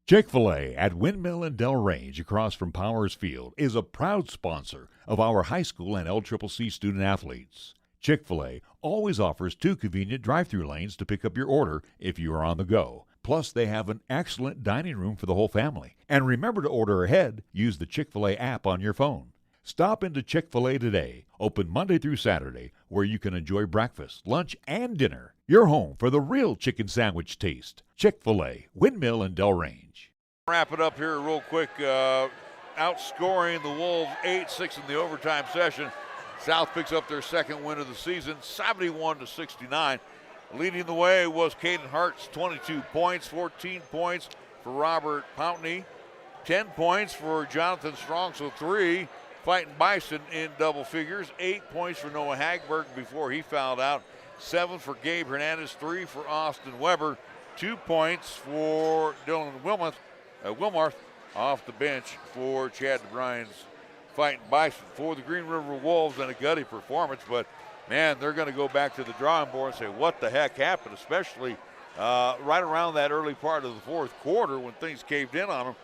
Chick-fil-A at Windmill and Del Range across from Powers Field is a proud sponsor of our high school and LCCC student athletes. Chick-fil-A always offers 2 convenient drive-through lanes to pick up your order if you are on the go. Plus, they have an excellent dining room for the whole family. And remember to order ahead. Use the Chick-fil-A app on your phone. Stop into Chick-fil-A today, open Monday through Saturday, where you can enjoy breakfast, lunch, and dinner. Your home for the real chicken sandwich taste. Chick-fil-A, Windmill and Delrange. Wrap it up here real quick. Outscoring the Wolves 8-6 in the overtime session. South picks up their second win of the season, 71-69. Leading the way was Caden Hart's 22 points, 14 points for Robert Pountney, 10 points for Jonathan Strong, so 3. Fightin Bison in double figures, 8 points for Noah Hagberg before he fouled out, 7 for Gabe Hernandez, 3 for Austin Weber, 2 points for Dylan Wilmarth off the bench for Chad DeBrine's Fightin Bison. For the Green River Wolves, and a gutty performance, but man, they're going to go back to the drawing board and say, what the heck happened, especially right around that early part of the fourth quarter when things caved in on them.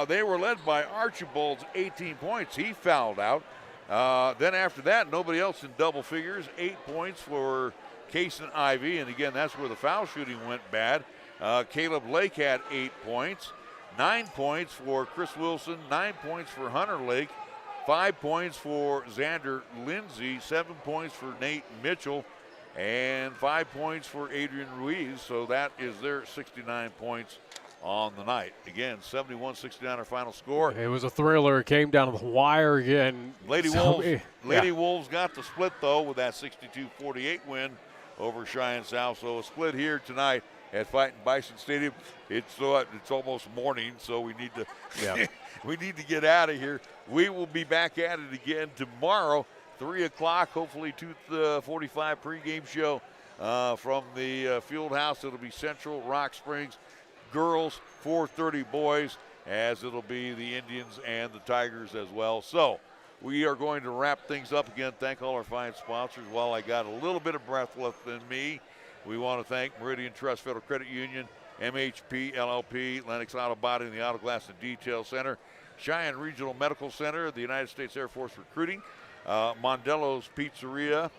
They were led by Archibald's 18 points. He fouled out. Then after that, nobody else in double figures. 8 points for Kason Ivy, and again, that's where the foul shooting went bad. Caleb Lake had 8 points. 9 points for Chris Wilson. 9 points for Hunter Lake. 5 points for Xander Lindsay. 7 points for Nate Mitchell. And 5 points for Adrian Ruiz. So that is their 69 points on the night. Again, 71-69 our final score. It was a thriller. It came down to the wire again. Lady Wolves got the split, though, with that 62-48 win over Cheyenne South. So a split here tonight at Fightin Bison Stadium. It's almost morning, so we need to we need to get out of here. We will be back at it again tomorrow, 3 o'clock, hopefully 2:45 pregame show from the field house. It'll be Central, Rock Springs, girls, 4:30 boys, as it'll be the Indians and the Tigers as well. So we are going to wrap things up again. Thank all our fine sponsors. While I got a little bit of breath left in me, we want to thank Meridian Trust Federal Credit Union, MHP, LLP, Lennox Auto Body, and the Auto Glass and Detail Center, Cheyenne Regional Medical Center, the United States Air Force Recruiting, Mondello's Pizzeria,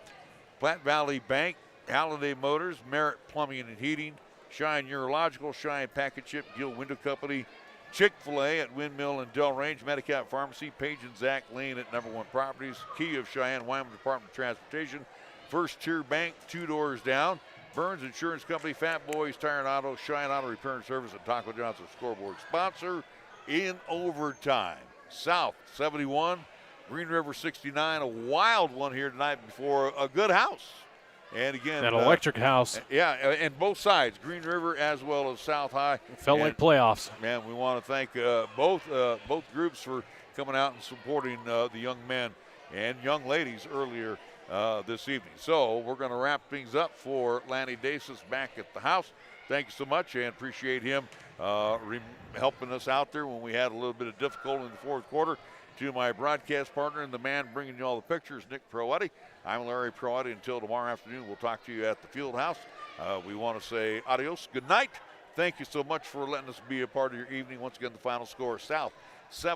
Platte Valley Bank, Halliday Motors, Merritt Plumbing and Heating, Cheyenne Urological, Cheyenne Package Ship, Gill Window Company, Chick-fil-A at Windmill and Delrange, Medicap Pharmacy, Page and Zach Lane at Number One Properties, Key of Cheyenne, Wyoming Department of Transportation, First Tier Bank, 2 doors down, Burns Insurance Company, Fat Boys Tire and Auto, Cheyenne Auto Repair and Service, and Taco John's scoreboard sponsor. In overtime, South 71, Green River 69, a wild one here tonight before a good house. And again, that electric house. Yeah, and both sides, Green River as well as South High. It felt like playoffs. Man, we want to thank both groups for coming out and supporting the young men and young ladies earlier this evening. So we're going to wrap things up for Lanny Dasis back at the house. Thank you so much, and appreciate him helping us out there when we had a little bit of difficulty in the fourth quarter. To my broadcast partner and the man bringing you all the pictures, Nick Proietti. I'm Larry Proietti. Until tomorrow afternoon, we'll talk to you at the field house. We want to say adios, good night. Thank you so much for letting us be a part of your evening. Once again, the final score, South 70.